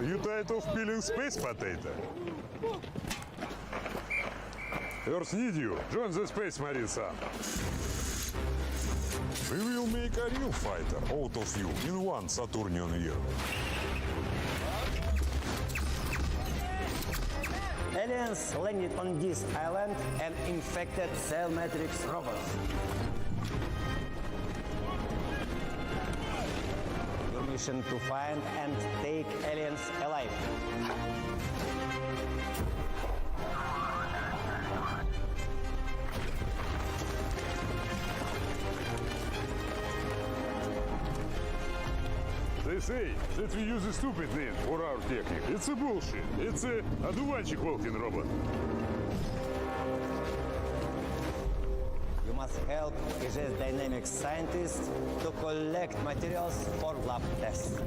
Are you tired of peeling space potato? Earth need you. Join the Space Marine, son. We will make a real fighter out of you in one Saturnian year. Aliens landed on this island and infected cell matrix robots. Your mission to find and take aliens alive. They say that we use a stupid name for our technique. It's a bullshit. It's a одуванчик walking robot. You must help EJ's dynamic scientists to collect materials for lab tests.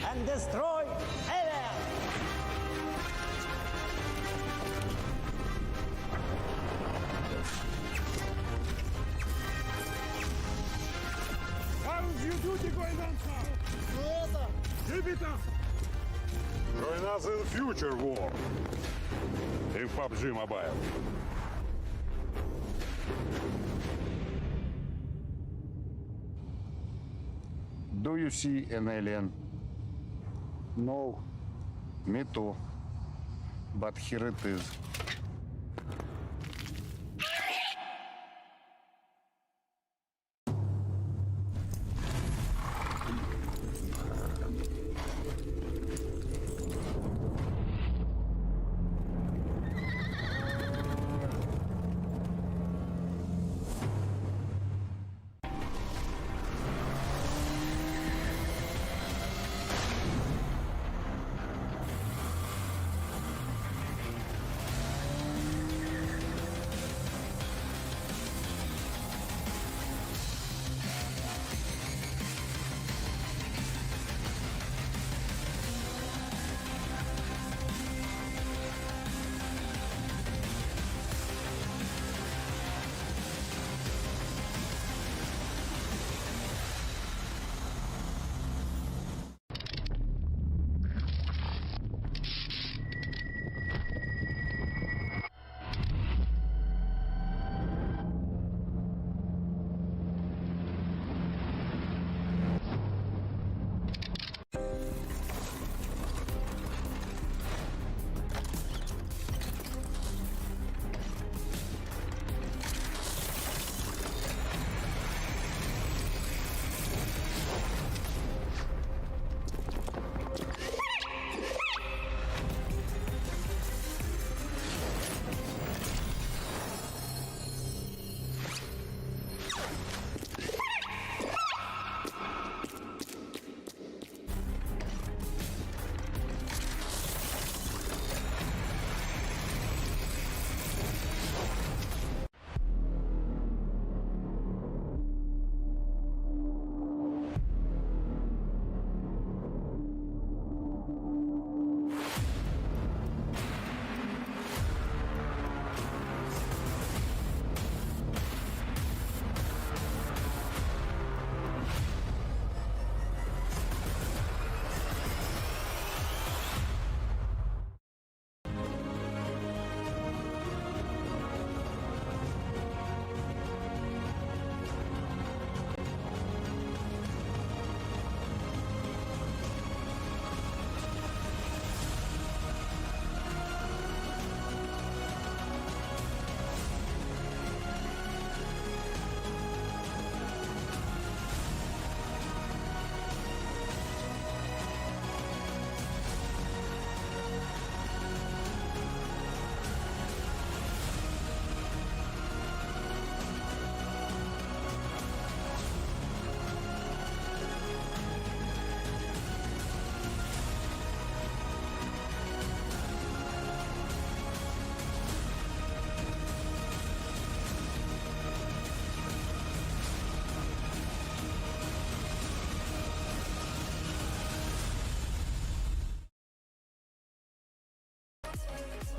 And destroy aliens! How's your duty going on, sir? Keep it up! Join us in future war. In PUBG Mobile. Do you see an alien? No. Me too. But here it is.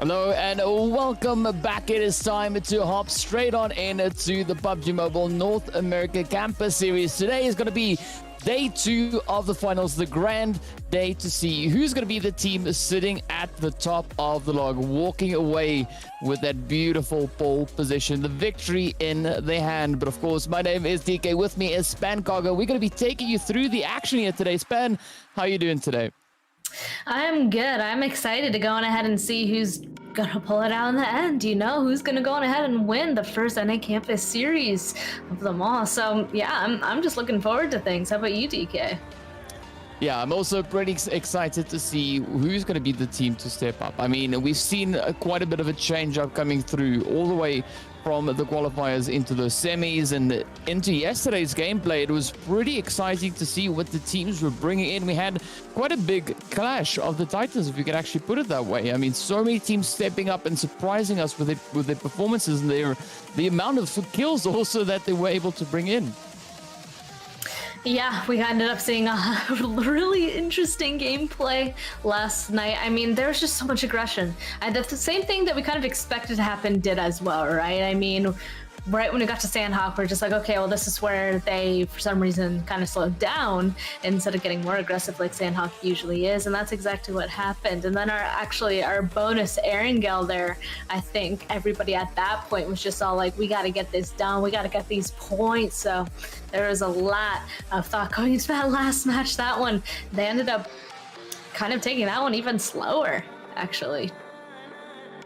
Hello and welcome back. It is time to hop straight on into the PUBG Mobile North America Campus Series. Today is going to be day 2 of the finals, the grand day to see who's going to be the team sitting at the top of the log, walking away with that beautiful pole position, the victory in their hand. But of course, my name is DK. With me is Span Cargo. We're going to be taking you through the action here today. Span, how are you doing today? I'm good. I'm excited to go on ahead and see who's gonna pull it out in the end. You know, who's gonna go on ahead and win the first NA Campus series of them all. So yeah, I'm just looking forward to things. How about you, DK? Yeah, I'm also pretty excited to see who's going to be the team to step up. I mean, we've seen quite a bit of a change up coming through all the way from the qualifiers into the semis and into yesterday's gameplay. It was pretty exciting to see what the teams were bringing in. We had quite a big clash of the Titans, if you could actually put it that way. I mean, so many teams stepping up and surprising us with their performances and the amount of kills also that they were able to bring in. Yeah, we ended up seeing a really interesting gameplay last night. I mean, there was just so much aggression. And the same thing that we kind of expected to happen did as well, right? I mean, right when we got to Sandhawk, we're just like, okay, well, this is where they, for some reason, kind of slowed down instead of getting more aggressive like Sandhawk usually is. And that's exactly what happened. And then our bonus Erangel there, I think everybody at that point was just all like, we got to get this done. We got to get these points. So there was a lot of thought going into that last match. That one, they ended up kind of taking that one even slower, actually.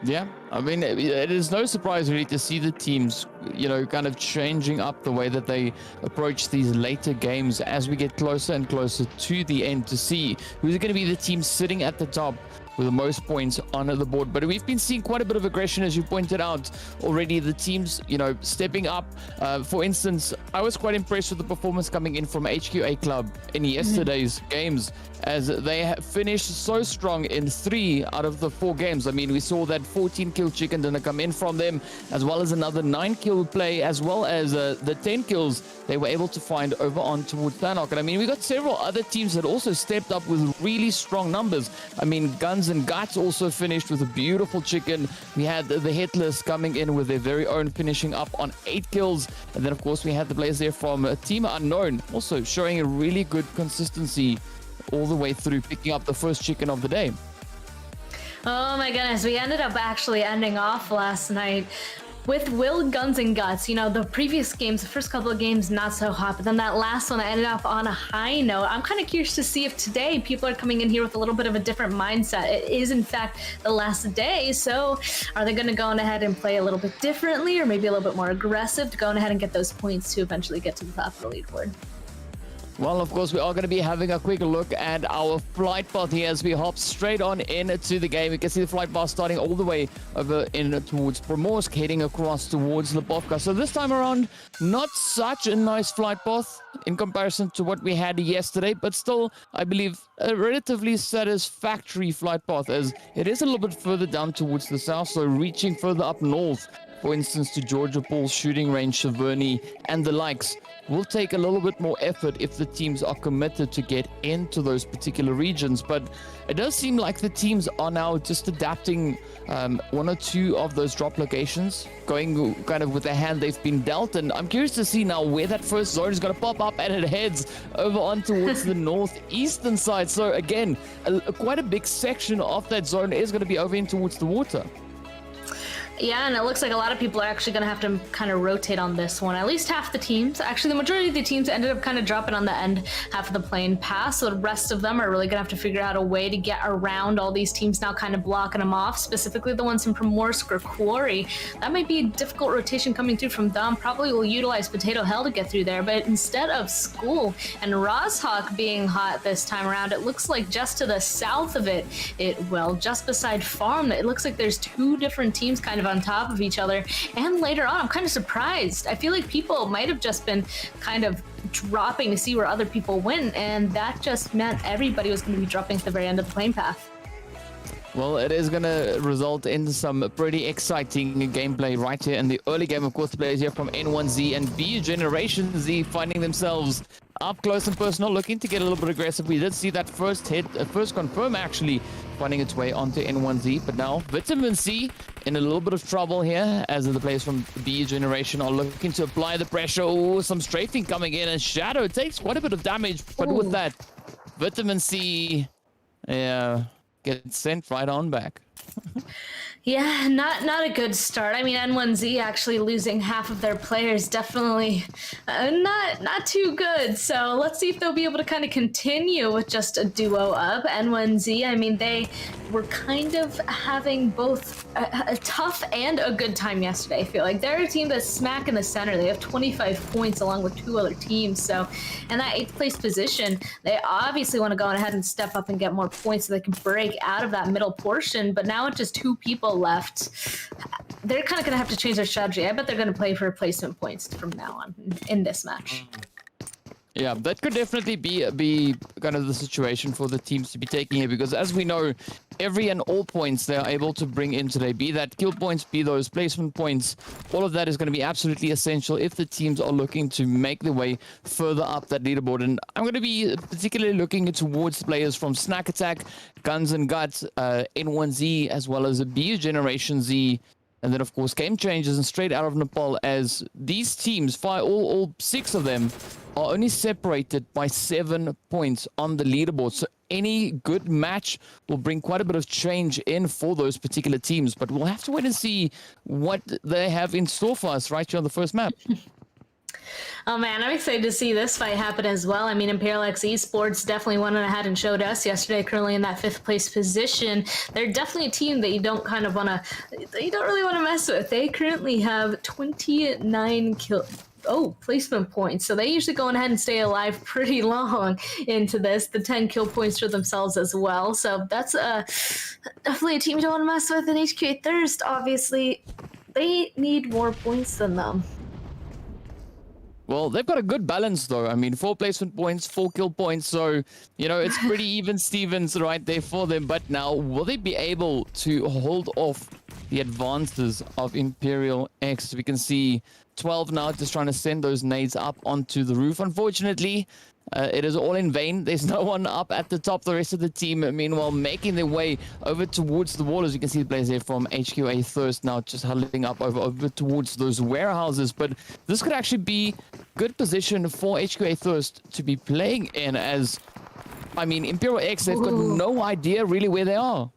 Yeah, I mean, it is no surprise really to see the teams, you know, kind of changing up the way that they approach these later games as we get closer and closer to the end to see who's going to be the team sitting at the top with the most points on the board. But we've been seeing quite a bit of aggression, as you pointed out already. The teams, you know, stepping up. For instance, I was quite impressed with the performance coming in from HQA Club in yesterday's games, as they finished so strong in 3 out of the 4 games. I mean, we saw that 14-kill chicken dinner come in from them, as well as another 9-kill play, as well as the 10 kills they were able to find over on towards Thanok. And I mean, we got several other teams that also stepped up with really strong numbers. I mean, Guns and Guts also finished with a beautiful chicken. We had the Hitless coming in with their very own, finishing up on 8 kills. And then, of course, we had the players there from Team Unknown, also showing a really good consistency all the way through, picking up the first chicken of the day. Oh my goodness, we ended up actually ending off last night with Will Guns and Guts. You know, the previous games, the first couple of games, not so hot, but then that last one I ended up on a high note. I'm kind of curious to see if today people are coming in here with a little bit of a different mindset. It is, in fact, the last day, so are they going to go on ahead and play a little bit differently, or maybe a little bit more aggressive to go on ahead and get those points to eventually get to the top of the leaderboard? Well, of course, we are going to be having a quick look at our flight path here as we hop straight on into the game. You can see the flight path starting all the way over in towards Primorsk, heading across towards Lubovka. So this time around, not such a nice flight path in comparison to what we had yesterday, but still, I believe, a relatively satisfactory flight path, as it is a little bit further down towards the south, so reaching further up north, for instance, to Georgia Paul's shooting range, Cheverny, and the likes, will take a little bit more effort if the teams are committed to get into those particular regions. But it does seem like the teams are now just adapting 1 or 2 of those drop locations, going kind of with the hand they've been dealt. And I'm curious to see now where that first zone is going to pop up, and it heads over on towards the northeastern side. So again, quite a big section of that zone is going to be over in towards the water. Yeah, and it looks like a lot of people are actually going to have to kind of rotate on this one. At least half the teams. Actually, the majority of the teams ended up kind of dropping on the end half of the plane pass. So the rest of them are really going to have to figure out a way to get around all these teams now kind of blocking them off, specifically the ones in Primorsk or Quarry. That might be a difficult rotation coming through from them. Probably will utilize Potato Hell to get through there. But instead of School and Rozhawk being hot this time around, it looks like just to the south of it, just beside Farm, it looks like there's 2 different teams kind of on top of each other. And later on, I'm kind of surprised. I feel like people might have just been kind of dropping to see where other people went, and that just meant everybody was going to be dropping at the very end of the plane path. Well, it is going to result in some pretty exciting gameplay right here in the early game. Of course, the players here from N1Z and BU Generation Z finding themselves up close and personal, looking to get a little bit aggressive. We did see that first hit, first confirm actually, finding its way onto N1Z. But now Vitamin C in a little bit of trouble here as the players from B Generation are looking to apply the pressure. Oh, some strafing coming in, and Shadow takes quite a bit of damage, but with that, Vitamin C, yeah, gets sent right on back. Yeah, not a good start. I mean, N1Z actually losing half of their players, definitely not too good. So let's see if they'll be able to kind of continue with just a duo up. N1Z, I mean, they were kind of having both a tough and a good time yesterday. I feel like they're a team that's smack in the center. They have 25 points along with 2 other teams. So in that 8th place position, they obviously want to go ahead and step up and get more points so they can break out of that middle portion. But now with just 2 people left, they're kind of going to have to change their strategy. I bet they're going to play for replacement points from now on in this match. Yeah, that could definitely be kind of the situation for the teams to be taking here, because as we know, every and all points they are able to bring in today, be that kill points, be those placement points, all of that is going to be absolutely essential if the teams are looking to make their way further up that leaderboard. And I'm going to be particularly looking towards the players from Snack Attack, Guns and Guts, N1Z, as well as B Generation Z, and then of course Game Changers and Straight Out of Nepal, as these teams, all 6 of them, are only separated by 7 points on the leaderboard. So any good match will bring quite a bit of change in for those particular teams. But we'll have to wait and see what they have in store for us right here on the first map. Oh man, I'm excited to see this fight happen as well. I mean, Imperial X Esports definitely went ahead and showed us yesterday, currently in that 5th place position. They're definitely a team that you don't really want to mess with. They currently have 29 placement points. So they usually go ahead and stay alive pretty long into this. The 10 kill points for themselves as well. So that's definitely a team you don't want to mess with. And HQA Thirst, obviously, they need more points than them. Well, they've got a good balance, though. I mean, 4 placement points, 4 kill points. So, you know, it's pretty even Stevens right there for them. But now, will they be able to hold off the advances of Imperial X? We can see 12 now just trying to send those nades up onto the roof. Unfortunately, it is all in vain. There's no one up at the top. The rest of the team, meanwhile, making their way over towards the wall. As you can see, the players there from HQA Thirst now just huddling up over towards those warehouses. But this could actually be good position for HQA Thirst to be playing in, as, I mean, Imperial X, they've got no idea really where they are.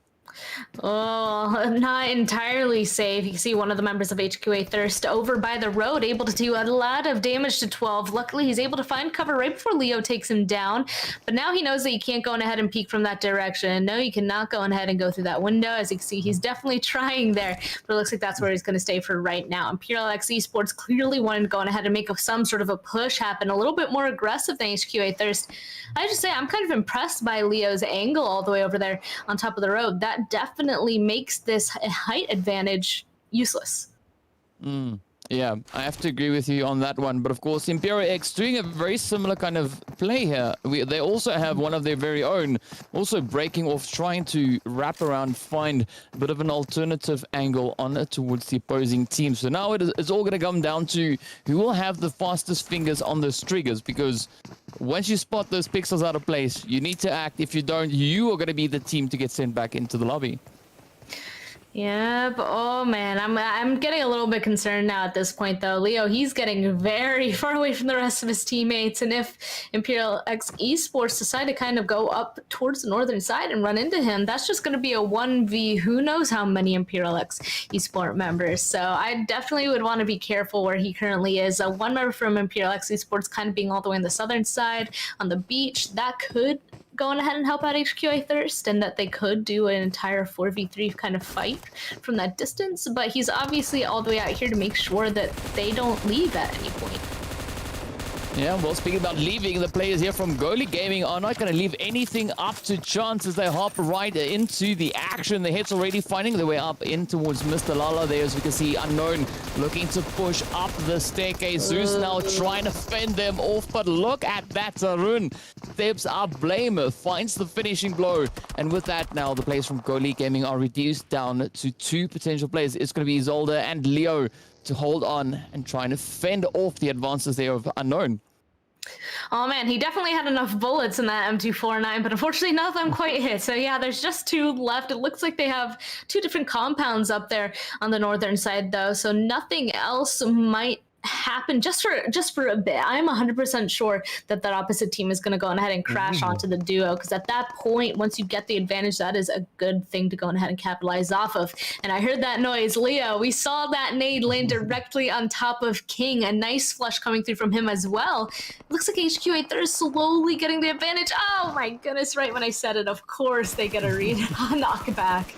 Oh, not entirely safe. You can see one of the members of HQA Thirst over by the road, able to do a lot of damage to 12. Luckily, he's able to find cover right before Leo takes him down. But now he knows that you can't go ahead and peek from that direction. No, you cannot go ahead and go through that window. As you can see, he's definitely trying there. But it looks like that's where he's going to stay for right now. Imperial X Esports clearly wanted to go ahead and make some sort of a push happen, a little bit more aggressive than HQA Thirst. I just say I'm kind of impressed by Leo's angle all the way over there on top of the road. That definitely makes this height advantage useless. Yeah, I have to agree with you on that one. But of course, Imperial X doing a very similar kind of play here. They also have one of their very own, also breaking off, trying to wrap around, find a bit of an alternative angle on it towards the opposing team. So now it's all going to come down to who will have the fastest fingers on those triggers, because once you spot those pixels out of place, you need to act. If you don't, you are going to be the team to get sent back into the lobby. Yeah, but oh man, I'm getting a little bit concerned now at this point though. Leo, he's getting very far away from the rest of his teammates, and if Imperial X Esports decide to kind of go up towards the northern side and run into him, that's just going to be a 1v who knows how many Imperial X Esports members. So I definitely would want to be careful where he currently is. One member from Imperial X Esports kind of being all the way on the southern side on the beach, that could going ahead and help out HQA Thirst, and that they could do an entire 4v3 kind of fight from that distance. But he's obviously all the way out here to make sure that they don't leave at any point. Yeah, well, speaking about leaving, the players here from Goalie Gaming are not going to leave anything up to chance as they hop right into the action. The hits already finding their way up in towards Mr. Lala there. As we can see, Unknown looking to push up the staircase. Zeus now trying to fend them off, but look at that. Tarun steps up, Blamer finds the finishing blow. And with that, now the players from Goalie Gaming are reduced down to 2 potential players. It's going to be Isolde and Leo to hold on and trying to fend off the advances there of Unknown. Oh man, he definitely had enough bullets in that M249, but unfortunately none of them quite hit. So yeah, there's just 2 left. It looks like they have 2 different compounds up there on the northern side though, so nothing else might happen just for a bit. I'm 100% sure that opposite team is going to go ahead and crash onto the duo, because at that point, once you get the advantage, that is a good thing to go ahead and capitalize off of. And I heard that noise, Leo. We saw that nade land directly on top of King. A nice flush coming through from him as well. It looks like HQ8 they're slowly getting the advantage. Oh my goodness! Right when I said it, of course they get a read on knockback.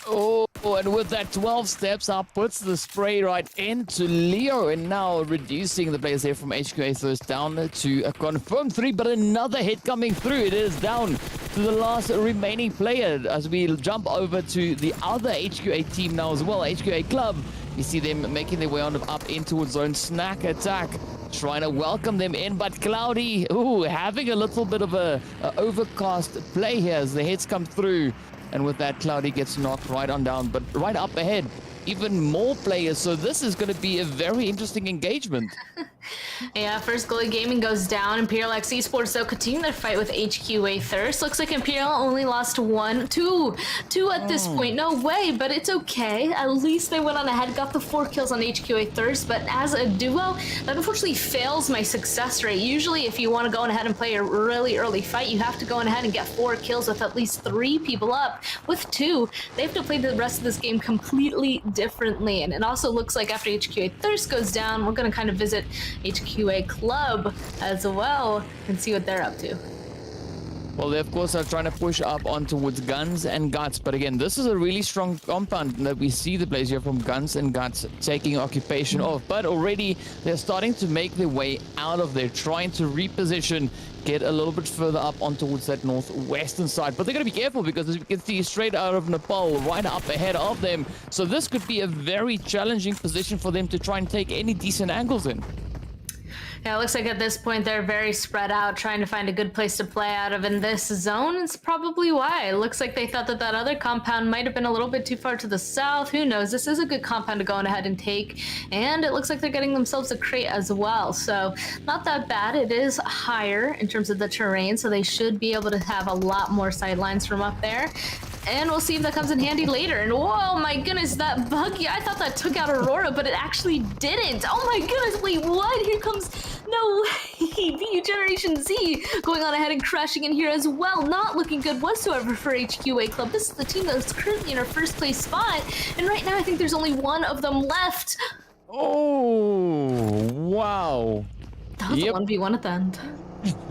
Oh, and with that 12 steps up, puts the spray right into Leo, and now reducing the players here from HQA first down to a confirmed 3, but another hit coming through. It is down to the last remaining player as we jump over to the other HQA team now as well, HQA Club. You see them making their way on up in towards zone. Snack attack, trying to welcome them in, but Cloudy, having a little bit of a overcast play here as the hits come through. And with that, Cloudy gets knocked right on down, but right up ahead, even more players. So this is going to be a very interesting engagement. Yeah, first goalie gaming goes down. Imperial X Esports, though, continue their fight with HQA Thirst. Looks like Imperial only lost two at this point. No way, but it's okay. At least they went on ahead, got the 4 kills on HQA Thirst. But as a duo, that unfortunately fails my success rate. Usually, if you want to go on ahead and play a really early fight, you have to go on ahead and get 4 kills with at least 3 people up. With 2, they have to play the rest of this game completely differently. And it also looks like after HQA Thirst goes down, we're going to kind of visit HQA Club as well and see what they're up to. Well, they of course are trying to push up on towards Guns and Guts, but again, this is a really strong compound that we see the players here from Guns and Guts taking occupation of, but already they're starting to make their way out of there, trying to reposition, get a little bit further up on towards that northwestern side. But they're going to be careful because, as we can see, straight out of Nepal, right up ahead of them. So this could be a very challenging position for them to try and take any decent angles in. Yeah, it looks like at this point they're very spread out, trying to find a good place to play out of in this zone. It's probably why. It looks like they thought that other compound might have been a little bit too far to the south. Who knows? This is a good compound to go on ahead and take. And it looks like they're getting themselves a crate as well. So not that bad. It is higher in terms of the terrain, so they should be able to have a lot more sidelines from up there. And we'll see if that comes in handy later. And whoa, my goodness, that buggy. I thought that took out Aurora, but it actually didn't. Oh my goodness, wait, what? Here comes, no way, VU Generation Z going on ahead and crashing in here as well. Not looking good whatsoever for HQA Club. This is the team that's currently in our first place spot. And right now, I think there's only one of them left. Oh, wow. That was a 1v1 at the end.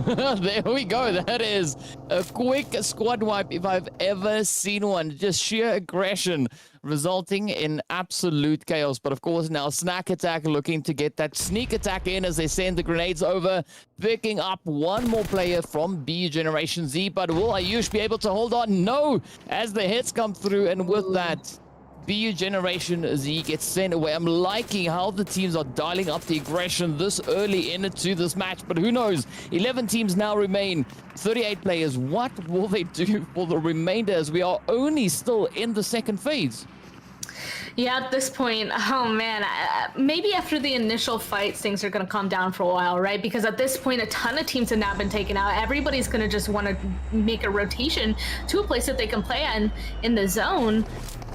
There we go. That is a quick squad wipe if I've ever seen one. Just sheer aggression resulting in absolute chaos. But of course now Snack Attack looking to get that sneak attack in as they send the grenades over, picking up one more player from B Generation Z. But will Ayush be able to hold on? No, as the hits come through, and with that, BU Generation Z gets sent away. I'm liking how the teams are dialing up the aggression this early into this match, but who knows? 11 teams now remain, 38 players. What will they do for the remainder as we are only still in the second phase? Yeah, at this point, oh man, maybe after the initial fights, things are going to calm down for a while, right? Because at this point, a ton of teams have now been taken out. Everybody's going to just want to make a rotation to a place that they can play in the zone.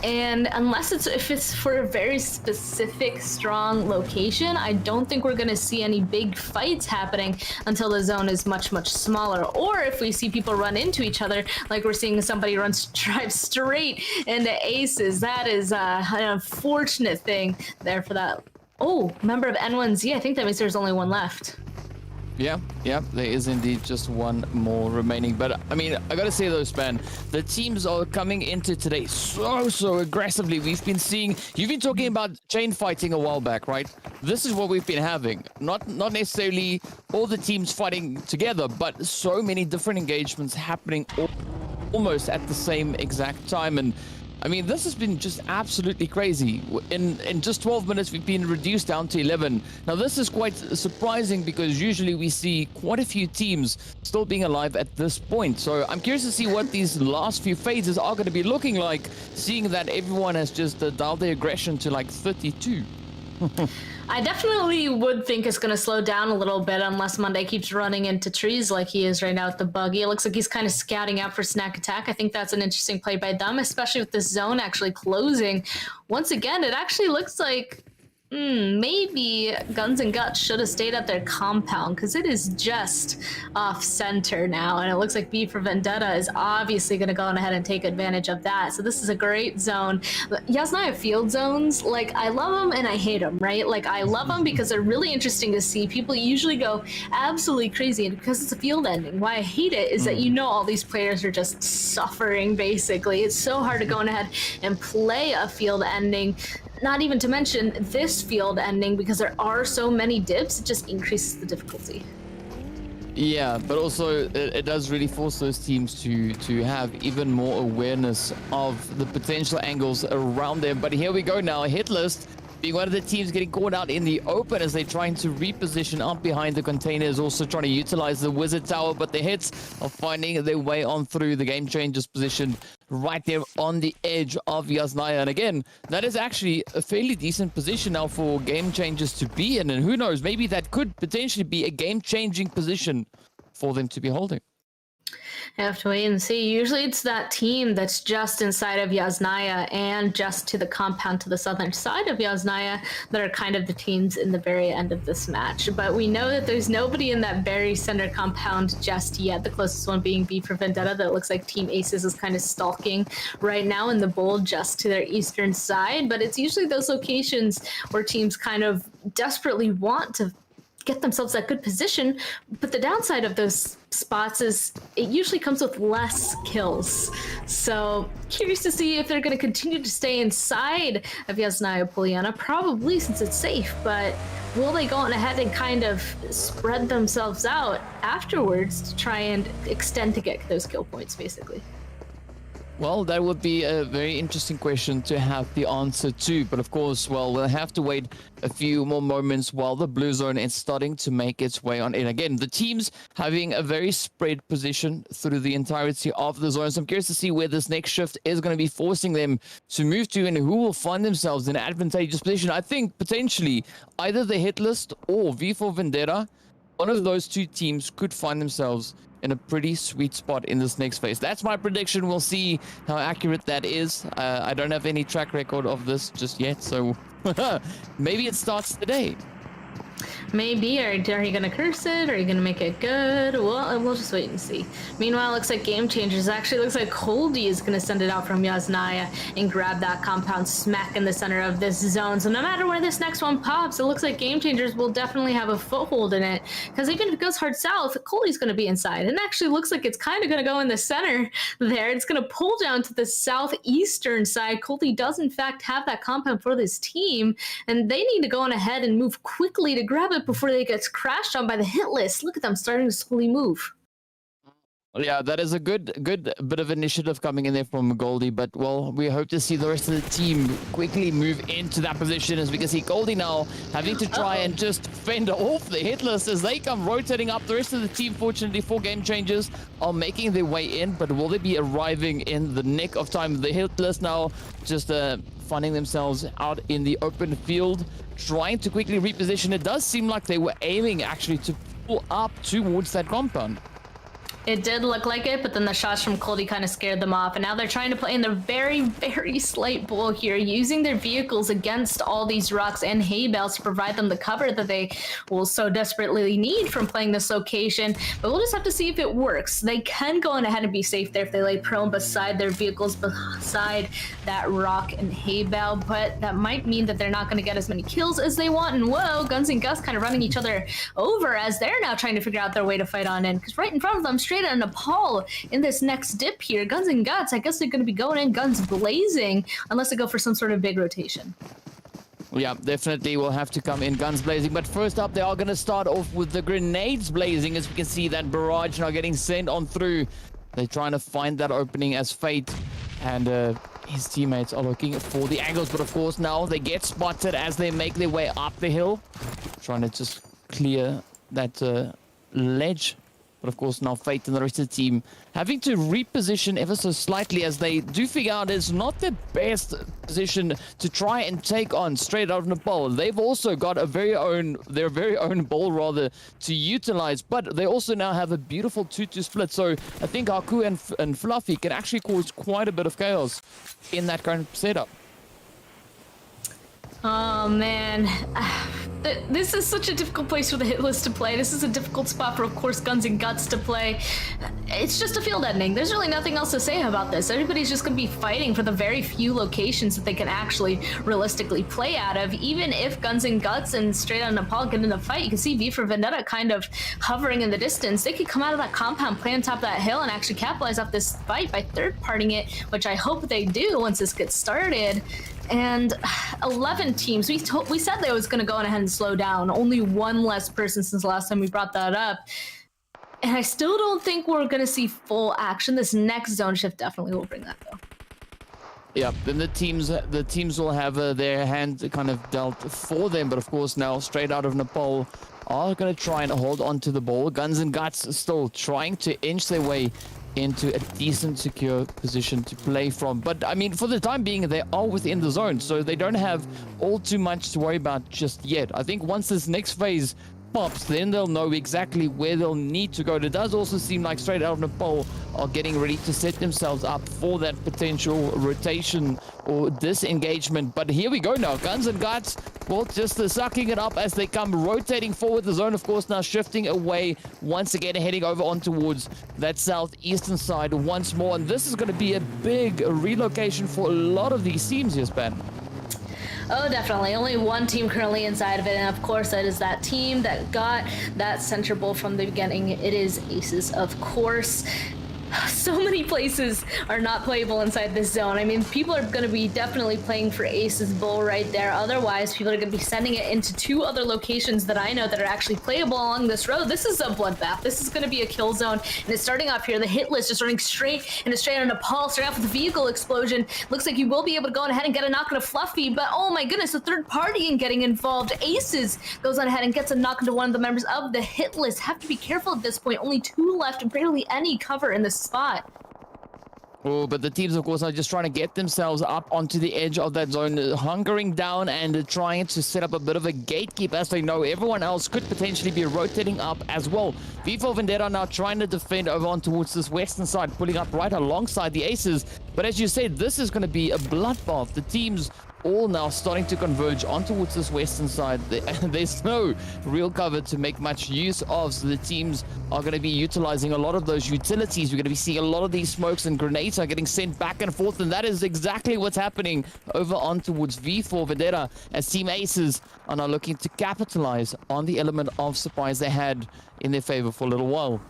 And unless if it's for a very specific, strong location, I don't think we're going to see any big fights happening until the zone is much, much smaller. Or if we see people run into each other, like we're seeing somebody drive straight into aces. That is an unfortunate thing there for that. Oh, member of N1Z. I think that means there's only one left. Yeah, there is indeed just one more remaining. But I mean, I gotta say though, Span, the teams are coming into today so aggressively. We've been seeing, you've been talking about chain fighting a while back, right? This is what we've been having. Not necessarily all the teams fighting together, but so many different engagements happening almost at the same exact time. And I mean, this has been just absolutely crazy. In just 12 minutes, we've been reduced down to 11. Now, this is quite surprising because usually we see quite a few teams still being alive at this point. So I'm curious to see what these last few phases are going to be looking like, seeing that everyone has just dialed their aggression to like 32. I definitely would think it's going to slow down a little bit unless Monday keeps running into trees like he is right now with the buggy. It looks like he's kind of scouting out for snack attack. I think that's an interesting play by them, especially with this zone actually closing. Once again, it actually looks like maybe Guns and Guts should have stayed at their compound because it is just off center now, and it looks like B for Vendetta is obviously going to go on ahead and take advantage of that. So this is a great zone. Yasnaya field zones, like, I love them and I hate them, right? Like, I love them because they're really interesting to see. People usually go absolutely crazy, and because it's a field ending. Why I hate it is that you know all these players are just suffering, basically. It's so hard to go on ahead and play a field ending. Not even to mention this field ending, because there are so many dips, it just increases the difficulty. Yeah, but also it does really force those teams to have even more awareness of the potential angles around them. But here we go now, hit list being one of the teams getting caught out in the open as they're trying to reposition up behind the containers, also trying to utilize the wizard tower, but the hits are finding their way on through. The game changers position right there on the edge of Yasnaya. And again, that is actually a fairly decent position now for game changers to be in, and who knows, maybe that could potentially be a game-changing position for them to be holding. I have to wait and see. Usually it's that team that's just inside of Yasnaya and just to the compound to the southern side of Yasnaya that are kind of the teams in the very end of this match. But we know that there's nobody in that very center compound just yet. The closest one being B for Vendetta, that looks like Team Aces is kind of stalking right now in the bowl just to their eastern side. But it's usually those locations where teams kind of desperately want to get themselves that good position, but the downside of those spots is it usually comes with less kills. So curious to see if they're going to continue to stay inside of Yasnaya Poliana, probably since it's safe, but will they go on ahead and kind of spread themselves out afterwards to try and extend to get those kill points, basically? Well, that would be a very interesting question to have the answer to. But of course, well, we'll have to wait a few more moments while the blue zone is starting to make its way on in. Again, the teams having a very spread position through the entirety of the zone. So I'm curious to see where this next shift is going to be forcing them to move to and who will find themselves in an advantageous position. I think potentially either the hit list or V for Vendetta, one of those two teams could find themselves in a pretty sweet spot in this next phase. That's my prediction. We'll see how accurate that is. I don't have any track record of this just yet, so maybe it starts today. Maybe. Are you going to curse it? Are you going to make it good? Well, we'll just wait and see. Meanwhile, it looks like Game Changers. Actually, looks like Coldy is going to send it out from Yasnaya and grab that compound smack in the center of this zone. So no matter where this next one pops, it looks like Game Changers will definitely have a foothold in it. Because even if it goes hard south, Coldy's going to be inside. And actually looks like it's kind of going to go in the center there. It's going to pull down to the southeastern side. Coldy does, in fact, have that compound for this team. And they need to go on ahead and move quickly to grab it before they get crashed on by the hit list. Look at them starting to slowly move. Well, yeah, that is a good bit of initiative coming in there from Goldie, but well, we hope to see the rest of the team quickly move into that position, as we can see Goldie now having to try and just fend off the hit list as they come rotating up. The rest of the team, fortunately for Game Changers, are making their way in, but will they be arriving in the nick of time? The hit list now just finding themselves out in the open field, trying to quickly reposition. It does seem like they were aiming actually to pull up towards that compound. It did look like it, but then the shots from Coldy kind of scared them off, and now they're trying to play in the very, very slight bowl here, using their vehicles against all these rocks and hay bales to provide them the cover that they will so desperately need from playing this location. But we'll just have to see if it works. They can go on ahead and be safe there if they lay prone beside their vehicles, beside that rock and hay bale, but that might mean that they're not going to get as many kills as they want. And whoa, Guns and Gus kind of running each other over as they're now trying to figure out their way to fight on in, because right in front of them, straight out of Nepal in this next dip here, Guns and Guts, I guess they're going to be going in guns blazing unless they go for some sort of big rotation. Yeah, definitely will have to come in guns blazing, but first up they are going to start off with the grenades blazing, as we can see that barrage now getting sent on through. They're trying to find that opening as Fate and his teammates are looking for the angles, but of course now they get spotted as they make their way up the hill, trying to just clear that ledge But of course, now Fate and the rest of the team having to reposition ever so slightly as they do figure out it's not the best position to try and take on straight out of Nepal. They've also got their very own ball rather to utilize, but they also now have a beautiful 2-2 split. So I think Haku and Fluffy can actually cause quite a bit of chaos in that kind of setup. Oh man, this is such a difficult place for the hit list to play. This is a difficult spot for, of course, Guns and Guts to play. It's just a field ending. There's really nothing else to say about this. Everybody's just going to be fighting for the very few locations that they can actually realistically play out of. Even if Guns and Guts and Straight Outta Nepal get in a fight, you can see V for Vendetta kind of hovering in the distance. They could come out of that compound, play on top of that hill, and actually capitalize off this fight by third-partying it, which I hope they do once this gets started. And 11 teams. We said they was going to go on ahead and slow down. Only one less person since the last time we brought that up. And I still don't think we're going to see full action. This next zone shift definitely will bring that, though. Yeah, then the teams will have their hand kind of dealt for them. But of course, now Straight Out of Nepal are going to try and hold on to the ball. Guns and Guts still trying to inch their way into a decent, secure position to play from. But I mean, for the time being, they are within the zone, so they don't have all too much to worry about just yet. I think once this next phase pops, then they'll know exactly where they'll need to go. It does also seem like Straight Out of Nepal are getting ready to set themselves up for that potential rotation or disengagement. But here we go now. Guns and Guts, well, just sucking it up as they come rotating forward. The zone, of course, now shifting away once again, heading over on towards that southeastern side once more. And this is going to be a big relocation for a lot of these teams here, Span. Oh, definitely. Only one team currently inside of it, and of course that is that team that got that center bowl from the beginning. It is Aces, of course. So many places are not playable inside this zone. I mean, people are going to be definitely playing for Aces Bull right there. Otherwise, people are going to be sending it into two other locations that I know that are actually playable along this road. This is a bloodbath. This is going to be a kill zone, and it's starting off here. The hit list is running straight into Straight Outta Nepal, starting off with a vehicle explosion. Looks like you will be able to go on ahead and get a knock on a Fluffy, but oh my goodness, the third party and getting involved. Aces goes on ahead and gets a knock into one of the members of the hit list. Have to be careful at this point. Only two left and barely any cover in this spot. Oh, but the teams, of course, are just trying to get themselves up onto the edge of that zone, hunkering down and trying to set up a bit of a gatekeep as they know everyone else could potentially be rotating up as well. V for Vendetta now trying to defend over on towards this western side, pulling up right alongside the Aces. But as you said, this is going to be a bloodbath. The teams all now starting to converge on towards this western side. There's no real cover to make much use of, so the teams are going to be utilizing a lot of those utilities. We're going to be seeing a lot of these smokes and grenades are getting sent back and forth, and that is exactly what's happening over on towards V for Vendetta as Team Aces are now looking to capitalize on the element of surprise they had in their favor for a little while.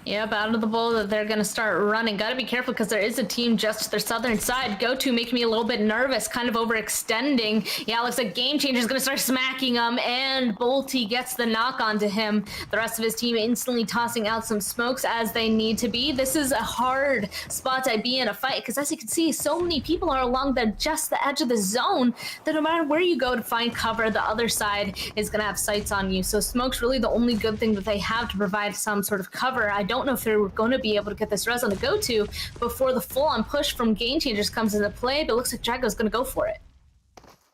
Yep, out of the bowl that they're going to start running. Got to be careful because there is a team just to their southern side. Go-to making me a little bit nervous, kind of overextending. Yeah, looks like Game Changer's going to start smacking him, and Bolty gets the knock onto him. The rest of his team instantly tossing out some smokes as they need to be. This is a hard spot to be in a fight because, as you can see, so many people are along just the edge of the zone that no matter where you go to find cover, the other side is going to have sights on you. So smoke's really the only good thing that they have to provide some sort of cover. I don't know if they're going to be able to get this res on the go-to before the full-on push from Game Changers comes into play, but it looks like Drago's going to go for it.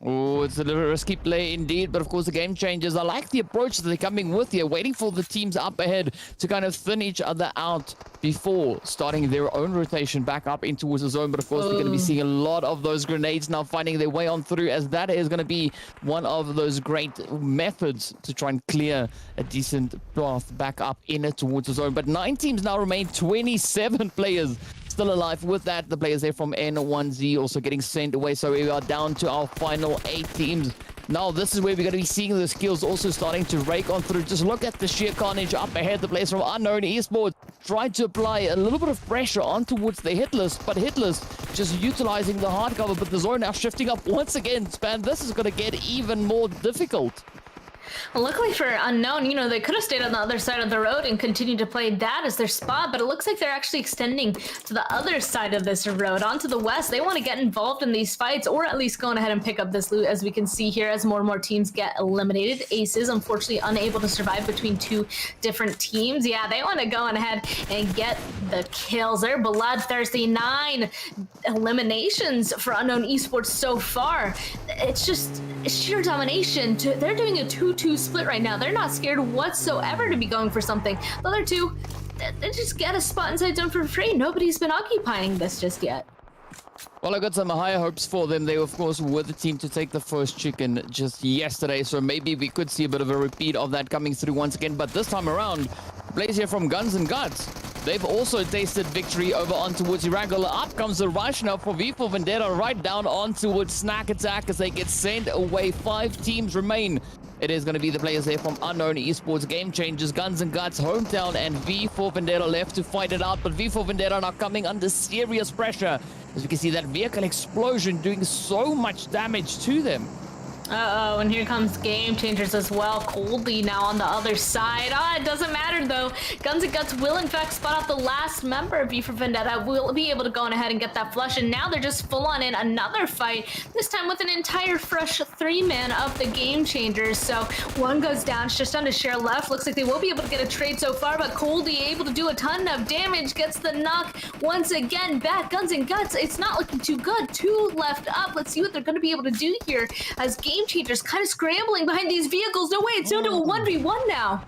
Oh, it's a little risky play indeed, but of course the Game Changers, I like the approach that they're coming with here, waiting for the teams up ahead to kind of thin each other out before starting their own rotation back up in towards the zone. But of course we're going to be seeing a lot of those grenades now finding their way on through, as that is going to be one of those great methods to try and clear a decent path back up in it towards the zone. But 9 teams now remain, 27 players still alive. With that, the players there from N1Z also getting sent away, so we are down to our final 8 teams. Now this is where we're going to be seeing the skills also starting to rake on through. Just look at the sheer carnage up ahead. The players from Unknown Esports tried to apply a little bit of pressure on towards the hit list, but hit list just utilizing the hard cover. But the zone now shifting up once again. Span, this is going to get even more difficult. Well, luckily for Unknown, you know, they could have stayed on the other side of the road and continued to play that as their spot, but it looks like they're actually extending to the other side of this road, onto the west. They want to get involved in these fights, or at least going ahead and pick up this loot, as we can see here, as more and more teams get eliminated. Aces, unfortunately, unable to survive between two different teams. Yeah, they want to go on ahead and get the kills. They're bloodthirsty. 9 eliminations for Unknown Esports so far. It's just sheer domination. They're doing a 2-2 split right now. They're not scared whatsoever to be going for something. The other two, they just get a spot inside zone for free. Nobody's been occupying this just yet. Well, I got some higher hopes for them. They, of course, were the team to take the first chicken just yesterday, so maybe we could see a bit of a repeat of that coming through once again. But this time around, Blaze here from Guns and Guts. They've also tasted victory over on towards Irangula. Up comes the rush now for V for Vendetta, right down on towards Snack Attack as they get sent away. 5 teams remain. It is going to be the players there from Unknown Esports, Game Changers, Guns and Guts, Hometown, and V4 Vendetta left to fight it out. But V4 Vendetta now coming under serious pressure. As you can see, that vehicle explosion doing so much damage to them. Uh-oh, and here comes Game Changers as well. Coldly now on the other side. It doesn't matter though. Guns and Guts will in fact spot out the last member of V for Vendetta. Will be able to go on ahead and get that flush, and now they're just full on in another fight, this time with an entire fresh 3-man of the Game Changers. So one goes down, it's just on to share left. Looks like they will be able to get a trade so far, but Coldly able to do a ton of damage, gets the knock once again back. Guns and Guts, it's not looking too good. 2 left up. Let's see what they're going to be able to do here as Game Changers kind of scrambling behind these vehicles. No way, it's down to a 1v1 now.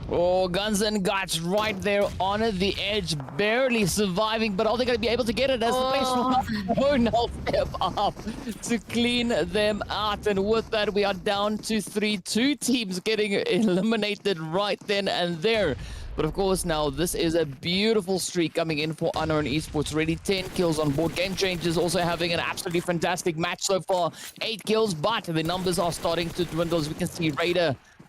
Oh, Guns and Guts right there on the edge, barely surviving, but are they going to be able to get it as the place will now step up to clean them out? And with that, we are down to 3. 2 teams getting eliminated right then and there. But of course, now this is a beautiful streak coming in for Unknown Esports. Already 10 kills on board. Game Changers also having an absolutely fantastic match so far. 8 kills, but the numbers are starting to dwindle. As we can see,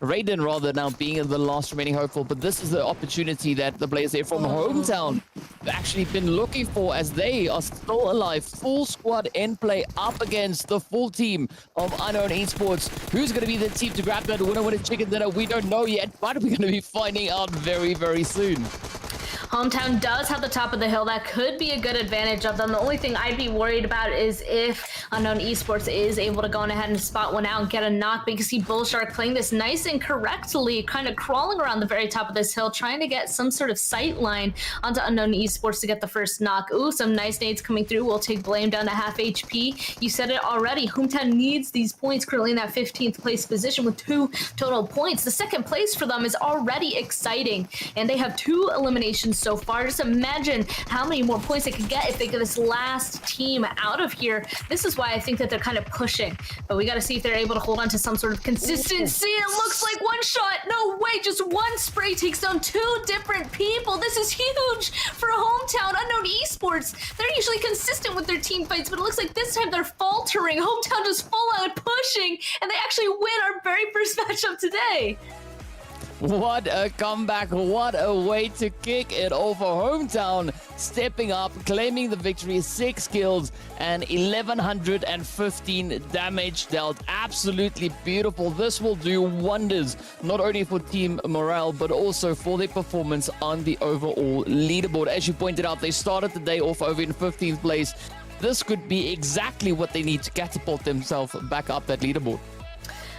Raiden rather now being the last remaining hopeful. But this is the opportunity that the players there from Hometown have actually been looking for, as they are still alive. Full squad in play up against the full team of Unknown Esports. Who's going to be the team to grab that winner with a chicken dinner? We don't know yet, but we're going to be finding out very, very soon. Hometown does have the top of the hill. That could be a good advantage of them. The only thing I'd be worried about is if Unknown Esports is able to go on ahead and spot one out and get a knock, because you see Bullshark playing this nice and correctly, kind of crawling around the very top of this hill, trying to get some sort of sight line onto Unknown Esports to get the first knock. Ooh, some nice nades coming through. We'll take Blame down to half HP. You said it already. Hometown needs these points, currently in that 15th place position with 2 total points. The second place for them is already exciting, and they have 2 eliminations so far. Just imagine how many more points they could get if they get this last team out of here. This is why I think that they're kind of pushing, but we got to see if they're able to hold on to some sort of consistency. It looks like one shot. No way, just one spray takes down 2 different people. This is huge for Hometown. Unknown Esports, they're usually consistent with their team fights, but it looks like this time they're faltering. Hometown just full out pushing, and they actually win our very first matchup today. What a comeback, what a way to kick it off for Hometown, stepping up, claiming the victory. 6 kills and 1115 damage dealt. Absolutely beautiful. This will do wonders, not only for team morale, but also for their performance on the overall leaderboard. As you pointed out, they started the day off over in 15th place. This could be exactly what they need to catapult themselves back up that leaderboard.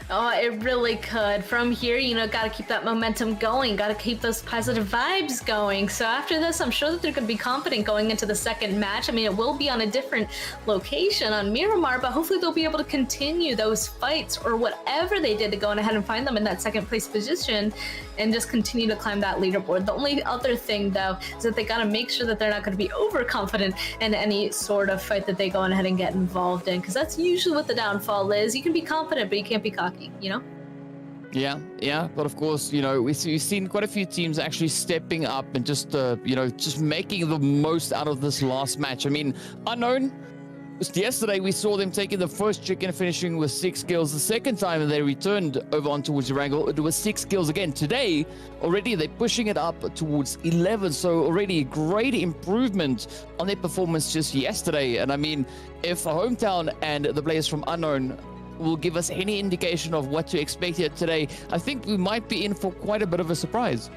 Oh, it really could. From here, you know, got to keep that momentum going. Got to keep those positive vibes going. So after this, I'm sure that they're going to be confident going into the second match. I mean, it will be on a different location on Miramar, but hopefully they'll be able to continue those fights or whatever they did to go on ahead and find them in that second place position and just continue to climb that leaderboard. The only other thing, though, is that they got to make sure that they're not going to be overconfident in any sort of fight that they go on ahead and get involved in, because that's usually what the downfall is. You can be confident, but you can't be cocky, you know? Yeah, but of course, you know, we've seen quite a few teams actually stepping up and just, you know, just making the most out of this last match. I mean, Unknown, yesterday we saw them taking the first chicken, finishing with 6 kills. The second time they returned over on towards Wrangle, it was 6 kills again. Today, already they're pushing it up towards 11, so already a great improvement on their performance just yesterday. And I mean, if Hometown and the players from Unknown will give us any indication of what to expect here today, I think we might be in for quite a bit of a surprise.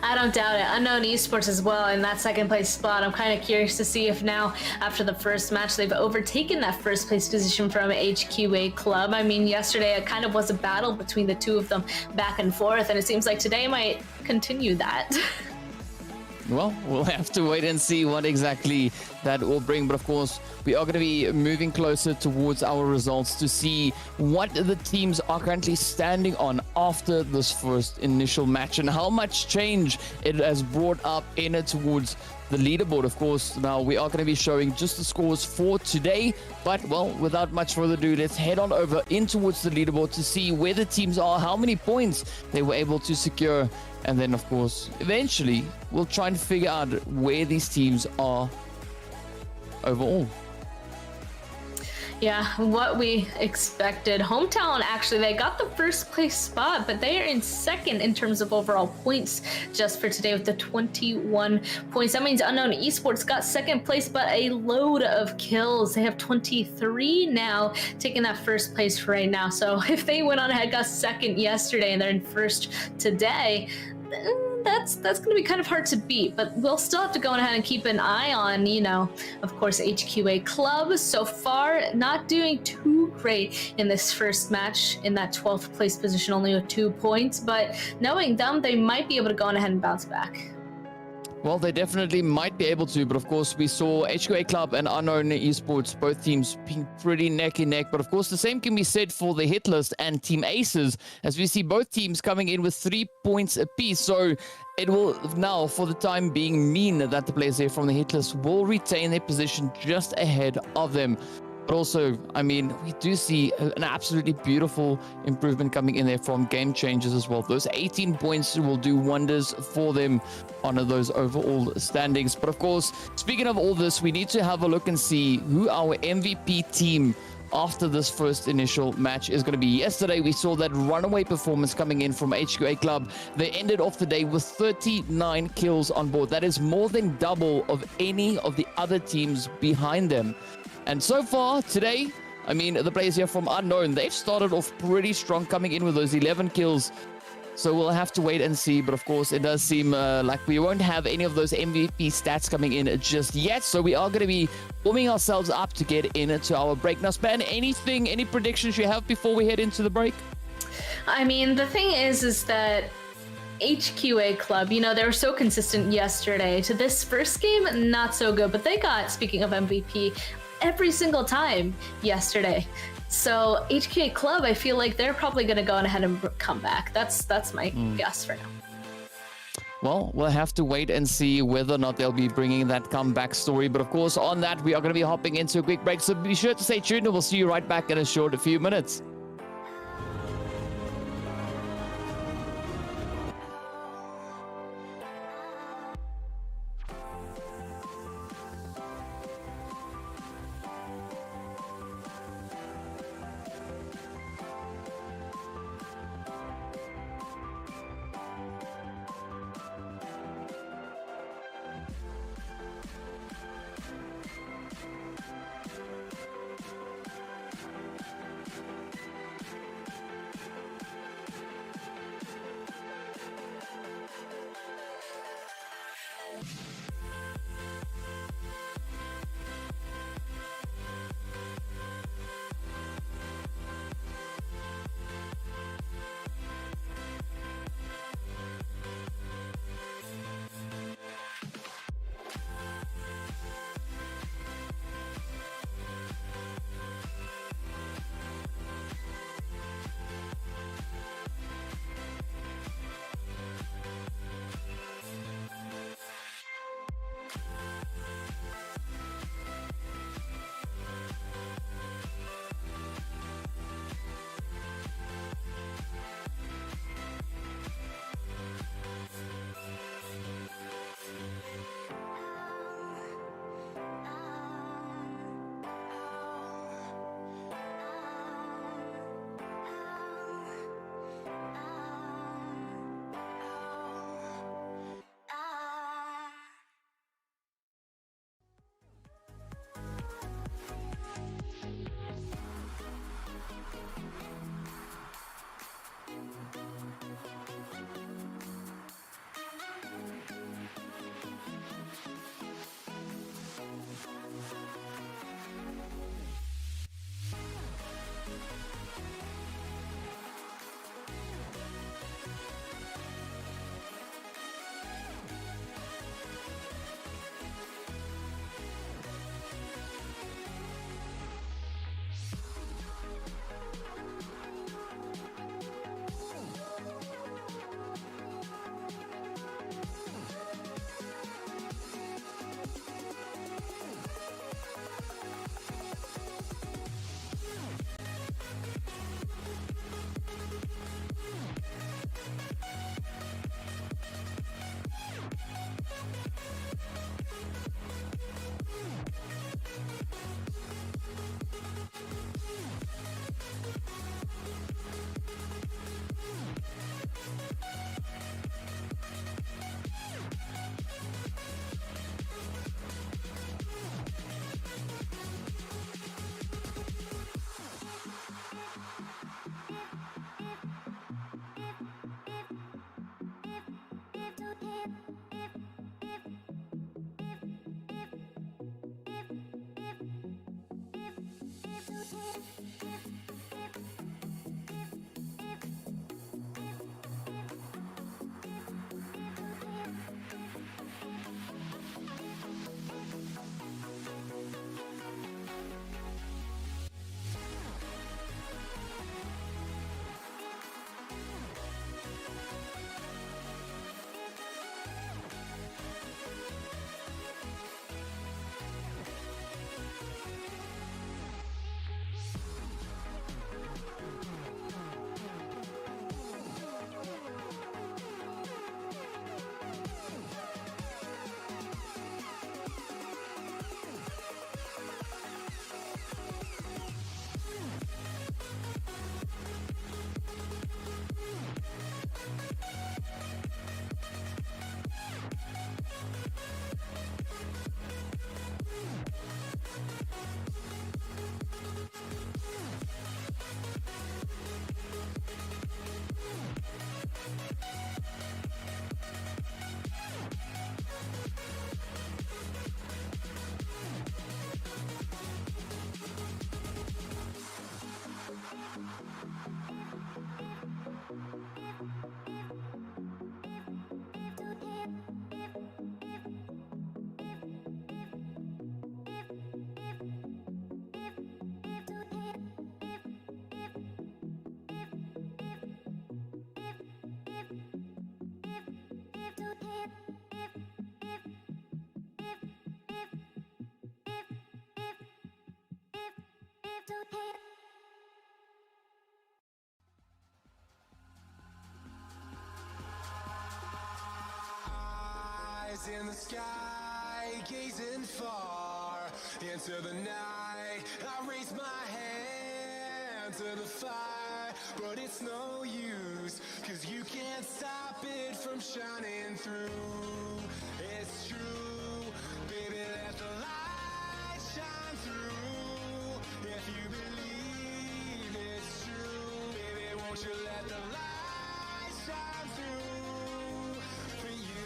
I don't doubt it. Unknown Esports as well in that second place spot. I'm kind of curious to see if now, after the first match, they've overtaken that first place position from HQA Club. I mean, yesterday it kind of was a battle between the two of them back and forth, and it seems like today might continue that. Well, we'll have to wait and see what exactly that will bring. But of course, we are going to be moving closer towards our results to see what the teams are currently standing on after this first initial match and how much change it has brought up in it towards the leaderboard. Of course, now we are going to be showing just the scores for today. But, well, without much further ado, let's head on over in towards the leaderboard to see where the teams are, how many points they were able to secure. And then, of course, eventually, we'll try and figure out where these teams are overall. Yeah, what we expected. Hometown, actually, they got the first place spot, but they are in second in terms of overall points just for today with the 21 points. That means Unknown Esports got second place, but a load of kills. They have 23 now, taking that first place for right now. So if they went on ahead, got second yesterday, and they're in first today, that's going to be kind of hard to beat, but we'll still have to go ahead and keep an eye on, you know, of course, HQA Club. So far, not doing too great in this first match in that 12th place position, only with 2 points, but knowing them, they might be able to go on ahead and bounce back. Well, they definitely might be able to, but of course we saw HQA Club and Unknown Esports, both teams being pretty neck and neck. But of course the same can be said for the hit list and Team Aces, as we see both teams coming in with 3 points apiece. So it will now, for the time being, mean that the players there from the hit list will retain their position just ahead of them. But also, I mean, we do see an absolutely beautiful improvement coming in there from game changers as well. Those 18 points will do wonders for them on those overall standings. But of course, speaking of all this, we need to have a look and see who our MVP team after this first initial match is going to be. Yesterday, we saw that runaway performance coming in from HQA Club. They ended off the day with 39 kills on board. That is more than double of any of the other teams behind them. And so far today, I mean, the players here from Unknown, they've started off pretty strong, coming in with those 11 kills. So we'll have to wait and see. But of course, it does seem like we won't have any of those MVP stats coming in just yet. So we are going to be warming ourselves up to get into our break. Now, Span, any predictions you have before we head into the break? I mean, the thing is that HQA Club, you know, they were so consistent yesterday. To this first game, not so good. But they got, speaking of MVP, every single time yesterday. So HQA Club, I feel like they're probably going to go ahead and come back. That's my guess for now. Well, we'll have to wait and see whether or not they'll be bringing that comeback story. But of course, on that, we are going to be hopping into a quick break. So be sure to stay tuned and we'll see you right back in a short few minutes. In the sky, gazing far into the night, I raise my hand to the fire, but it's no use, 'cause you can't stop it from shining through. It's true, baby, let the light shine through. If you believe it's true, baby, won't you let the light shine through for you.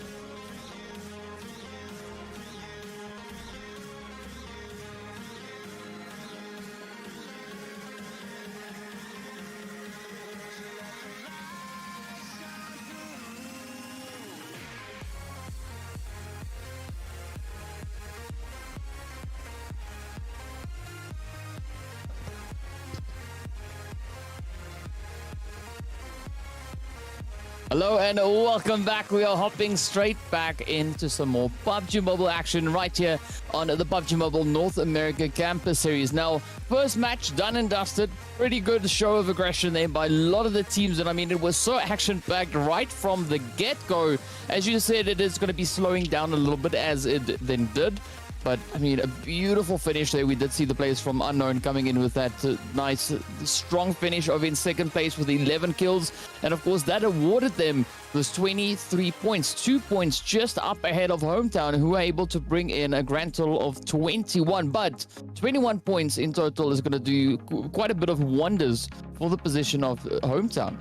Hello and welcome back. We are hopping straight back into some more PUBG Mobile action right here on the PUBG Mobile North America Campus Series. Now, first match done and dusted. Pretty good show of aggression there by a lot of the teams. And I mean, it was so action-packed right from the get-go. As you said, it is going to be slowing down a little bit as it then did. But, I mean, a beautiful finish there. We did see the players from Unknown coming in with that nice, strong finish over in second place with 11 kills. And, of course, that awarded them those 23 points. 2 points just up ahead of Hometown, who were able to bring in a grand total of 21. But 21 points in total is going to do quite a bit of wonders for the position of Hometown.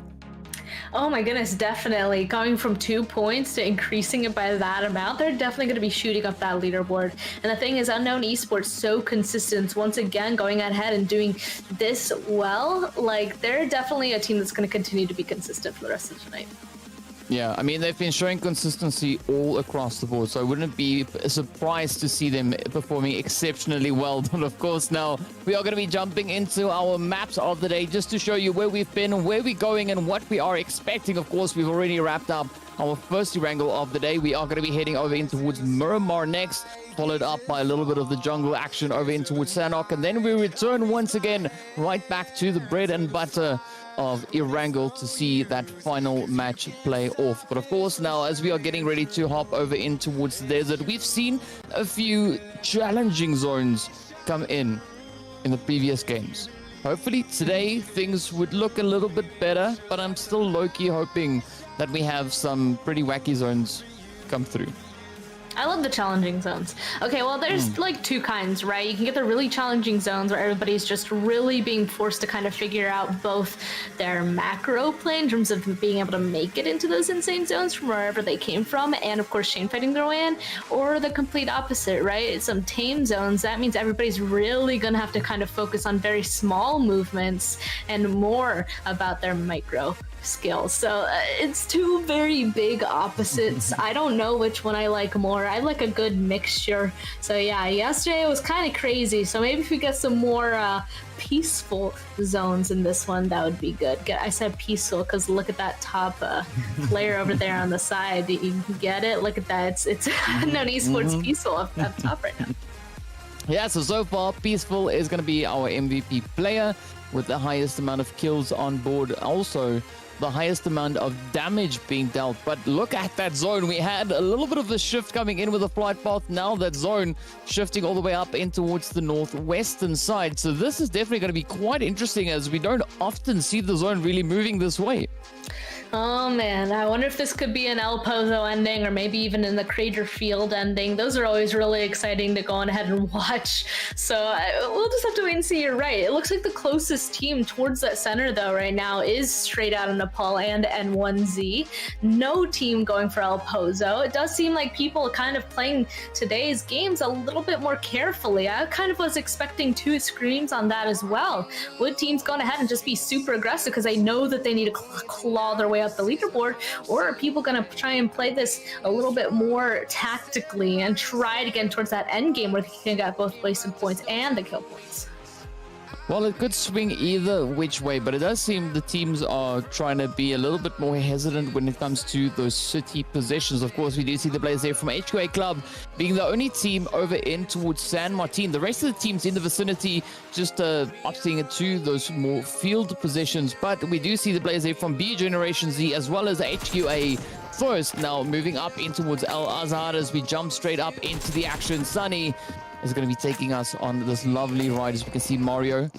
Oh my goodness, definitely. Going from 2 points to increasing it by that amount, they're definitely going to be shooting up that leaderboard. And the thing is, Unknown Esports so consistent, once again, going ahead and doing this well. Like, they're definitely a team that's going to continue to be consistent for the rest of tonight. Yeah, I mean, they've been showing consistency all across the board, so I wouldn't be surprised to see them performing exceptionally well. But of course, now we are going to be jumping into our maps of the day just to show you where we've been, where we're going, and what we are expecting. Of course, we've already wrapped up our first wrangle of the day. We are going to be heading over in towards Miramar next, followed up by a little bit of the jungle action over in towards Sanok, and then we return once again right back to the bread and butter of Erangel to see that final match play off. But of course, now as we are getting ready to hop over in towards the desert, we've seen a few challenging zones come in the previous games. Hopefully today things would look a little bit better, but I'm still low-key hoping that we have some pretty wacky zones come through. I love the challenging zones. Okay, well, there's like two kinds, right? You can get the really challenging zones where everybody's just really being forced to kind of figure out both their macro play in terms of being able to make it into those insane zones from wherever they came from, and of course chain fighting their way in, or the complete opposite, right? Some tame zones, that means everybody's really gonna have to kind of focus on very small movements and more about their micro skills. So it's two very big opposites. I don't know which one I like more. I like a good mixture. So yeah, yesterday was kind of crazy. So maybe if we get some more peaceful zones in this one, that would be good. I said peaceful because look at that top player over there on the side. You get it? Look at that. It's known esports peaceful up top right now. Yeah, so far, Peaceful is going to be our MVP player with the highest amount of kills on board. Also, the highest amount of damage being dealt. But look at that zone. We had a little bit of a shift coming in with the flight path. Now that zone shifting all the way up in towards the northwestern side. So this is definitely going to be quite interesting, as we don't often see the zone really moving this way. Oh man, I wonder if this could be an El Pozo ending, or maybe even in the Crater Field ending. Those are always really exciting to go on ahead and watch. So we'll just have to wait and see. You're right. It looks like the closest team towards that center though right now is Straight Outta Nepal and N1Z. No team going for El Pozo. It does seem like people kind of playing today's games a little bit more carefully. I kind of was expecting 2 screams on that as well. Would teams go ahead and just be super aggressive because they know that they need to claw their way up the leaderboard, or are people going to try and play this a little bit more tactically and try to get towards that end game where they can get both placement points and the kill points? Well, it could swing either which way, but it does seem the teams are trying to be a little bit more hesitant when it comes to those city possessions. Of course, we do see the players there from HQA Club being the only team over in towards San Martin. The rest of the teams in the vicinity just opting to those more field possessions. But we do see the players there from B Generation Z as well as HQA first. Now moving up in towards Al Azhar as we jump straight up into the action. Sunny is going to be taking us on this lovely ride. As we can see Mario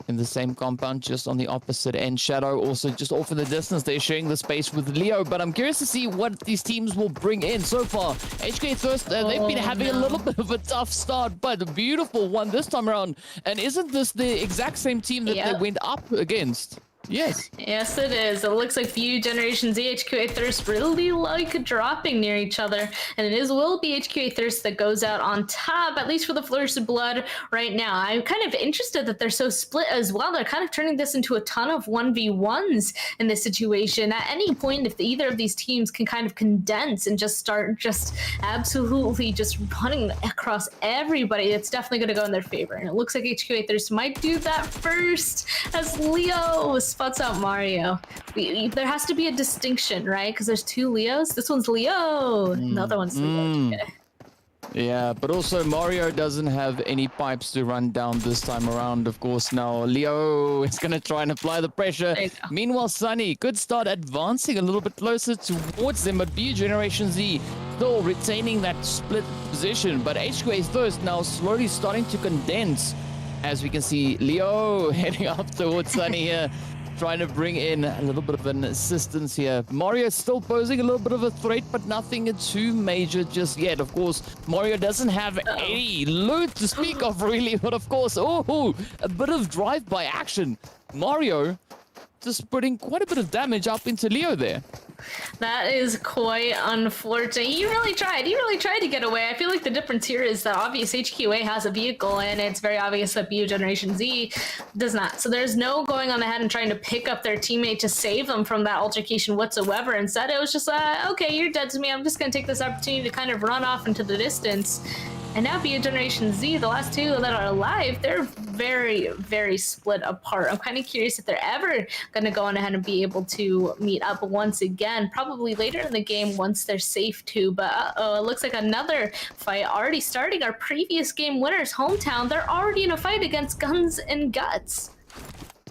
in the same compound, just on the opposite end. Shadow also just off in the distance. They're sharing the space with Leo, but I'm curious to see what these teams will bring in. So far, HK Thirst, they've been having a little bit of a tough start, but a beautiful one this time around. And isn't this the exact same team that they went up against? Yes. Yes, it is. It looks like View Generation Z, HQA Thirst really like dropping near each other. And it will be HQA Thirst that goes out on top, at least for the Flourish of Blood right now. I'm kind of interested that they're so split as well. They're kind of turning this into a ton of 1v1s in this situation. At any point, if either of these teams can kind of condense and just start just absolutely just running across everybody, it's definitely going to go in their favor. And it looks like HQA Thirst might do that first as Leo spots out Mario. There has to be a distinction, right? Because there's 2 Leos. This one's Leo. The other one's Leo. Okay. Yeah, but also Mario doesn't have any pipes to run down this time around. Of course, now Leo is going to try and apply the pressure. Meanwhile, Sunny, good start advancing a little bit closer towards them, but B Generation Z still retaining that split position. But HQA Thirst now slowly starting to condense, as we can see Leo heading up towards Sunny here, trying to bring in a little bit of an assistance here. Mario still posing a little bit of a threat, but nothing too major just yet. Of course, Mario doesn't have any loot to speak of really, but of course, a bit of drive-by action. Mario just putting quite a bit of damage up into Leo there. That is quite unfortunate. He really tried. He really tried to get away. I feel like the difference here is that obviously HQA has a vehicle, and it's very obvious that BU Generation Z does not. So there's no going on ahead and trying to pick up their teammate to save them from that altercation whatsoever. Instead, it was just, okay, you're dead to me. I'm just going to take this opportunity to kind of run off into the distance. And now BU Generation Z, the last 2 that are alive, they're very, very split apart. I'm kind of curious if they're ever going to go on ahead and be able to meet up once again, probably later in the game once they're safe to. But it looks like another fight already starting. Our previous game winners, Hometown, they're already in a fight against Guns and Guts.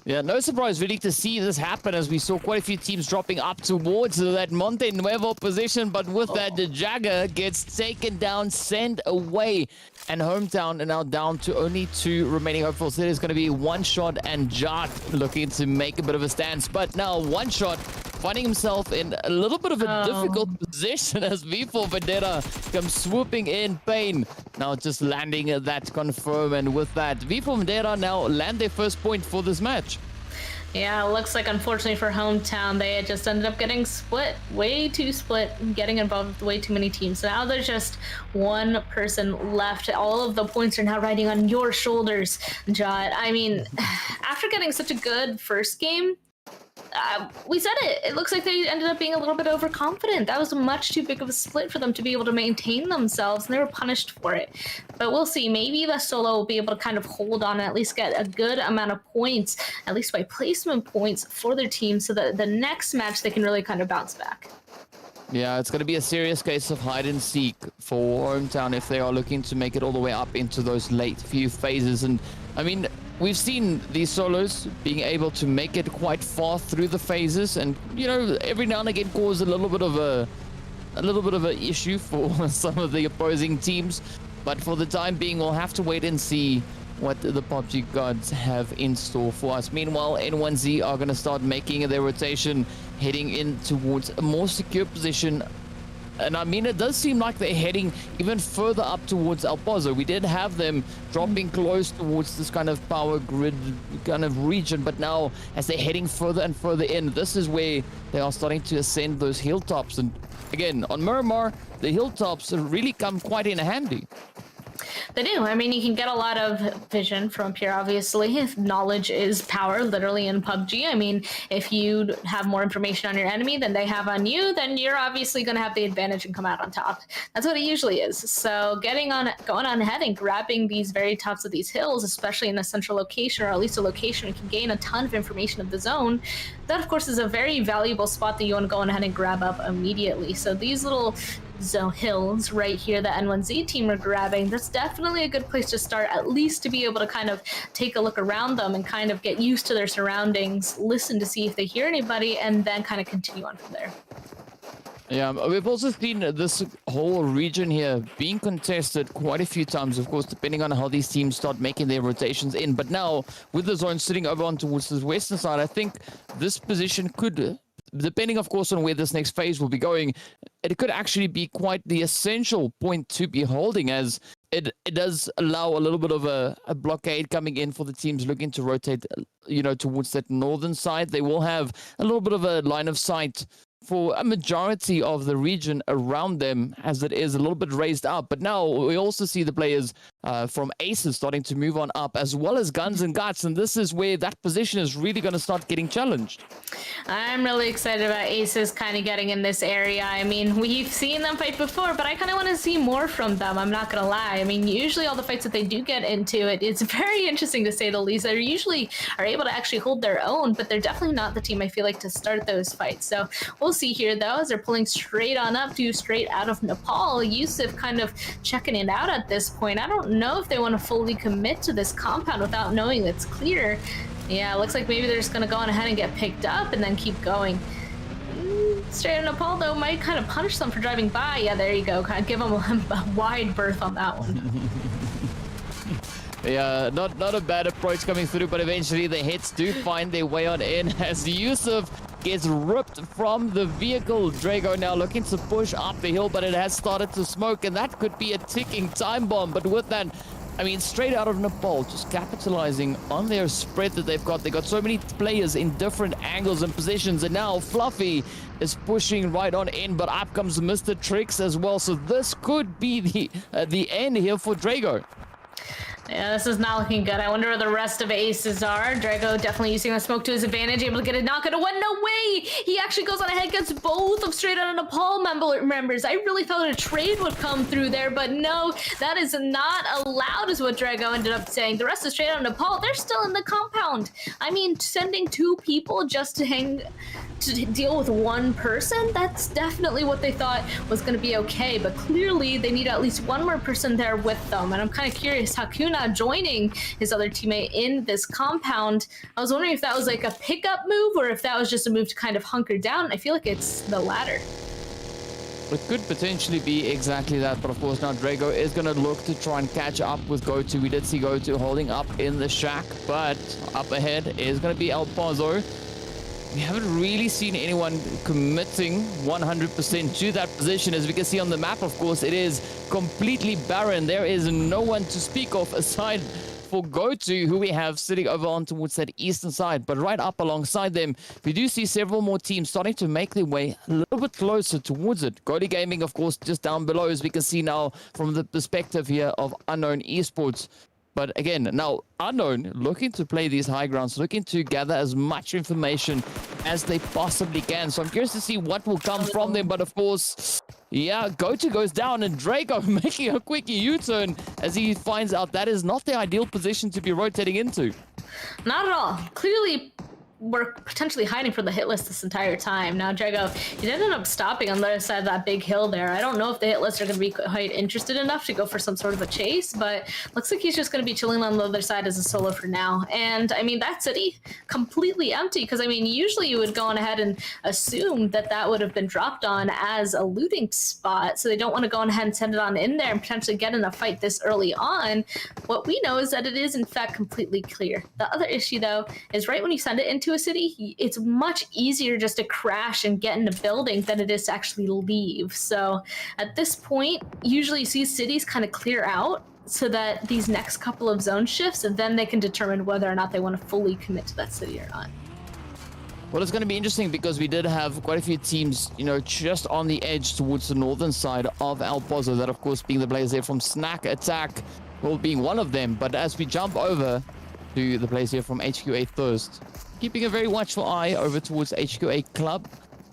Yeah, no surprise really to see this happen, as we saw quite a few teams dropping up towards that Monte Nuevo position, but with that, the Jagger gets taken down, sent away, and Hometown are now down to only 2 remaining hopefuls. It is going to be One Shot and Jart looking to make a bit of a stance, but now One Shot finding himself in a little bit of a difficult position. position as V4 Vendetta comes swooping in. Pain now just landing that confirm, and with that, V4 Vendetta now land their first point for this match. Yeah, it looks like unfortunately for Hometown, they had just ended up getting split, way too split, getting involved with way too many teams. So now there's just one person left. All of the points are now riding on your shoulders, Jot. I mean, after getting such a good first game, we said it. It looks like they ended up being a little bit overconfident. That was much too big of a split for them to be able to maintain themselves, and they were punished for it. But we'll see. Maybe the solo will be able to kind of hold on and at least get a good amount of points, at least by placement points for their team, so that the next match they can really kind of bounce back. Yeah, it's going to be a serious case of hide and seek for Hometown if they are looking to make it all the way up into those late few phases. And I mean, we've seen these solos being able to make it quite far through the phases, and you know, every now and again cause a little bit of an issue for some of the opposing teams. But for the time being, we'll have to wait and see what the PUBG gods have in store for us. Meanwhile, N1Z are going to start making their rotation, heading in towards a more secure position. And I mean, it does seem like they're heading even further up towards El Pozo. We did have them dropping close towards this kind of power grid kind of region, but now as they're heading further and further in, this is where they are starting to ascend those hilltops. And again, on Miramar, the hilltops really come quite in handy. They do. I mean, you can get a lot of vision from up here, obviously. Knowledge is power, literally, in PUBG. I mean, if you have more information on your enemy than they have on you, then you're obviously going to have the advantage and come out on top. That's what it usually is. So going on ahead and grabbing these very tops of these hills, especially in a central location, or at least a location where you can gain a ton of information of the zone, that, of course, is a very valuable spot that you want to go on ahead and grab up immediately. So these little hills right here that N1Z team are grabbing, that's definitely a good place to start, at least to be able to kind of take a look around them and kind of get used to their surroundings, listen to see if they hear anybody, and then kind of continue on from there. Yeah, we've also seen this whole region here being contested quite a few times, of course, depending on how these teams start making their rotations in. But now, with the zone sitting over on towards the western side, I think this position could, depending, of course, on where this next phase will be going, it could actually be quite the essential point to be holding, as it does allow a little bit of a blockade coming in for the teams looking to rotate, you know, towards that northern side. They will have a little bit of a line of sight for a majority of the region around them, as it is a little bit raised up. But now we also see the players from Aces starting to move on up, as well as Guns and Guts, and this is where that position is really going to start getting challenged. I'm really excited about Aces kind of getting in this area. I mean, we've seen them fight before, but I kind of want to see more from them, I'm not going to lie. I mean, usually all the fights that they do get into, it's very interesting to say the least. They usually are able to actually hold their own, but they're definitely not the team, I feel like, to start those fights. So we'll see here, though, as they're pulling straight on up to straight out of Nepal. Yusuf kind of checking it out at this point. I don't know if they want to fully commit to this compound without knowing it's clear. Yeah, it looks like maybe they're just going to go on ahead and get picked up and then keep going. Straight out of Nepal, though, might kind of punish them for driving by. Yeah, there you go. Kind of give them a wide berth on that one. Yeah, not a bad approach coming through, but eventually the hits do find their way on in as Yusuf gets ripped from the vehicle. Drago now looking to push up the hill, but it has started to smoke, and that could be a ticking time bomb. But with that, I mean, straight out of Nepal, just capitalizing on their spread that they've got. They got so many players in different angles and positions, and now Fluffy is pushing right on in, but up comes Mr. Tricks as well. So this could be the end here for Drago. Yeah, this is not looking good. I wonder where the rest of Aces are. Drago definitely using the smoke to his advantage, able to get a knock at a one. No way! He actually goes on ahead, gets both of Straight Outta Nepal members. I really thought a trade would come through there, but no, that is not allowed, is what Drago ended up saying. The rest of Straight Outta Nepal, they're still in the compound. I mean, sending two people just to deal with one person, that's definitely what they thought was going to be okay, but clearly they need at least one more person there with them. And I'm kind of curious, Hakuna joining his other teammate in this compound. I was wondering if that was like a pickup move or if that was just a move to kind of hunker down. I feel like it's the latter. It could potentially be exactly that, but of course now Drago is going to look to try and catch up with GoTo. We did see GoTo holding up in the shack, but up ahead is going to be El Pozo. we haven't really seen anyone committing 100% to that position. As we can see on the map, of course, it is completely barren. There is no one to speak of aside for GoTo, who we have sitting over on towards that eastern side. But right up alongside them, we do see several more teams starting to make their way a little bit closer towards it. GoTo Gaming, of course, just down below, as we can see now from the perspective here of Unknown Esports. But again, now Unknown looking to play these high grounds, looking to gather as much information as they possibly can. So I'm curious to see what will come from them. But of course, yeah, GoTo goes down and Draco making a quick U-turn as he finds out that is not the ideal position to be rotating into. Not at all. Clearly, we're potentially hiding from the hit list this entire time. Now, Drago, he ended up stopping on the other side of that big hill there. I don't know if the hit list are going to be quite interested enough to go for some sort of a chase, but looks like he's just going to be chilling on the other side as a solo for now. And, I mean, that city completely empty because, I mean, usually you would go on ahead and assume that that would have been dropped on as a looting spot, so they don't want to go on ahead and send it on in there and potentially get in a fight this early on. What we know is that it is, in fact, completely clear. The other issue, though, is right when you send it into a city, it's much easier just to crash and get in a building than it is to actually leave. So at this point, usually you see cities kind of clear out so that these next couple of zone shifts, and then they can determine whether or not they want to fully commit to that city or not. Well, it's going to be interesting because we did have quite a few teams, you know, just on the edge towards the northern side of El Pozo. That, of course, being the players there from Snack Attack, well, being one of them. But as we jump over to the players here from HQA Thirst, keeping a very watchful eye over towards HQA Club.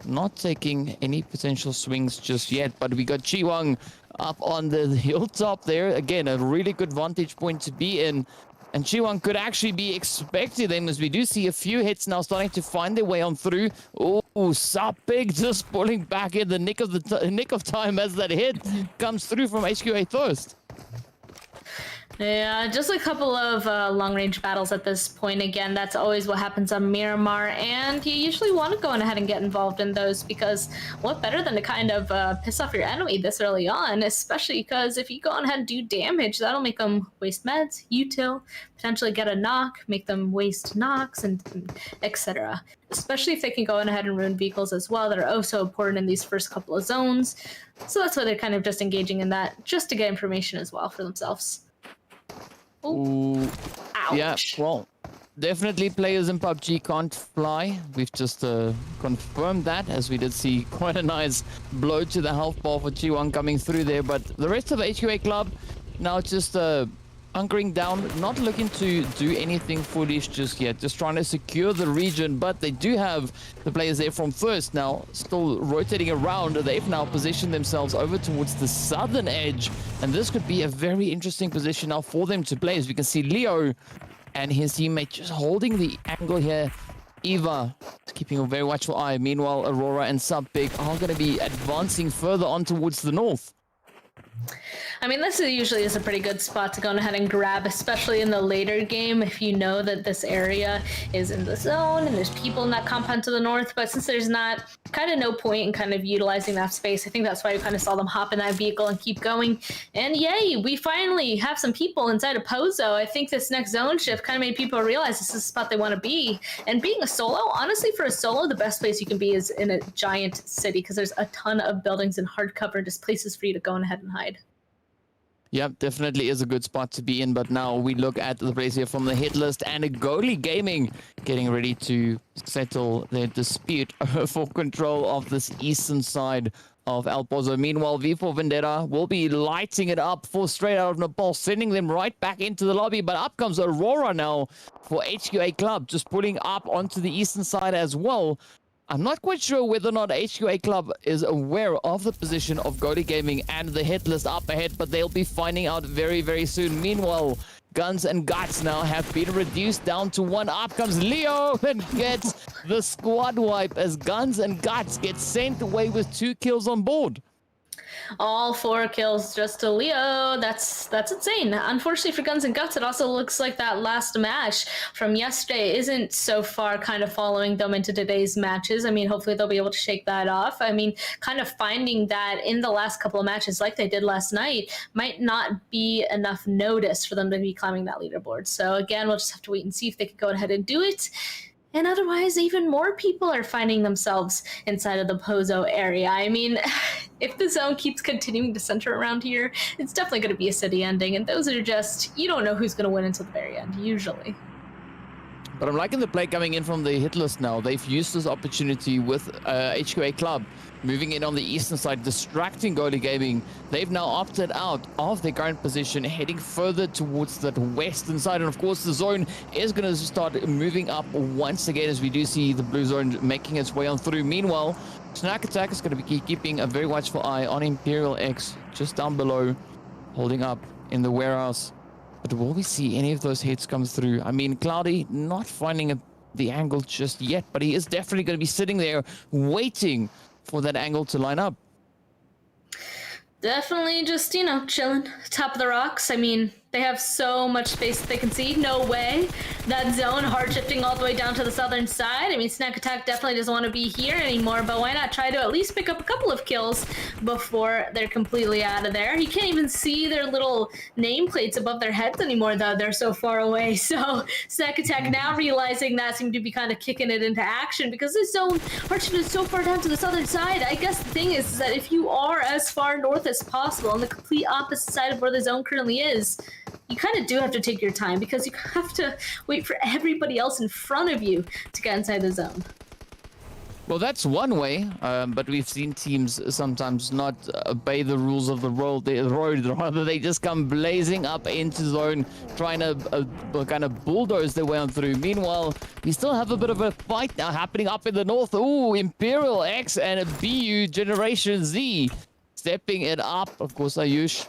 Not taking any potential swings just yet, but we got Chiwang up on the hilltop there. Again, a really good vantage point to be in. And Chiwang could actually be expecting them, as we do see a few hits now starting to find their way on through. Oh, Sapig just pulling back in the nick of time as that hit comes through from HQA Thirst. Yeah, just a couple of long-range battles at this point. Again, that's always what happens on Miramar, and you usually want to go ahead and get involved in those because what better than to kind of piss off your enemy this early on, especially because if you go on ahead and do damage, that'll make them waste meds, util, potentially get a knock, make them waste knocks, and etc. Especially if they can go on ahead and ruin vehicles as well that are oh so important in these first couple of zones. So that's why they're kind of just engaging in that, just to get information as well for themselves. Ooh. Ouch. Yeah, well, definitely players in PUBG can't fly. We've just confirmed that, as we did see quite a nice blow to the health bar for Chiwang coming through there. But the rest of the HQA Club now just hunkering down, not looking to do anything foolish just yet, just trying to secure the region. But they do have the players there from First now still rotating around. They've now positioned themselves over towards the southern edge, and this could be a very interesting position now for them to play, as we can see Leo and his teammate just holding the angle here. Eva is keeping a very watchful eye. Meanwhile, Aurora and Subbig are going to be advancing further on towards the north. I mean, this usually is a pretty good spot to go ahead and grab, especially in the later game if you know that this area is in the zone and there's people in that compound to the north. But since there's not, kind of no point in kind of utilizing that space. I think that's why you kind of saw them hop in that vehicle and keep going. And yay, we finally have some people inside of Pozo. I think this next zone shift kind of made people realize this is the spot they want to be. And being a solo, honestly, for a solo, the best place you can be is in a giant city because there's a ton of buildings and hard cover and just places for you to go ahead and hide. Yep, definitely is a good spot to be in. But now we look at the place here from the hit list, and Goalie Gaming getting ready to settle their dispute for control of this eastern side of El Pozo. Meanwhile, V4 Vendetta will be lighting it up for Straight Out of Nepal, sending them right back into the lobby. But up comes Aurora now for HQA Club, just pulling up onto the eastern side as well. I'm not quite sure whether or not HQA Club is aware of the position of Goalie Gaming and the hit list up ahead, but they'll be finding out very, very soon. Meanwhile, Guns and Guts now have been reduced down to one. Up comes Leo and gets the squad wipe as Guns and Guts get sent away with 2 kills on board. All 4 kills just to Leo. That's insane. Unfortunately for Guns and Guts, it also looks like that last match from yesterday isn't so far kind of following them into today's matches. I mean, hopefully they'll be able to shake that off. I mean, kind of finding that in the last couple of matches like they did last night might not be enough notice for them to be climbing that leaderboard. So again, we'll just have to wait and see if they can go ahead and do it. And otherwise, even more people are finding themselves inside of the Pozo area. I mean, if the zone keeps continuing to center around here, it's definitely going to be a city ending. And those are just, you don't know who's going to win until the very end, usually. But I'm liking the play coming in from the hit list now. They've used this opportunity with HQA Club moving in on the eastern side, distracting Goalie Gaming. They've now opted out of their current position, heading further towards that western side. And of course, the zone is going to start moving up once again as we do see the blue zone making its way on through. Meanwhile, Snack Attack is going to be keeping a very watchful eye on Imperial X just down below, holding up in the warehouse. But will we see any of those hits come through? I mean, Cloudy not finding the angle just yet, but he is definitely going to be sitting there waiting for that angle to line up. Definitely just, you know, chilling top of the rocks. I mean, they have so much space that they can see. No way. That zone hard shifting all the way down to the southern side. I mean, Snack Attack definitely doesn't want to be here anymore, but why not try to at least pick up a couple of kills before they're completely out of there? You can't even see their little nameplates above their heads anymore, though. They're so far away. So Snack Attack now realizing that seemed to be kind of kicking it into action because this zone hard shifted is so far down to the southern side. I guess the thing is that if you are as far north as possible on the complete opposite side of where the zone currently is, you kind of do have to take your time because you have to wait for everybody else in front of you to get inside the zone. Well, that's one way, but we've seen teams sometimes not obey the rules of the road. Rather, they just come blazing up into zone, trying to kind of bulldoze their way on through. Meanwhile, we still have a bit of a fight now happening up in the north. Ooh, Imperial X and a BU Generation Z stepping it up. Of course, Ayush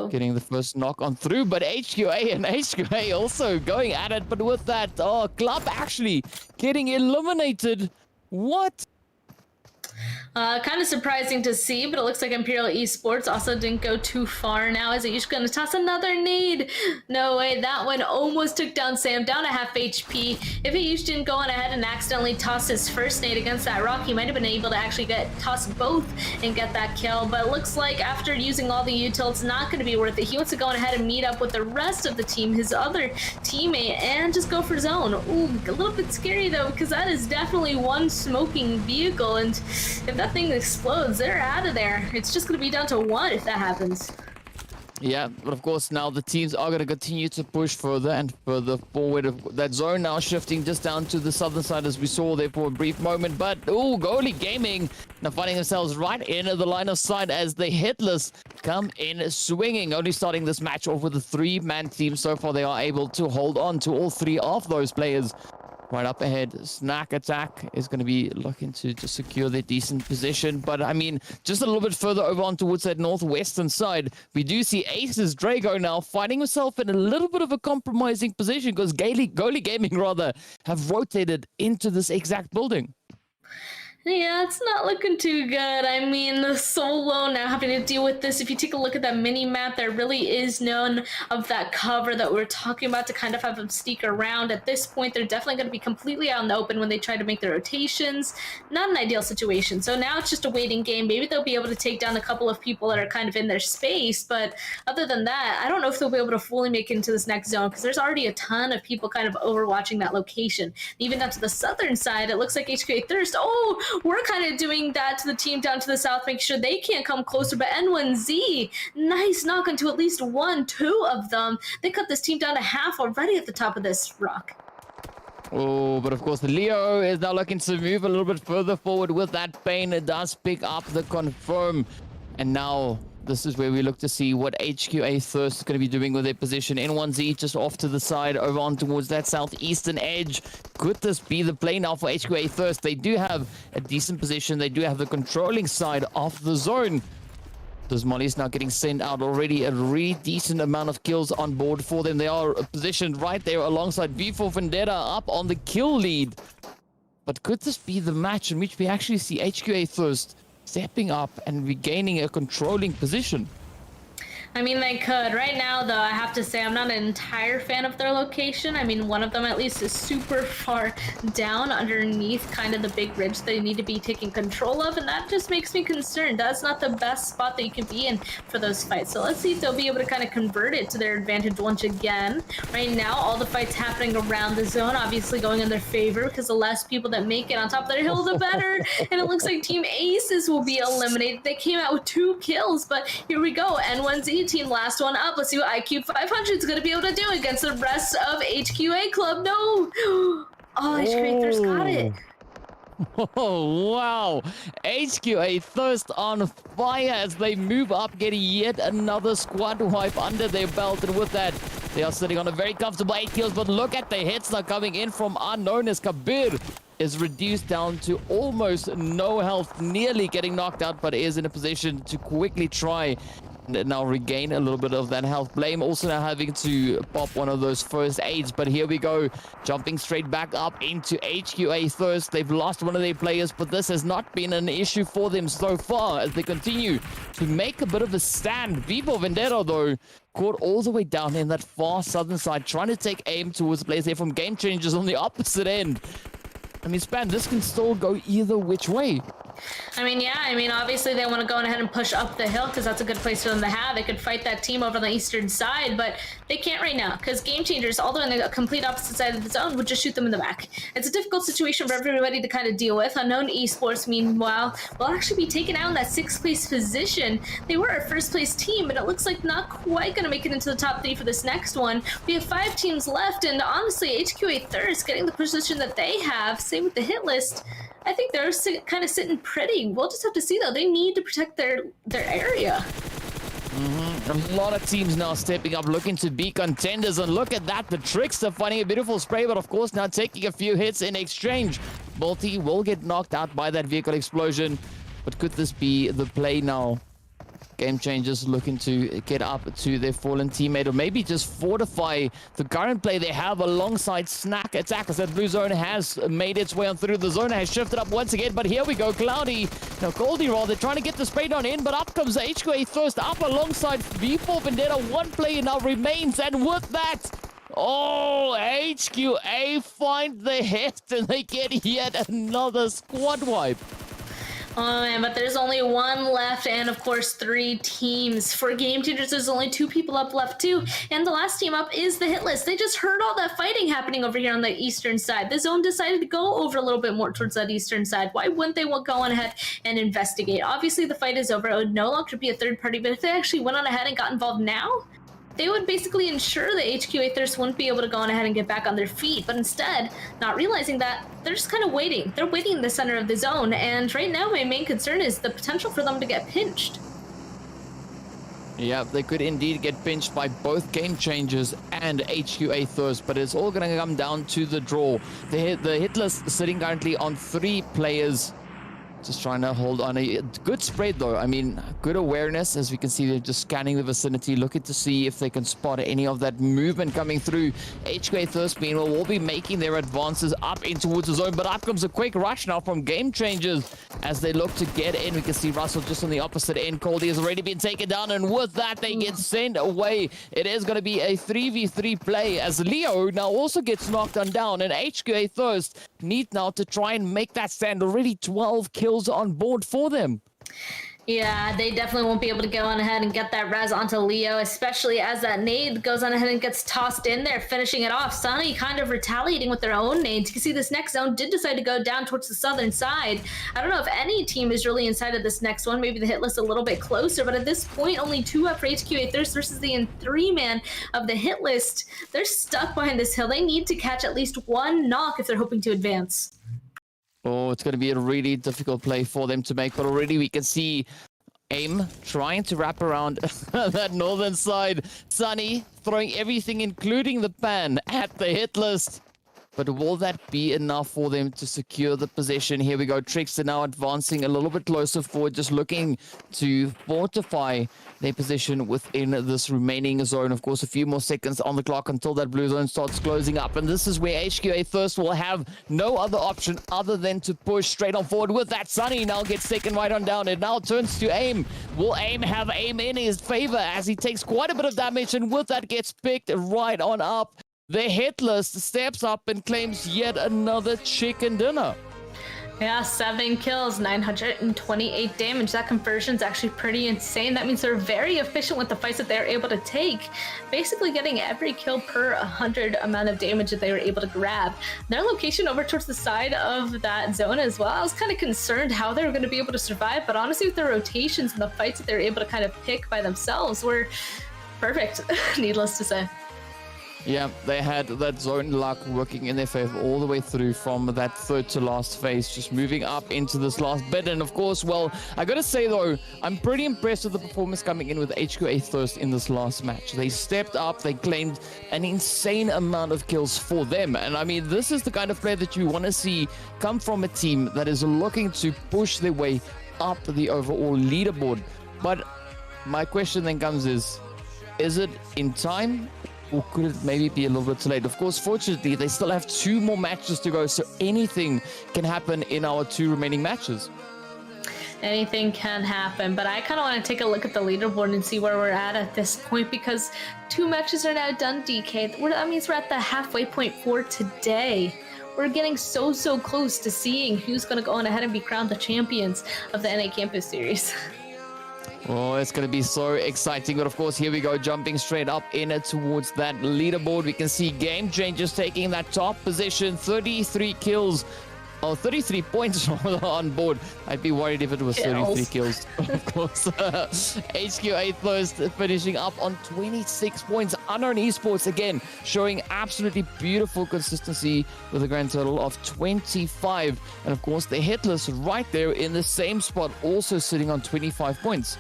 getting the first knock on through, but HQA also going at it. But with that, Club actually getting eliminated. What? Kind of surprising to see, but it looks like Imperial Esports also didn't go too far now. Is Ayush going to toss another nade? No way, that one almost took down Sam, down to half HP. If Ayush didn't go on ahead and accidentally toss his first nade against that rock, he might have been able to actually toss both and get that kill. But it looks like after using all the util, it's not going to be worth it. He wants to go on ahead and meet up with the rest of the team, his other teammate, and just go for zone. Ooh, a little bit scary though, because that is definitely one smoking vehicle, and if that thing explodes, they're out of there. It's just going to be down to one if that happens. Yeah, but of course now the teams are going to continue to push further and further forward. That zone now shifting just down to the southern side as we saw there for a brief moment. But, ooh, Goalie Gaming now finding themselves right into the line of sight as the Hitless come in swinging. Only starting this match off with a three-man team. So far they are able to hold on to all three of those players. Right up ahead, Snack Attack is going to be looking to just secure their decent position. But, I mean, just a little bit further over on towards that northwestern side, we do see Ace's Drago now finding himself in a little bit of a compromising position because Goalie Gaming, rather, have rotated into this exact building. Yeah, it's not looking too good. I mean, the solo now having to deal with this. If you take a look at that mini map, there really is none of that cover that we're talking about to kind of have them sneak around. At this point, they're definitely going to be completely out in the open when they try to make their rotations. Not an ideal situation. So now it's just a waiting game. Maybe they'll be able to take down a couple of people that are kind of in their space. But other than that, I don't know if they'll be able to fully make it into this next zone because there's already a ton of people kind of overwatching that location. Even down to the southern side, it looks like HQA Thirst. Oh, we're kind of doing that to the team down to the south, make sure they can't come closer. But N1Z, nice knock onto at least two of them. They cut this team down to half already at the top of this rock. Oh, but of course, the Leo is now looking to move a little bit further forward with that Bane. It does pick up the confirm. And now this is where we look to see what HQA Thirst is going to be doing with their position. N1Z just off to the side, over on towards that southeastern edge. Could this be the play now for HQA Thirst? They do have a decent position. They do have the controlling side of the zone. Those Molly's now getting sent out already. A really decent amount of kills on board for them. They are positioned right there alongside V4 Vendetta up on the kill lead. But could this be the match in which we actually see HQA Thirst stepping up and regaining a controlling position? I mean, they could. Right now, though, I have to say I'm not an entire fan of their location. I mean, one of them at least is super far down underneath kind of the big ridge they need to be taking control of, and that just makes me concerned. That's not the best spot that you can be in for those fights. So let's see if they'll be able to kind of convert it to their advantage once again. Right now, all the fights happening around the zone, obviously going in their favor, because the less people that make it on top of their hill, the better. And it looks like Team Aces will be eliminated. They came out with 2 kills, but here we go. N1Z team, last one up. Let's see what IQ 500 is going to be able to do against the rest of HQA Club. No! Oh, HQA Thirst got it. Oh, wow. HQA Thirst on fire as they move up, getting yet another squad wipe under their belt. And with that, they are sitting on a very comfortable 8 kills. But look at the hits now coming in from Unknown as Kabir is reduced down to almost no health, nearly getting knocked out, but is in a position to quickly try and now regain a little bit of that health. Blame also now having to pop one of those first aids, but here we go, jumping straight back up into HQA Thirst. They've lost one of their players, but this has not been an issue for them so far as they continue to make a bit of a stand. Vivo Vendetta, though, caught all the way down in that far southern side, trying to take aim towards the players there from Game Changers on the opposite end. I mean, Span, this can still go either which way. I mean, yeah, obviously they want to go ahead and push up the hill because that's a good place for them to have. They could fight that team over on the eastern side, but they can't right now because Game Changers, although on the complete opposite side of the zone, would just shoot them in the back. It's a difficult situation for everybody to kind of deal with. Unknown Esports, meanwhile, will actually be taken out in that 6th place position. They were a 1st place team, but it looks like not quite going to make it into the top 3 for this next one. We have 5 teams left, and honestly, HQA Thirst getting the position that they have, same with the hit list, I think they're kind of sitting pretty. We'll just have to see, though. They need to protect their area. A lot of teams now stepping up, looking to be contenders. And look at that, the Trickster finding a beautiful spray, but of course now taking a few hits in exchange. Multi will get knocked out by that vehicle explosion. But could this be the play now? Game Changers looking to get up to their fallen teammate, or maybe just fortify the current play they have alongside Snack Attack, as that blue zone has made its way on through. The zone has shifted up once again, but here we go, Cloudy, no, Goldie rather, trying to get the spray down in, but up comes HQA Thirst up alongside V4 Vendetta. One player now remains, and with that, oh, HQA find the hit, and they get yet another squad wipe. Oh man, but there's only 1 left, and of course 3 teams. For Game Changers, there's only 2 people up left too, and the last team up is the hit list. They just heard all that fighting happening over here on the eastern side. The zone decided to go over a little bit more towards that eastern side. Why wouldn't they go on ahead and investigate? Obviously the fight is over. It would no longer be a third party, but if they actually went on ahead and got involved now, they would basically ensure that HQA Thirst wouldn't be able to go on ahead and get back on their feet. But instead, not realizing that, they're just kind of waiting. They're waiting in the center of the zone. And right now, my main concern is the potential for them to get pinched. Yeah, they could indeed get pinched by both Game Changers and HQA Thirst, but it's all going to come down to the draw. The hit list sitting currently on 3 players. Just trying to hold on. A good spread, though. I mean, good awareness. As we can see, they're just scanning the vicinity, looking to see if they can spot any of that movement coming through. HQA Thirst, meanwhile, will be making their advances up in towards the zone, but up comes a quick rush now from Game Changers as they look to get in. We can see Russell just on the opposite end. Coldy has already been taken down, and with that, they get sent away. It is going to be a 3v3 play as Leo now also gets knocked on down, and HQA Thirst need now to try and make that stand. Already 12 kills on board for them. Yeah, they definitely won't be able to go on ahead and get that res onto Leo, especially as that nade goes on ahead and gets tossed in there, finishing it off. Sunny kind of retaliating with their own nades. You can see this next zone did decide to go down towards the southern side. I don't know if any team is really inside of this next one. Maybe the hit list a little bit closer, but at this point, only 2 up for HQA Thirst versus the 3-man of the hit list. They're stuck behind this hill. They need to catch at least 1 knock if they're hoping to advance. Oh, it's going to be a really difficult play for them to make, but already we can see AIM trying to wrap around that northern side. Sunny throwing everything, including the pan, at the hit list. but will that be enough for them to secure the possession? Here we go. Trickster now advancing a little bit closer forward, just looking to fortify their position within this remaining zone. Of course, a few more seconds on the clock until that blue zone starts closing up. And this is where HQA Thirst will have no other option other than to push straight on forward with that. Sunny now gets second right on down. It now turns to Aim. Will Aim have Aim in his favor as he takes quite a bit of damage, and with that gets picked right on up. The Headless steps up and claims yet another chicken dinner. Yeah, 7 kills, 928 damage. That conversion's actually pretty insane. That means they're very efficient with the fights that they're able to take. Basically getting every kill per 100 amount of damage that they were able to grab. Their location over towards the side of that zone as well. I was kind of concerned how they were going to be able to survive, but honestly with the rotations and the fights that they were able to kind of pick by themselves were perfect, needless to say. Yeah, they had that zone luck working in their favor all the way through from that third to last phase, just moving up into this last bit. And of course, well, I gotta say though, I'm pretty impressed with the performance coming in with HQA Thirst in this last match. They stepped up, they claimed an insane amount of kills for them. And I mean, this is the kind of play that you want to see come from a team that is looking to push their way up the overall leaderboard. But my question then comes is it in time? Or could it maybe be a little bit too late? Of course, fortunately, they still have 2 more matches to go, so anything can happen in our 2 remaining matches. Anything can happen, but I kind of want to take a look at the leaderboard and see where we're at this point, because 2 matches are now done, DK. That means we're at the halfway point for today. We're getting so close to seeing who's going to go on ahead and be crowned the champions of the NA Campus Series. Oh, it's going to be so exciting. But of course, here we go, jumping straight up in it towards that leaderboard. We can see Game Changers taking that top position, 33 kills. Oh, 33 points on board. I'd be worried if it was 33 kills. Of course. HQA Thirst finishing up on 26 points. Unknown Esports, again, showing absolutely beautiful consistency with a grand total of 25. And of course, the Headless right there in the same spot, also sitting on 25 points.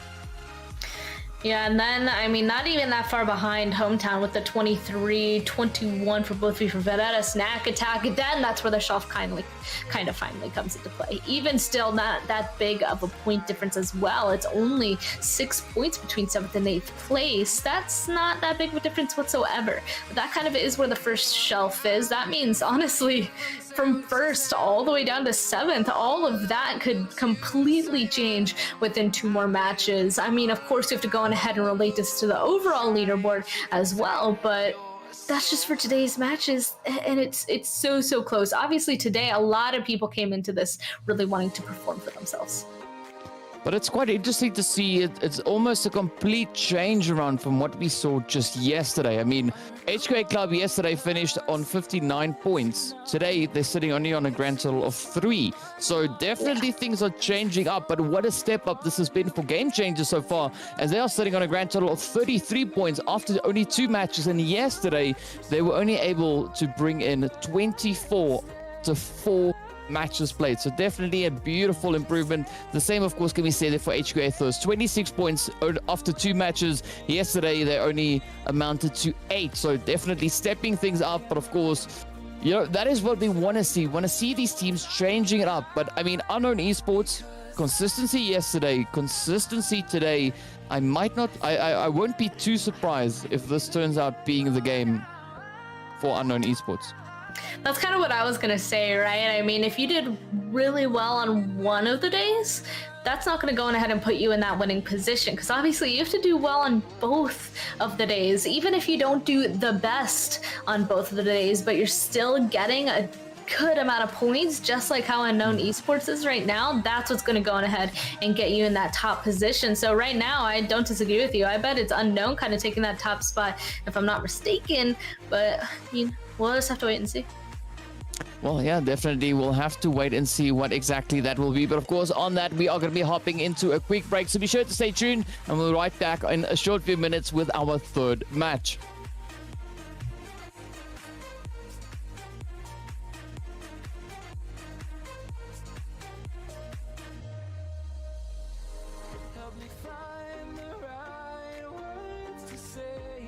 Yeah, and then, I mean, not even that far behind Hometown with the 23-21 for both V for Vendetta, Snack Attack. And then that's where the shelf kind of finally comes into play. Even still, not that big of a point difference as well. It's only 6 points between 7th and 8th place. That's not that big of a difference whatsoever. But that kind of is where the first shelf is. That means, honestly, from 1st all the way down to 7th, all of that could completely change within 2 more matches. I mean, of course, you have to go on ahead and relate this to the overall leaderboard as well, but that's just for today's matches, and it's so close. Obviously, today, a lot of people came into this really wanting to perform for themselves. But it's quite interesting to see it's almost a complete change around from what we saw just yesterday. I mean, HQA Club yesterday finished on 59 points. Today, they're sitting only on a grand total of 3. So definitely things are changing up. But what a step up this has been for Game Changers so far, as they are sitting on a grand total of 33 points after only 2 matches. And yesterday, they were only able to bring in 24 to 4 matches played. So definitely a beautiful improvement. The same, of course, can be said for HQA Thirst. 26 points after 2 matches. Yesterday, they only amounted to 8. So definitely stepping things up. But of course, you know, that is what we want to see. We want to see these teams changing it up. But I mean, Unknown Esports, consistency yesterday, consistency today. I won't be too surprised if this turns out being the game for Unknown Esports. That's kind of what I was going to say, right? I mean, if you did really well on one of the days, that's not going to go on ahead and put you in that winning position, because obviously you have to do well on both of the days. Even if you don't do the best on both of the days, but you're still getting a good amount of points, just like how Unknown Esports is right now, that's what's going to go on ahead and get you in that top position. So right now, I don't disagree with you. I bet it's Unknown kind of taking that top spot, if I'm not mistaken, but I mean, we'll just have to wait and see. Well, yeah, definitely. We'll have to wait and see what exactly that will be. But of course, on that, we are going to be hopping into a quick break. So be sure to stay tuned, and we'll be right back in a short few minutes with our 3rd match. Help me find the right words to say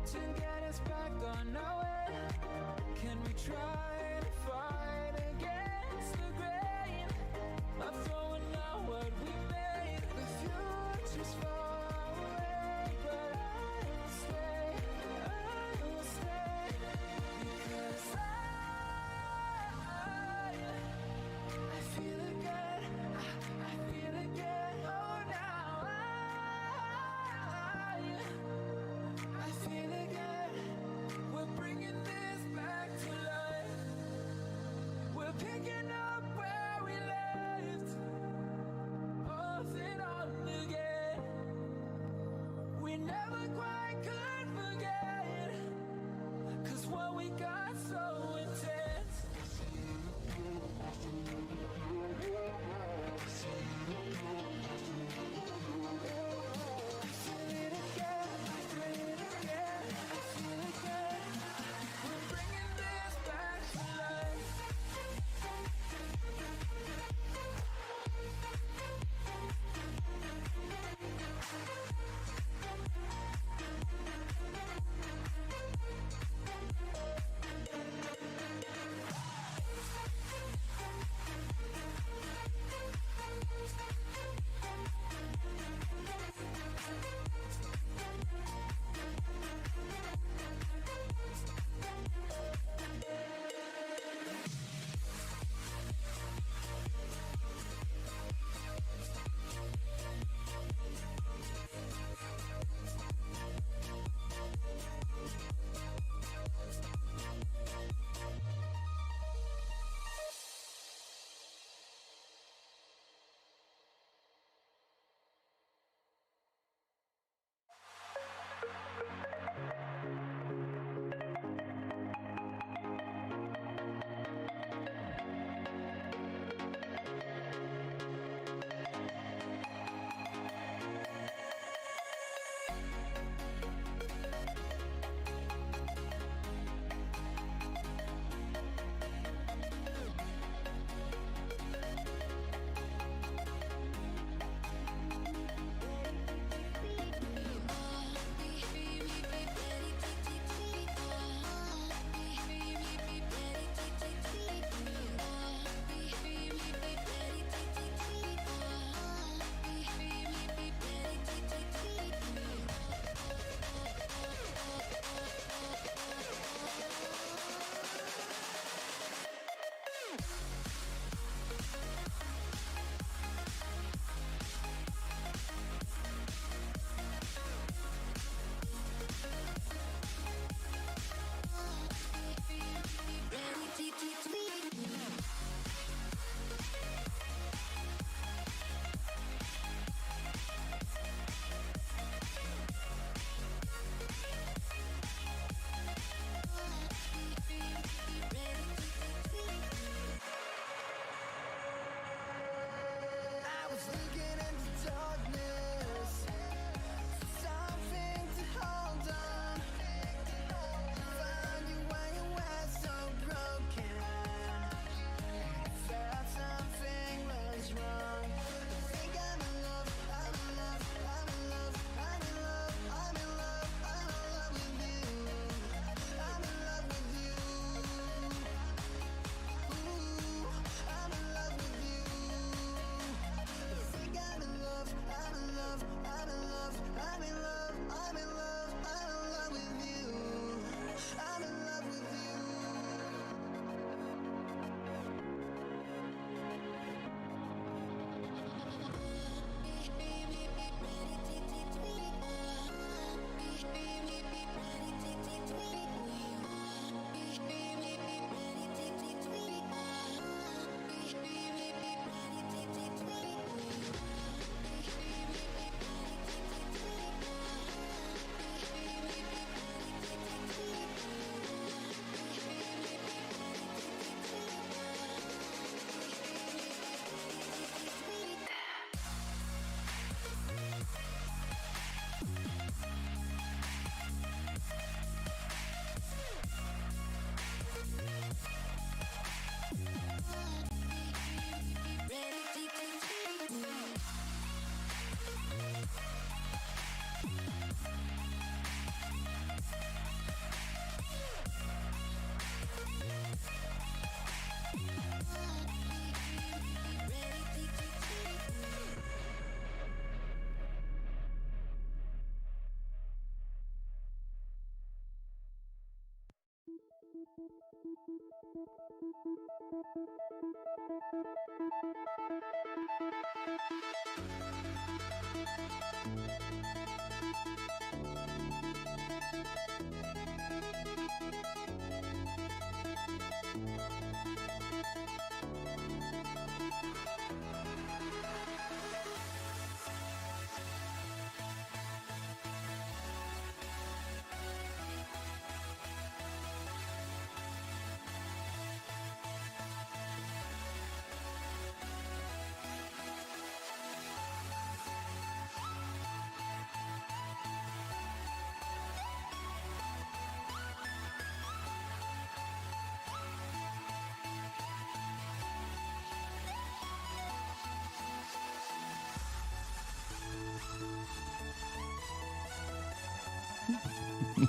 to get us back on our way. Can we try?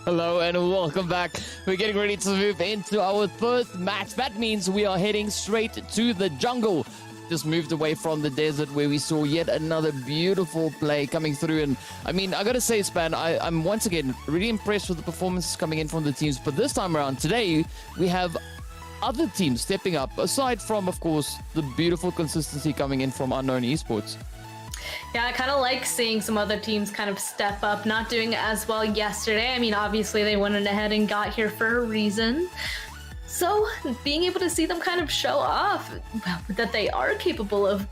Hello and welcome back. We're getting ready to move into our third match. That means we are heading straight to the jungle. Just moved away from the desert where we saw yet another beautiful play coming through. And I mean, I gotta say, Span, I'm once again really impressed with the performances coming in from the teams. But this time around, today, we have other teams stepping up, aside from, of course, the beautiful consistency coming in from Unknown Esports. Yeah, I kind of like seeing some other teams kind of step up, not doing as well yesterday. I mean, obviously they went ahead and got here for a reason. So being able to see them kind of show off that they are capable of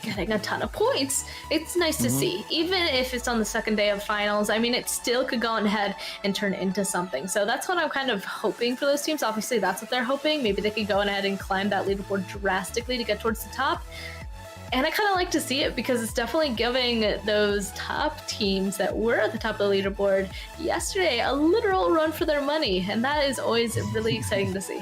getting a ton of points, it's nice to see. Even if it's on the second day of finals, I mean, it still could go ahead and turn into something. So that's what I'm kind of hoping for those teams. Obviously, that's what they're hoping. Maybe they could go ahead and climb that leaderboard drastically to get towards the top. And I kind of like to see it because it's definitely giving those top teams that were at the top of the leaderboard yesterday a literal run for their money. And that is always really exciting to see.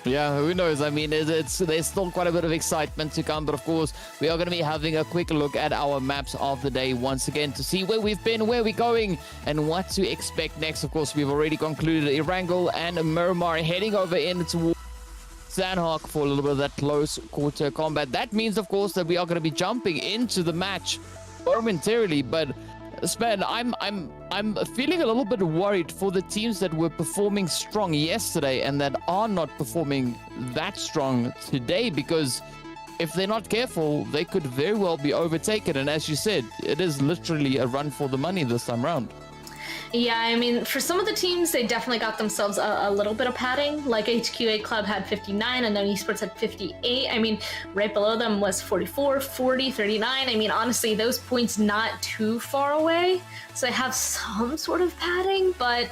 Yeah, who knows? I mean, there's still quite a bit of excitement to come. But of course, we are going to be having a quick look at our maps of the day once again to see where we've been, where we're going, and what to expect next. Of course, we've already concluded Erangel and Miramar heading over in towards Sandhawk for a little bit of that close quarter combat. That means, of course, that we are going to be jumping into the match momentarily. But Span, I'm feeling a little bit worried for the teams that were performing strong yesterday and that are not performing that strong today, because if they're not careful, they could very well be overtaken. And as you said, it is literally a run for the money this time around. Yeah, I mean, for some of the teams, they definitely got themselves a little bit of padding. Like HQA Club had 59, and then Esports had 58. I mean, right below them was 44, 40, 39. I mean, honestly, those points not too far away. So they have some sort of padding, but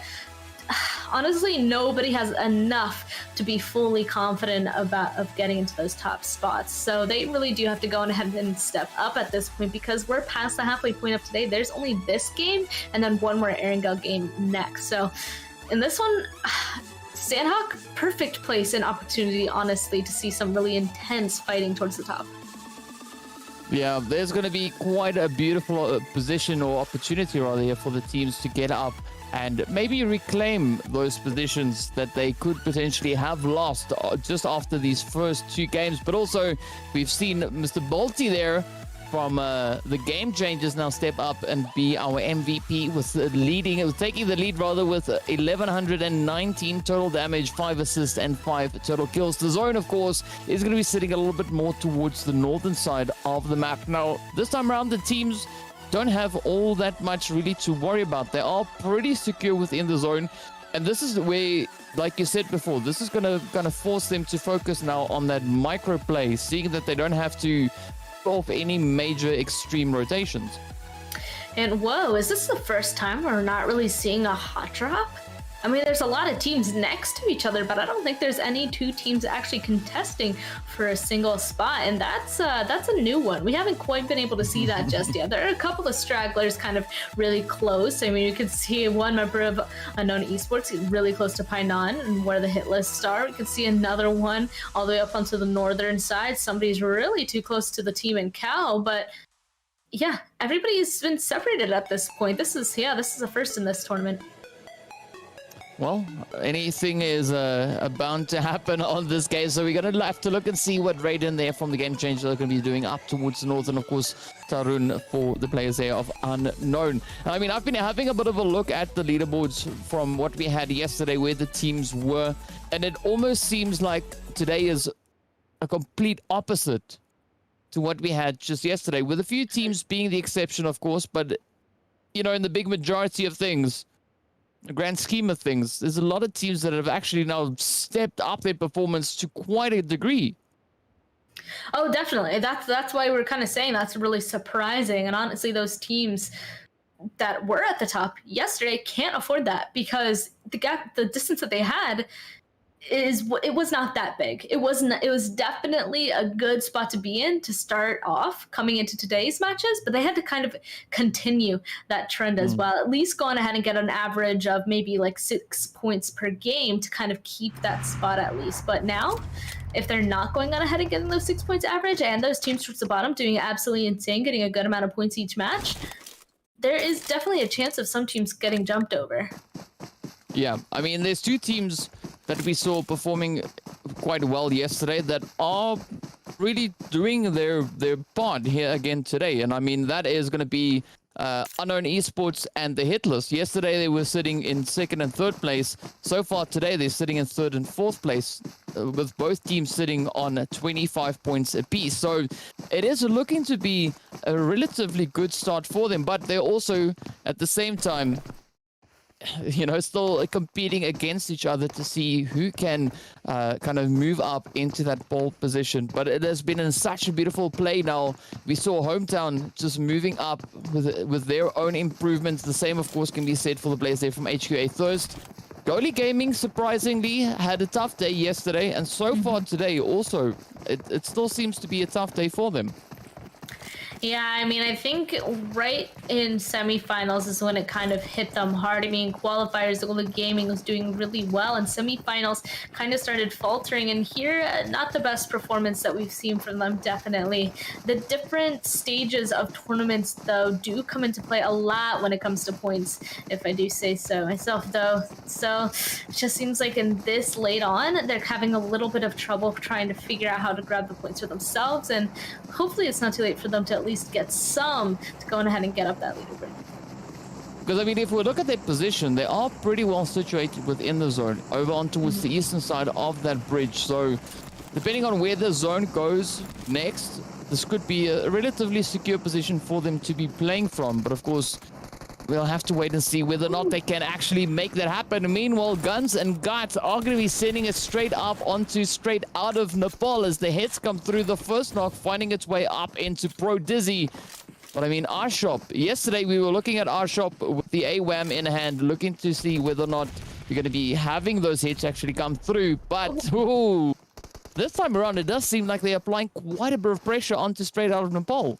honestly, nobody has enough to be fully confident of getting into those top spots. So they really do have to go ahead and step up at this point, because we're past the halfway point of today. There's only this game and then one more Erangel game next. So in this one, Sandhawk, perfect place and opportunity, honestly, to see some really intense fighting towards the top. Yeah, there's going to be quite a beautiful position or opportunity rather here for the teams to get up and maybe reclaim those positions that they could potentially have lost just after these first two games. But also, we've seen Mr. Bolty there from the Game Changers now step up and be our MVP with taking the lead rather with 1,119 total damage, 5 assists and 5 total kills. The zone, of course, is going to be sitting a little bit more towards the northern side of the map. Now, this time around, the teams don't have all that much really to worry about. They are pretty secure within the zone. And this is where, like you said before, this is going to kind of force them to focus now on that micro play, seeing that they don't have to off any major extreme rotations. And whoa, is this the first time we're not really seeing a hot drop? I mean, there's a lot of teams next to each other, but I don't think there's any two teams actually contesting for a single spot, and that's a new one. We haven't quite been able to see that just yet. There are a couple of stragglers kind of really close. I mean, you can see one member of Unknown Esports really close to Painan and where the hit lists are. We can see another one all the way up onto the northern side. Somebody's really too close to the team in Cal, but yeah, everybody's been separated at this point. This is a first in this tournament. Well, anything is bound to happen on this game, so we're going to have to look and see what Raiden there from the Game Changer are going to be doing up towards the north, and of course Tarun for the players there of Unknown. I mean, I've been having a bit of a look at the leaderboards from what we had yesterday, where the teams were, and it almost seems like today is a complete opposite to what we had just yesterday, with a few teams being the exception, of course, but, you know, in the big majority of things, the grand scheme of things, there's a lot of teams that have actually now stepped up their performance to quite a degree. Oh, definitely. That's why we're kind of saying that's really surprising. And honestly, those teams that were at the top yesterday can't afford that, because the distance that they had it was not that big. It was definitely a good spot to be in to start off coming into today's matches, but they had to kind of continue that trend as well. At least go on ahead and get an average of maybe like 6 points per game to kind of keep that spot at least. But now, if they're not going on ahead and getting those 6 points average, and those teams towards the bottom doing absolutely insane, getting a good amount of points each match, there is definitely a chance of some teams getting jumped over. Yeah, I mean, there's two teams that we saw performing quite well yesterday that are really doing their part here again today. And I mean, that is going to be Unknown Esports and the Hitless. Yesterday they were sitting in 2nd and 3rd place. So far today they're sitting in 3rd and 4th place, with both teams sitting on 25 points apiece. So it is looking to be a relatively good start for them, but they're also at the same time, you know, still competing against each other to see who can kind of move up into that pole position. But it has been in such a beautiful play now. We saw Hometown just moving up with their own improvements. The same, of course, can be said for the players there from HQA Thirst. Goalie Gaming, surprisingly, had a tough day yesterday, and so far today also, it still seems to be a tough day for them. Yeah, I mean, I think right in semifinals is when it kind of hit them hard. I mean, qualifiers, the Goalie Gaming was doing really well, and semifinals kind of started faltering. And here, not the best performance that we've seen from them, definitely. The different stages of tournaments, though, do come into play a lot when it comes to points, if I do say so myself, though. So it just seems like in this late on, they're having a little bit of trouble trying to figure out how to grab the points for themselves. And hopefully it's not too late for them to at least get some to go on ahead and get up that leaderboard. Because, I mean, if we look at their position, they are pretty well situated within the zone, over on towards the eastern side of that bridge. So, depending on where the zone goes next, this could be a relatively secure position for them to be playing from. But, of course, we'll have to wait and see whether or not they can actually make that happen. Meanwhile, Guns and Guts are going to be sending it straight up onto straight out of Nepal as the hits come through. The first knock finding its way up into Pro Dizzy. But I mean, our shop, yesterday we were looking at our shop with the AWAM in hand, looking to see whether or not we're going to be having those hits actually come through. But ooh, this time around, it does seem like they're applying quite a bit of pressure onto straight out of Nepal.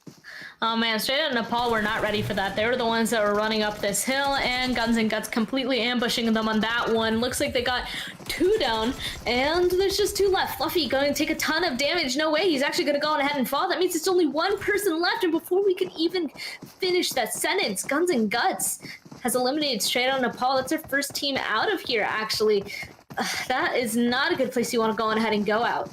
Oh man, straight out of Nepal were not ready for that. They were the ones that were running up this hill, and Guns and Guts completely ambushing them on that one. Looks like they got 2 down, and there's just 2 left. Fluffy going to take a ton of damage. No way, he's actually going to go on ahead and fall. That means it's only 1 person left, and before we could even finish that sentence, Guns and Guts has eliminated straight out of Nepal. That's their first team out of here, actually. That is not a good place you want to go on ahead and go out.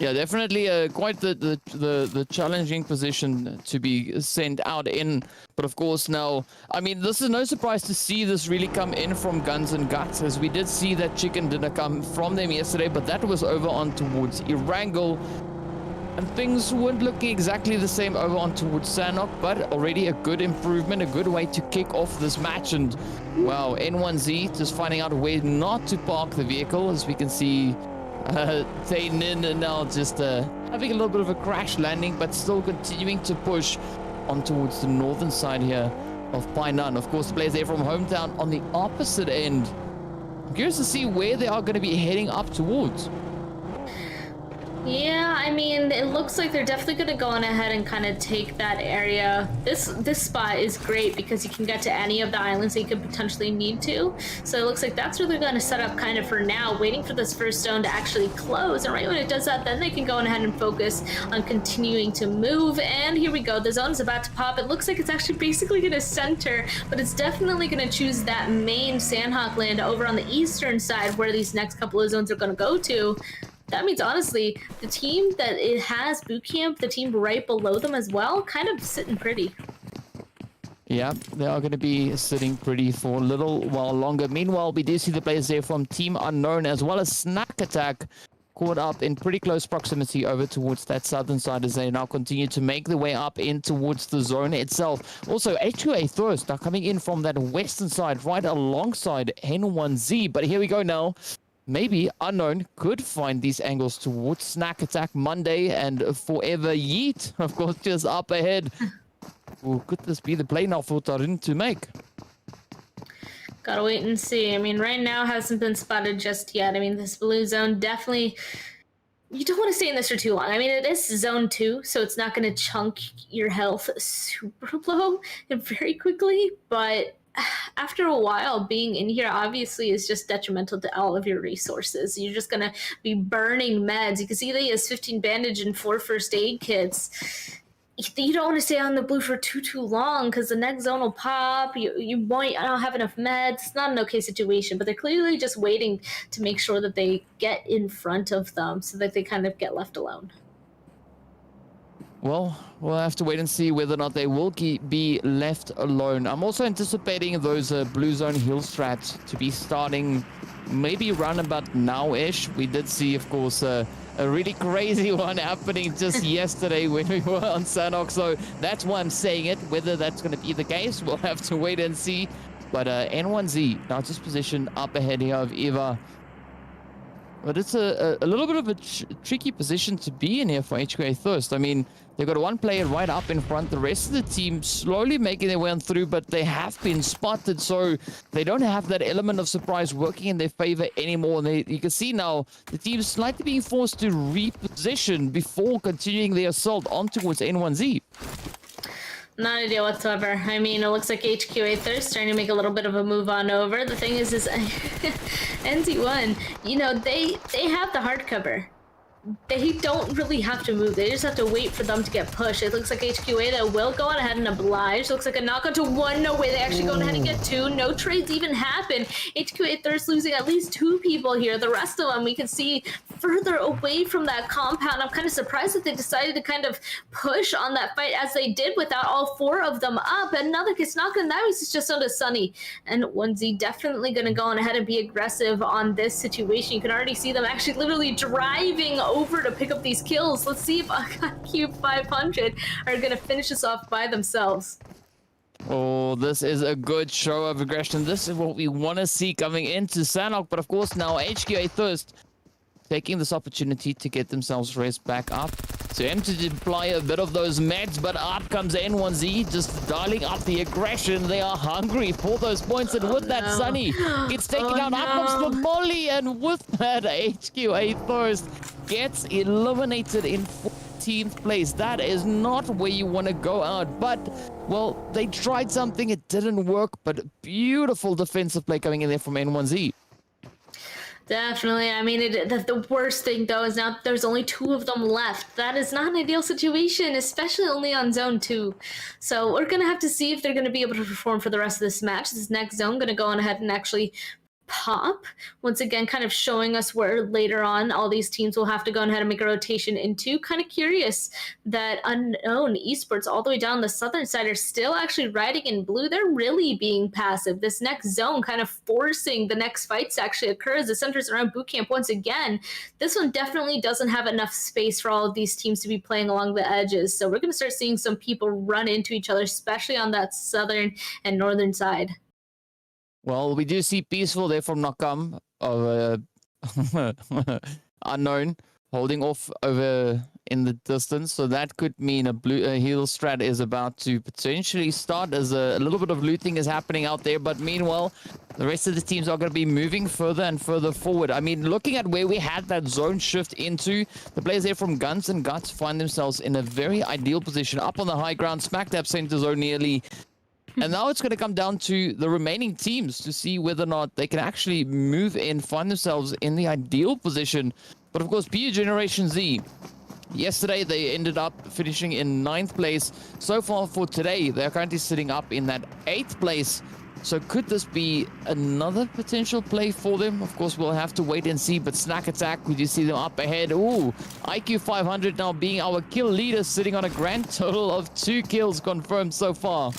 Yeah, definitely quite the challenging position to be sent out in. But of course now, I mean, this is no surprise to see this really come in from Guns and Guts, as we did see that chicken dinner come from them yesterday, but that was over on towards Erangel. And things weren't looking exactly the same over on towards Sanok, but already a good improvement, a good way to kick off this match. And wow, N1Z just finding out where not to park the vehicle, as we can see Tainin now just having a little bit of a crash landing, but still continuing to push on towards the northern side here of Painan. Of course, the players there from Hometown on the opposite end. I'm curious to see where they are going to be heading up towards. Yeah, I mean, it looks like they're definitely going to go on ahead and kind of take that area. This spot is great because you can get to any of the islands that you could potentially need to. So it looks like that's where they're going to set up kind of for now, waiting for this first zone to actually close. And right when it does that, then they can go on ahead and focus on continuing to move. And here we go. The zone is about to pop. It looks like it's actually basically going to center, but it's definitely going to choose that main Sandhawk land over on the eastern side where these next couple of zones are going to go to. That means, honestly, the team that it has boot camp, the team right below them as well, kind of sitting pretty. Yeah, they are going to be sitting pretty for a little while longer. Meanwhile, we do see the players there from Team Unknown as well as Snack Attack caught up in pretty close proximity over towards that southern side as they now continue to make their way up in towards the zone itself. Also, H2A Thirst are coming in from that western side right alongside N1Z. But here we go now. Maybe Unknown could find these angles towards Snack Attack Monday and Forever Yeet, of course, just up ahead. Well, could this be the play now for Tarin to make? Gotta wait and see. I mean, right now hasn't been spotted just yet. I mean, this blue zone definitely... You don't want to stay in this for too long. I mean, it is zone 2, so it's not going to chunk your health super low and very quickly, but after a while, being in here obviously is just detrimental to all of your resources. You're just going to be burning meds. You can see that he has 15 bandage and 4 first aid kits. You don't want to stay on the blue for too long because the next zone will pop. You might not have enough meds. It's not an okay situation, but they're clearly just waiting to make sure that they get in front of them so that they kind of get left alone. Well, we'll have to wait and see whether or not they will be left alone. I'm also anticipating those blue zone heal strats to be starting maybe around about now-ish. We did see, of course, a really crazy one happening just yesterday when we were on Sanok. So that's why I'm saying it. Whether that's going to be the case, we'll have to wait and see. But N1Z now just positioned up ahead here of Eva. But it's a little bit of a tricky position to be in here for HQA Thirst. I mean, they've got one player right up in front. The rest of the team slowly making their way on through, but they have been spotted, so they don't have that element of surprise working in their favor anymore. And you can see now the team's slightly being forced to reposition before continuing their assault on towards N1Z. Not ideal whatsoever. I mean, it looks like HQA Thirst starting to make a little bit of a move on over. The thing is NZ1, you know, they have the hard cover. They don't really have to move. They just have to wait for them to get pushed. It looks like HQA that will go on ahead and oblige. Looks like a knockout to 1. No way. They actually go on ahead and get 2. No trades even happen. HQA Thirst losing at least 2 people here. The rest of them we can see further away from that compound. I'm kind of surprised that they decided to kind of push on that fight as they did without all 4 of them up. Another gets knocked, and that was just onto Sunny. And 1Z definitely going to go on ahead and be aggressive on this situation. You can already see them actually literally driving over to pick up these kills. Let's see if Cube 500 are going to finish this off by themselves. Oh, this is a good show of aggression. This is what we want to see coming into Sanok. But of course now HQA Thirst taking this opportunity to get themselves raised back up. So him to deploy a bit of those meds, but up comes N1Z, just dialing up the aggression. They are hungry for those points, and with that, Sunny gets taken down. Up comes the Molly, and with that, HQA Thirst gets eliminated in 14th place. That is not where you want to go out, but, well, they tried something, it didn't work, but beautiful defensive play coming in there from N1Z. Definitely. I mean, the worst thing, though, is now there's only 2 of them left. That is not an ideal situation, especially only on Zone 2. So we're going to have to see if they're going to be able to perform for the rest of this match. This next zone going to go on ahead and actually pop. Once again, kind of showing us where later on all these teams will have to go ahead and make a rotation into. Kind of curious that Unknown Esports all the way down the southern side are still actually riding in blue. They're really being passive. This next zone kind of forcing the next fights to actually occur as it centers around boot camp once again. This one definitely doesn't have enough space for all of these teams to be playing along the edges. So we're going to start seeing some people run into each other, especially on that southern and northern side. Well, we do see Peaceful there from Nakam of Unknown. holding off over in the distance. So that could mean a blue heal strat is about to potentially start as a little bit of looting is happening out there. But meanwhile, the rest of the teams are going to be moving further and further forward. I mean, looking at where we had that zone shift into, the players there from Guns and Guts find themselves in a very ideal position up on the high ground, smack dab center zone nearly. And now it's going to come down to the remaining teams to see whether or not they can actually move in, find themselves in the ideal position. But of course, PU Generation Z, yesterday they ended up finishing in 9th place. So far for today, they're currently sitting up in that 8th place. So could this be another potential play for them? Of course, we'll have to wait and see. But Snack Attack, would you see them up ahead? Ooh, IQ 500 now being our kill leader, sitting on a grand total of 2 kills confirmed so far.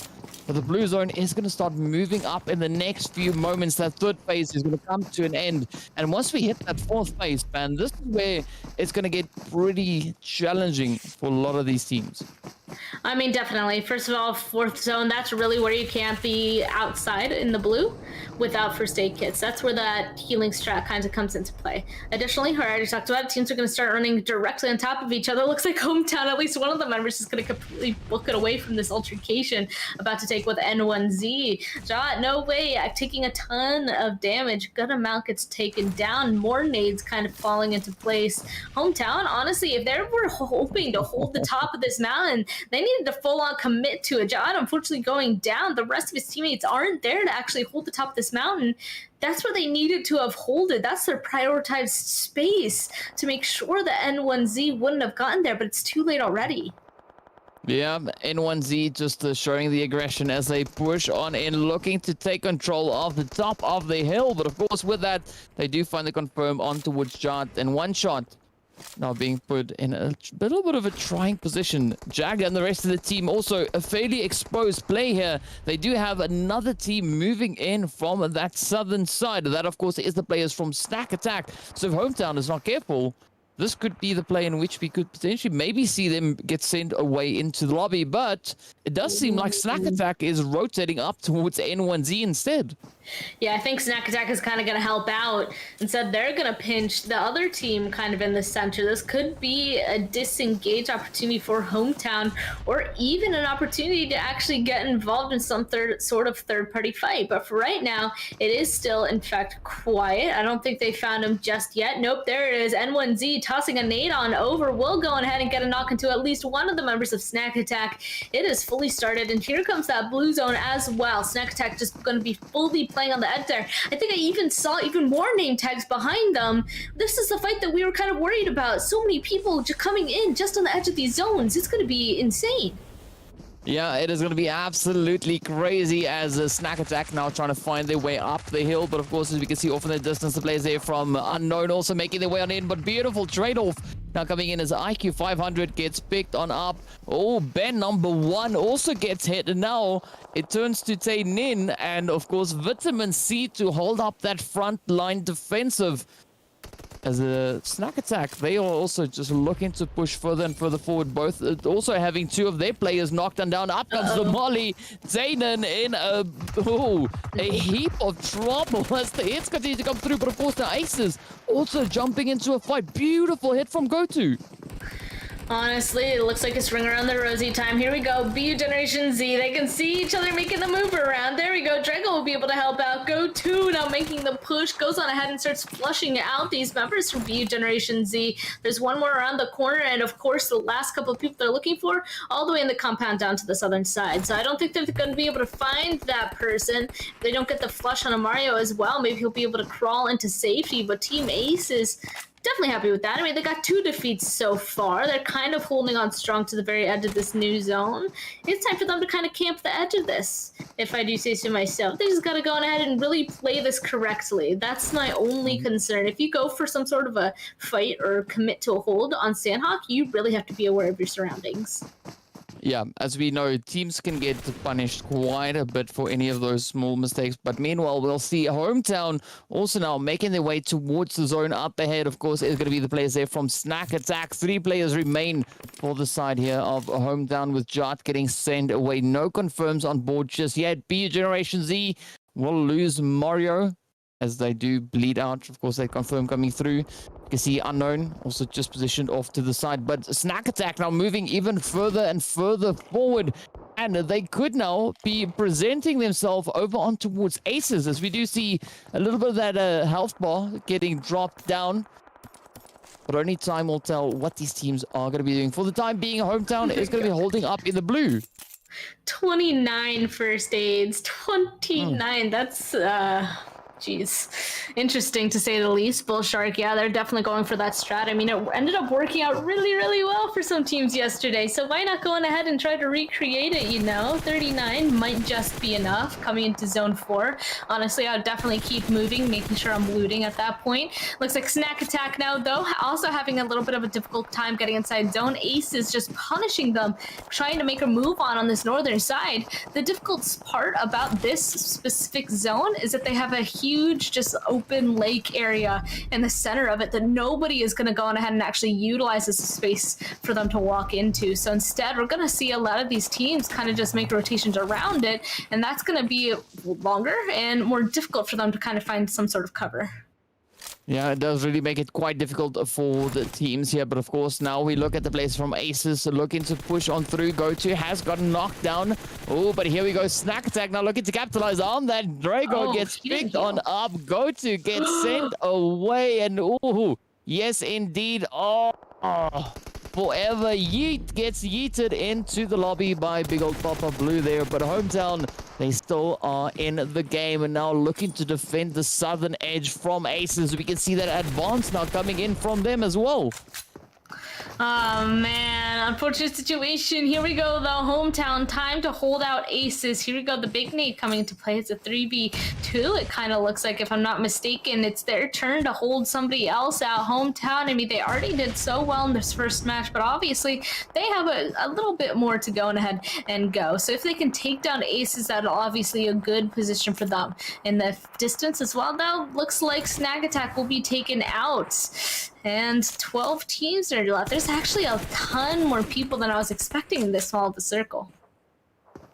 But the blue zone is going to start moving up in the next few moments. That 3rd phase is going to come to an end. And once we hit that 4th phase, man, this is where it's going to get pretty challenging for a lot of these teams. I mean, definitely. First of all, 4th zone, that's really where you can't be outside in the blue without first aid kits. That's where that healing strat kind of comes into play. Additionally, I already talked about it, teams are going to start running directly on top of each other. Looks like Hometown, at least one of the members, is going to completely book it away from this altercation about to take with N1Z. Jot, no way, taking a ton of damage. Good amount gets taken down. More nades kind of falling into place. Hometown, honestly, if they were hoping to hold the top of this mountain, they needed to full-on commit to it. Jot, unfortunately, going down. The rest of his teammates aren't there to actually hold the top of this mountain. That's where they needed to have holded. That's their prioritized space to make sure the N1Z wouldn't have gotten there, but it's too late already. Yeah, N1Z just showing the aggression as they push on in, looking to take control of the top of the hill. But of course, with that, they do find the confirm on towards Jot, and one shot now being put in a little bit of a trying position. Jag and the rest of the team also a fairly exposed play here. They do have another team moving in from that southern side. That, of course, is the players from Snack Attack. So if Hometown is not careful, this could be the play in which we could potentially maybe see them get sent away into the lobby. But it does seem like Snack Attack is rotating up towards N1Z instead. Yeah, I think Snack Attack is kind of going to help out. Instead, they're going to pinch the other team kind of in the center. This could be a disengage opportunity for Hometown, or even an opportunity to actually get involved in some sort of third-party fight. But for right now, it is still, in fact, quiet. I don't think they found him just yet. Nope, there it is. N1Z tossing a nade on over. Will go ahead and get a knock into at least one of the members of Snack Attack. It is fully started, and here comes that blue zone as well. Snack Attack just going to be fully playing on the edge there. I think I even saw even more name tags behind them. This is the fight that we were kind of worried about. So many people just coming in just on the edge of these zones. It's going to be insane. Yeah, it is going to be absolutely crazy as Snack Attack now trying to find their way up the hill. But of course, as we can see off in the distance, the players there from Unknown also making their way on in. But beautiful trade-off now coming in as IQ 500 gets picked on up. Oh, Ben number 1 also gets hit. And now it turns to Tay Nin and, of course, Vitamin C to hold up that front line defensive. As a Snack Attack, they are also just looking to push further and further forward, both also having 2 of their players knocked and down. Up comes the Molly. Zayden in a heap of trouble as the hits continue to come through, but of course the Aces also jumping into a fight. Beautiful hit from GoTo. Honestly, it looks like it's ring around the rosy time. Here we go. BU Generation Z. They can see each other making the move around. There we go. Drago will be able to help out. GoTo now making the push. Goes on ahead and starts flushing out these members from BU Generation Z. There's one more around the corner. And of course, the last couple of people they're looking for all the way in the compound down to the southern side. So I don't think they're going to be able to find that person. If they don't get the flush on a Mario as well, maybe he'll be able to crawl into safety. But Team Ace is definitely happy with that. I mean, they got 2 defeats so far. They're kind of holding on strong to the very edge of this new zone. It's time for them to kind of camp the edge of this, if I do say so myself. They just got to go on ahead and really play this correctly. That's my only concern. If you go for some sort of a fight or commit to a hold on Sandhawk, you really have to be aware of your surroundings. Yeah, as we know, teams can get punished quite a bit for any of those small mistakes. But meanwhile, we'll see Hometown also now making their way towards the zone. Up ahead, of course, is going to be the players there from Snack Attack. 3 players remain for the side here of Hometown, with Jart getting sent away. No confirms on board just yet. BU Generation Z will lose Mario as they do bleed out. Of course, they confirm coming through. You can see Unknown also just positioned off to the side, but Snack Attack now moving even further and further forward. And they could now be presenting themselves over on towards Aces, as we do see a little bit of that health bar getting dropped down. But only time will tell what these teams are going to be doing. For the time being, Hometown is going to be holding up in the blue. 29 first aids. 29. That's jeez, interesting to say the least. Bull Shark, yeah, they're definitely going for that strat. I mean, it ended up working out really, really well for some teams yesterday, so why not go on ahead and try to recreate it, you know? 39 might just be enough coming into zone 4. Honestly, I would definitely keep moving, making sure I'm looting at that point. Looks like Snack Attack now, though, also having a little bit of a difficult time getting inside zone. Ace is just punishing them, trying to make a move on this northern side. The difficult part about this specific zone is that they have a huge just open lake area in the center of it that nobody is going to go on ahead and actually utilize as a space for them to walk into. So instead, we're going to see a lot of these teams kind of just make rotations around it, and that's going to be longer and more difficult for them to kind of find some sort of cover. Yeah, it does really make it quite difficult for the teams here. But of course, now we look at the players from Aces looking to push on through. Go-To has gotten knocked down. Oh, but here we go. Snack Attack now looking to capitalize on that. Drago gets picked on up. Go-To gets sent away. And ooh, yes, indeed. Oh, Forever Yeet gets yeeted into the lobby by big old Papa Blue there. But Hometown, they still are in the game and now looking to defend the southern edge from Aces. We can see that advance now coming in from them as well. Oh man, unfortunate situation. Here we go though, Hometown, time to hold out Aces. Here we go, the big nade coming into play. It's a 3v2, it kind of looks like, if I'm not mistaken. It's their turn to hold somebody else out. Hometown, I mean, they already did so well in this first match, but obviously they have a little bit more to go ahead and go. So if they can take down Aces, that'll obviously a good position for them. In the distance as well though, looks like Snack Attack will be taken out. And 12 teams are left. There's actually a ton more people than I was expecting in this small of a circle.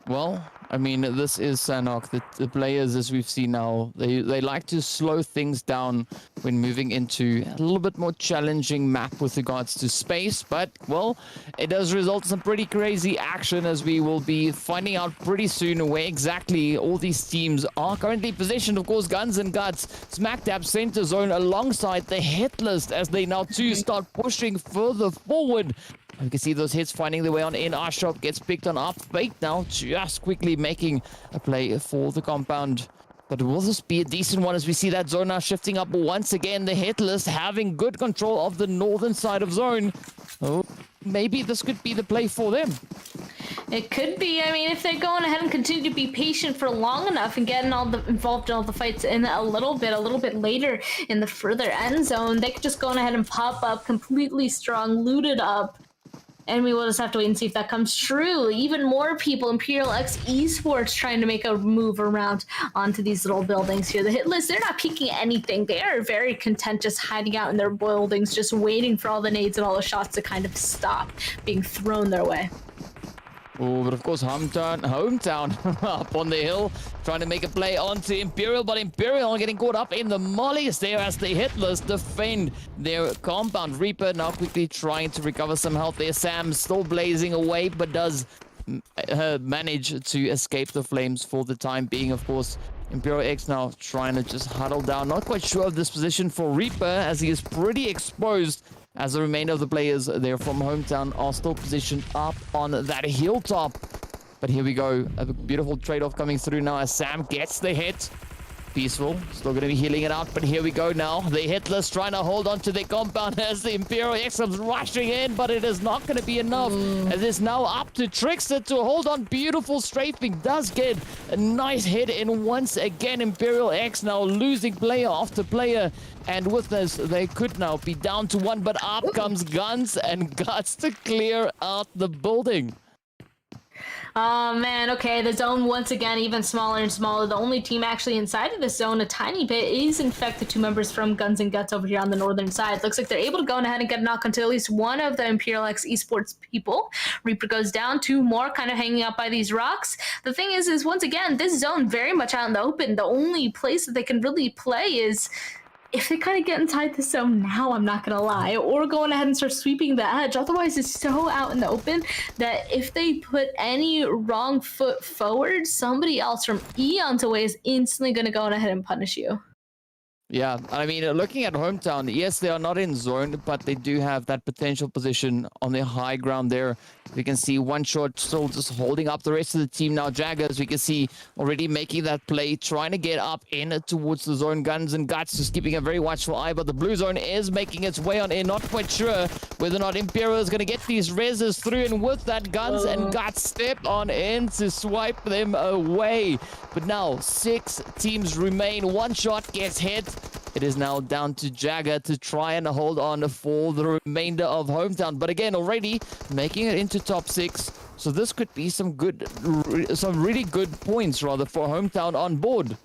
Well, I mean, this is Sanok. The players, as we've seen now, they like to slow things down when moving into a little bit more challenging map with regards to space. But, well, it does result in some pretty crazy action, as we will be finding out pretty soon where exactly all these teams are currently positioned. Of course, Guns and Guts, Smack Dab center zone alongside the hit list as they now too start pushing further forward. You can see those hits finding their way on in. Our shop gets picked on up. Fate now just quickly making a play for the compound. But will this be a decent one as we see that zone now shifting up once again? The hit list having good control of the northern side of zone. Oh, maybe this could be the play for them. It could be. I mean, if they're going ahead and continue to be patient for long enough and getting involved in all the fights in a little bit later in the further end zone, they could just go ahead and pop up completely strong, looted up. And we will just have to wait and see if that comes true. Even more people, Imperial X Esports, trying to make a move around onto these little buildings here. The hit list, they're not peeking anything. They are very content just hiding out in their buildings, just waiting for all the nades and all the shots to kind of stop being thrown their way. Oh, but of course, Hometown up on the hill, trying to make a play onto Imperial, but Imperial getting caught up in the mollies there as the hitless defend their compound. Reaper now quickly trying to recover some health there. Sam still blazing away, but does manage to escape the flames for the time being. Of course, Imperial X now trying to just huddle down. Not quite sure of this position for Reaper, as he is pretty exposed, as the remainder of the players there from Hometown are still positioned up on that hilltop. But here we go. A beautiful trade-off coming through now as Sam gets the hit. Peaceful. Still going to be healing it out. But here we go now. The hitless trying to hold on to the compound as the Imperial X comes rushing in. But it is not going to be enough. As it's now up to Trickster to hold on. Beautiful strafing. Does get a nice hit in once again. Imperial X now losing player after player. And with this, they could now be down to one. But up comes Guns and Guts to clear out the building. Oh man, okay, the zone once again even smaller and smaller. The only team actually inside of this zone a tiny bit is in fact the two members from Guns and Guts over here on the northern side. Looks like they're able to go ahead and get a knock onto at least one of the Imperial X Esports people. Reaper goes down, two more kind of hanging out by these rocks. The thing is once again, this zone very much out in the open. The only place that they can really play is if they kind of get inside the zone now, I'm not gonna lie, or going ahead and start sweeping the edge, otherwise it's so out in the open that if they put any wrong foot forward, somebody else from eons away is instantly gonna go ahead and punish you. Yeah, I mean, looking at Hometown, yes, they are not in zone, but they do have that potential position on the high ground there. We can see one shot still just holding up the rest of the team now. Jaggers, we can see already making that play, trying to get up in towards the zone. Guns and Guts just keeping a very watchful eye, but the blue zone is making its way on in. Not quite sure whether or not Imperial is going to get these reses through, and with that, Guns and Guts step on in to swipe them away. But now 6 teams remain. One shot gets hit. It is now down to Jagger to try and hold on for the remainder of Hometown. But again, already making it into top 6. So this could be some really good points rather for Hometown on board.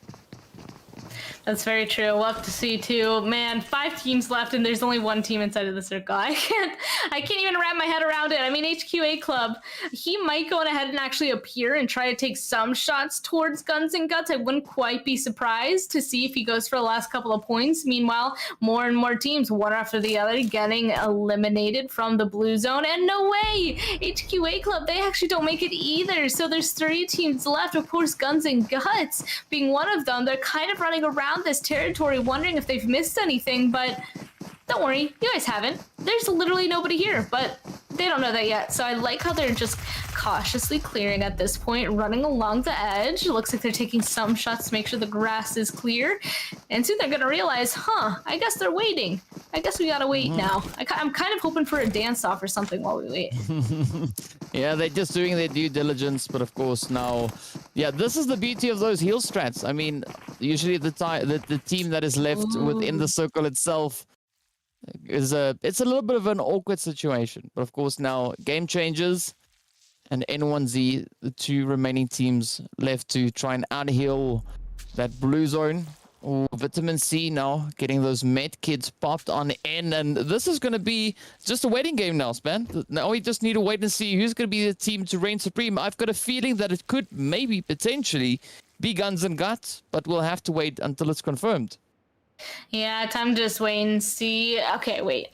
That's very true. We'll have to see too. Man, 5 teams left and there's only 1 team inside of the circle. I can't even wrap my head around it. I mean, HQA Club, he might go ahead and actually appear and try to take some shots towards Guns and Guts. I wouldn't quite be surprised to see if he goes for the last couple of points. Meanwhile, more and more teams, one after the other, getting eliminated from the blue zone. And no way! HQA Club, they actually don't make it either. So there's 3 teams left. Of course, Guns and Guts being one of them. They're kind of running around this territory wondering if they've missed anything, but don't worry, you guys haven't. There's literally nobody here, but they don't know that yet. So I like how they're just cautiously clearing at this point, running along the edge. It looks like they're taking some shots to make sure the grass is clear, and soon they're gonna realize, I guess they're waiting. I guess we gotta wait now. I'm kind of hoping for a dance off or something while we wait. Yeah, they're just doing their due diligence, but of course now, yeah, this is the beauty of those heal strats. I mean, usually the team that is left within the circle itself is it's a little bit of an awkward situation. But of course now game changes, and N1Z, the 2 remaining teams left to try and out-heal that blue zone. Ooh, Vitamin C now getting those med kits popped on in, and this is going to be just a waiting game now, Span. Now we just need to wait and see who's going to be the team to reign supreme. I've got a feeling that it could maybe potentially be Guns and Guts, but we'll have to wait until it's confirmed. Yeah, time to just wait and see. Okay, wait.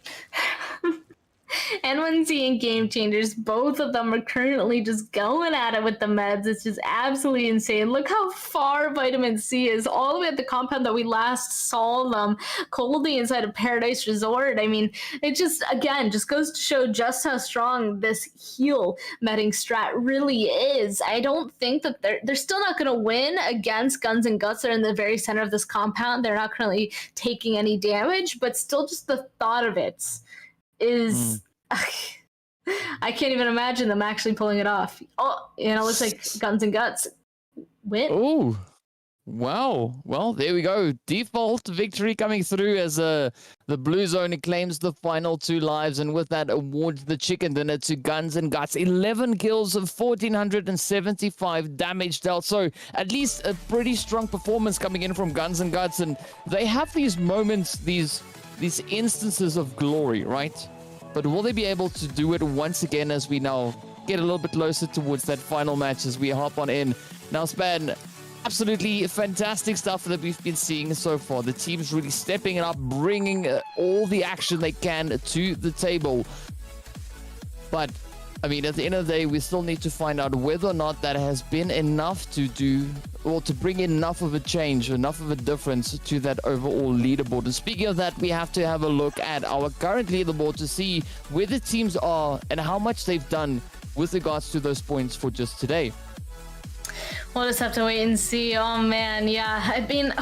N1Z and Game Changers, both of them are currently just going at it with the meds. It's just absolutely insane. Look how far Vitamin C is, all the way at the compound that we last saw them, coldly inside of Paradise Resort. I mean, it just, again, just goes to show just how strong this heal medding strat really is. I don't think that they're still not going to win against Guns and Guts. They're in the very center of this compound. They're not currently taking any damage, but still just the thought of it is I can't even imagine them actually pulling it off. Oh, it looks like Guns and Guts win. Oh, wow. Well, there we go. Default victory coming through as the blue zone claims the final 2 lives, and with that awards the chicken dinner to Guns and Guts. 11 kills of 1,475 damage dealt. So at least a pretty strong performance coming in from Guns and Guts, and they have these moments, these instances of glory, right? But will they be able to do it once again as we now get a little bit closer towards that final match as we hop on in? Now, Span, absolutely fantastic stuff that we've been seeing so far. The team's really stepping it up, bringing all the action they can to the table. But I mean, at the end of the day, we still need to find out whether or not that has been enough to do, or to bring enough of a change, enough of a difference to that overall leaderboard. And speaking of that, we have to have a look at our current leaderboard to see where the teams are and how much they've done with regards to those points for just today. We'll just have to wait and see. Oh man, yeah, I've been...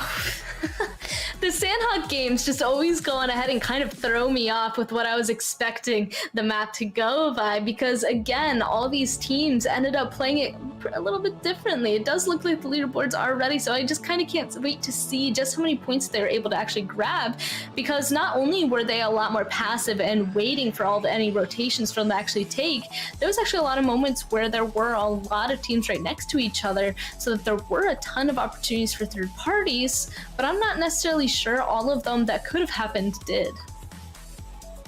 The Sandhawk games just always go on ahead and kind of throw me off with what I was expecting the map to go by, because again, all these teams ended up playing it a little bit differently. It does look like the leaderboards are ready, so I just kind of can't wait to see just how many points they were able to actually grab, because not only were they a lot more passive and waiting for any rotations for them to actually take, there was actually a lot of moments where there were a lot of teams right next to each other, so that there were a ton of opportunities for third parties, but I'm not necessarily sure all of them that could have happened did.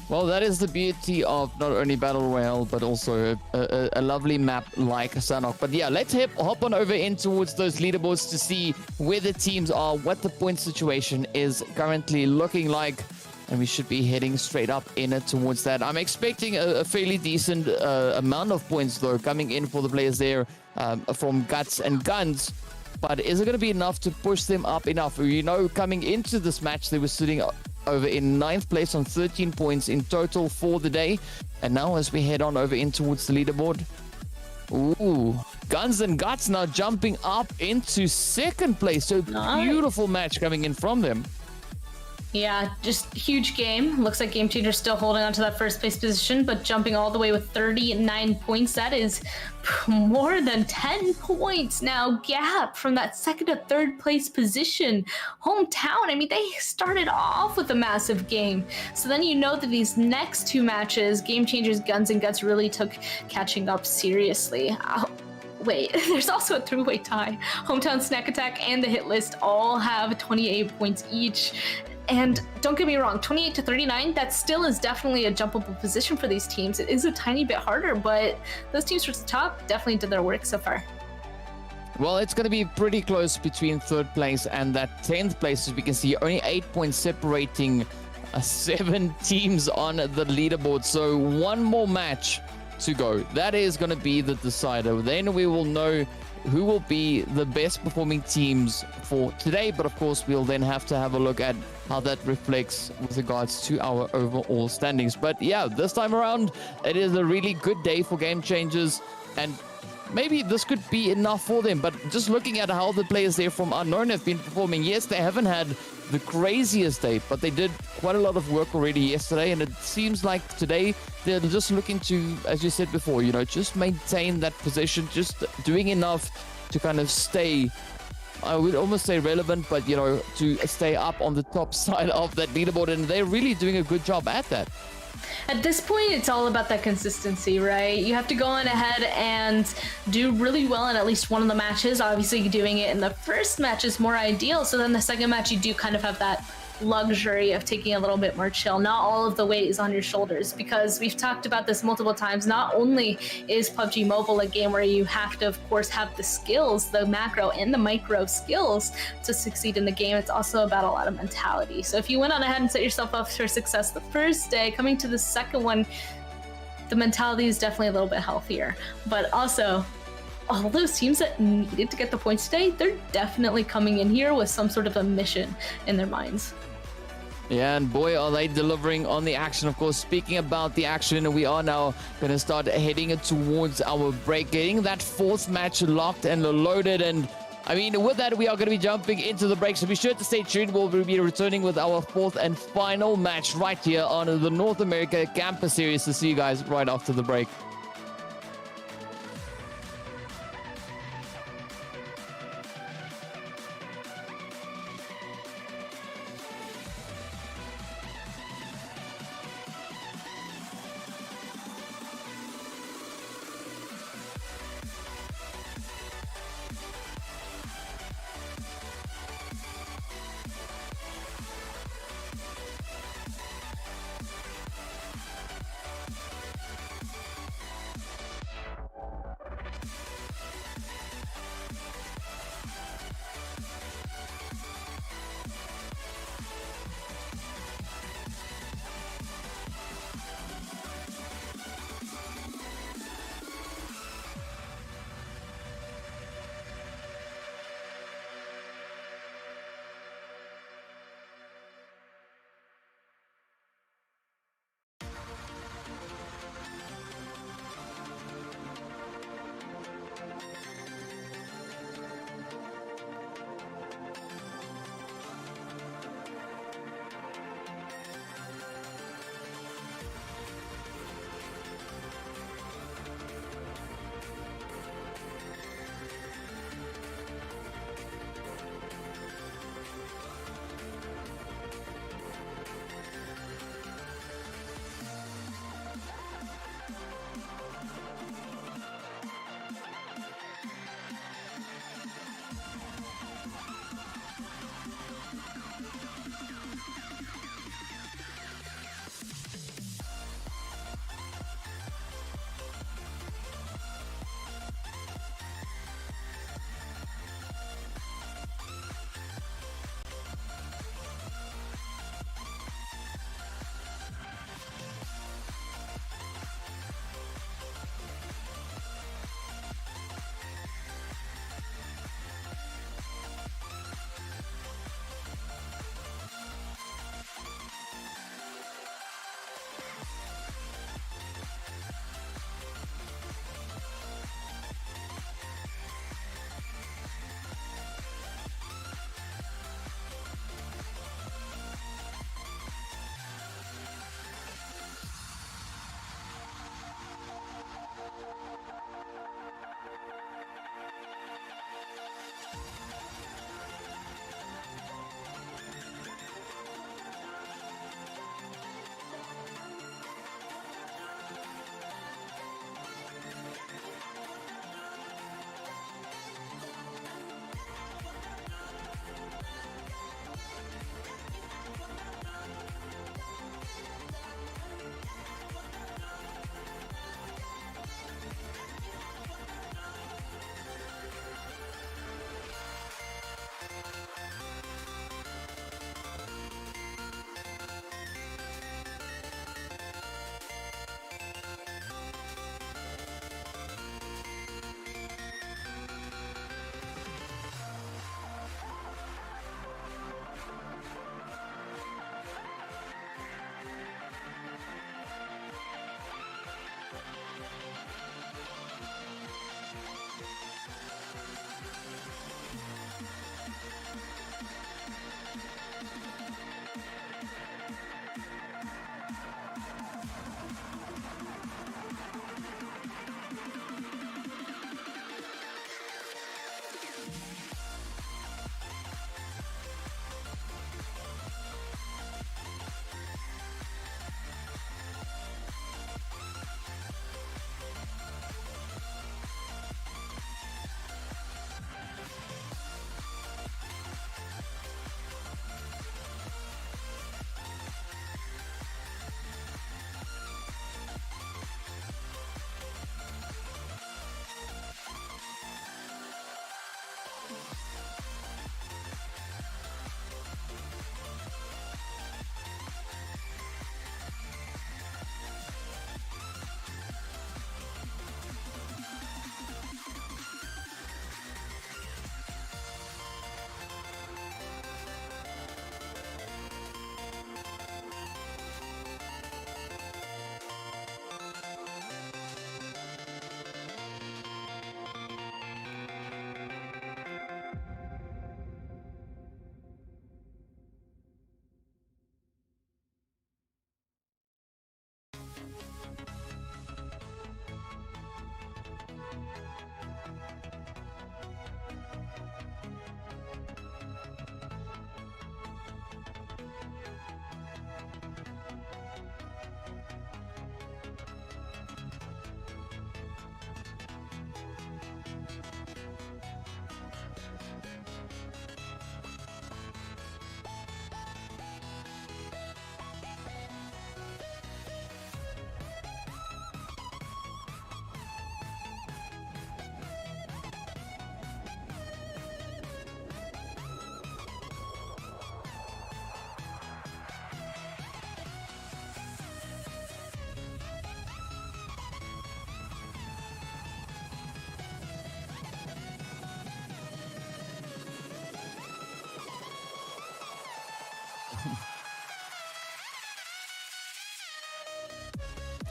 Well, that is the beauty of not only Battle Royale, but also a lovely map like Sanhok. But yeah, let's hop on over in towards those leaderboards to see where the teams are, what the point situation is currently looking like. And we should be heading straight up in it towards that. I'm expecting a fairly decent amount of points, though, coming in for the players there from Guts and Guns. But is it going to be enough to push them up enough? You know, coming into this match, they were sitting over in 9th place on 13 points in total for the day. And now as we head on over in towards the leaderboard, ooh, Guns and Guts now jumping up into 2nd place. So beautiful match coming in from them. Yeah, just huge game. Looks like Game Changer still holding on to that 1st place position, but jumping all the way with 39 points. That is more than 10 points now gap from that 2nd to 3rd place position. Hometown, I mean, they started off with a massive game. So then you know that these next 2 matches, Game Changers, Guns and Guts really took catching up seriously. Wait, there's also a 3-way tie. Hometown, Snack Attack, and the Hit List all have 28 points each. And don't get me wrong, 28 to 39, that still is definitely a jumpable position for these teams. It is a tiny bit harder, but those teams from the top definitely did their work so far. Well, it's going to be pretty close between 3rd place and that 10th place. As we can see, only 8 points separating 7 teams on the leaderboard. So 1 more match to go. That is going to be the decider. Then we will know who will be the best performing teams for today. But of course, we'll then have to have a look at how that reflects with regards to our overall standings. But yeah, this time around, it is a really good day for Game Changers. And maybe this could be enough for them. But just looking at how the players there from Unknown have been performing, yes, they haven't had the craziest day, but they did quite a lot of work already yesterday. And it seems like today they're just looking to, as you said before, you know, just maintain that position, just doing enough to kind of stay, I would almost say relevant, but, you know, to stay up on the top side of that leaderboard. And they're really doing a good job at that. At this point, it's all about that consistency, right? You have to go on ahead and do really well in at least one of the matches. Obviously, doing it in the first match is more ideal. So then the second match, you do kind of have that luxury of taking a little bit more chill. Not all of the weight is on your shoulders, because we've talked about this multiple times. Not only is PUBG Mobile a game where you have to, of course, have the skills, the macro and the micro skills to succeed in the game, it's also about a lot of mentality. So if you went on ahead and set yourself up for success the first day, coming to the second one, the mentality is definitely a little bit healthier. But also, all those teams that needed to get the points today, they're definitely coming in here with some sort of a mission in their minds. Yeah, and boy, are they delivering on the action. Of course, speaking about the action, we are now going to start heading towards our break, getting that 4th match locked and loaded. And I mean, with that, we are going to be jumping into the break. So be sure to stay tuned. We'll be returning with our 4th and final match right here on the North America Campus Series. To see you guys right after the break.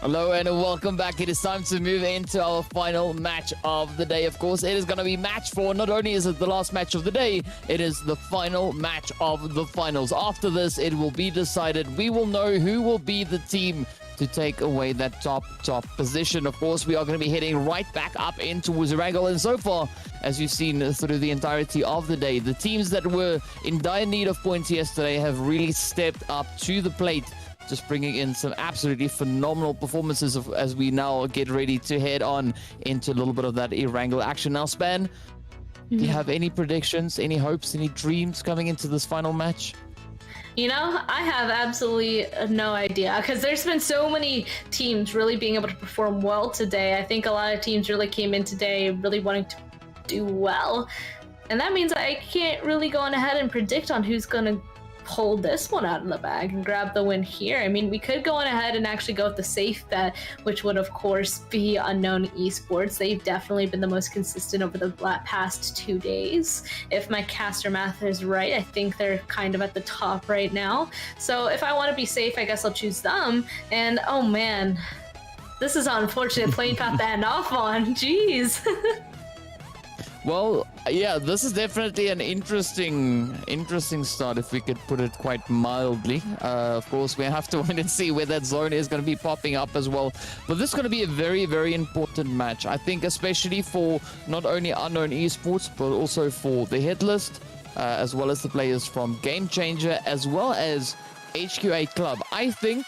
Hello and welcome back. It is time to move into our final match of the day. Of course, it is going to be match 4. Not only is it the last match of the day, it is the final match of the finals. After this, it will be decided. We will know who will be the team to take away that top position. Of course, we are going to be heading right back up into Wrangle. And so far, as you've seen through the entirety of the day, the teams that were in dire need of points yesterday have really stepped up to the plate, just bringing in some absolutely phenomenal performances as we now get ready to head on into a little bit of that Wrangle action. Now, Span, do you have any predictions, any hopes, any dreams coming into this final match? You know, I have absolutely no idea because there's been so many teams really being able to perform well today. I think a lot of teams really came in today really wanting to do well. And that means I can't really go on ahead and predict on who's going to pull this one out of the bag and grab the win here. I mean, we could go on ahead and actually go with the safe bet, which would of course be Unknown Esports. They've definitely been the most consistent over the past 2 days. If my caster math is right, I think they're kind of at the top right now. So if I want to be safe, I guess I'll choose them. And oh man, this is an unfortunate playing path to end off on. Jeez. Well, yeah, this is definitely an interesting start, if we could put it quite mildly. Of course, we have to wait and see where that zone is going to be popping up as well. But this is going to be a very, very important match, I think, especially for not only Unknown Esports, but also for the hit list, as well as the players from Game Changer, as well as HQA Club. I think,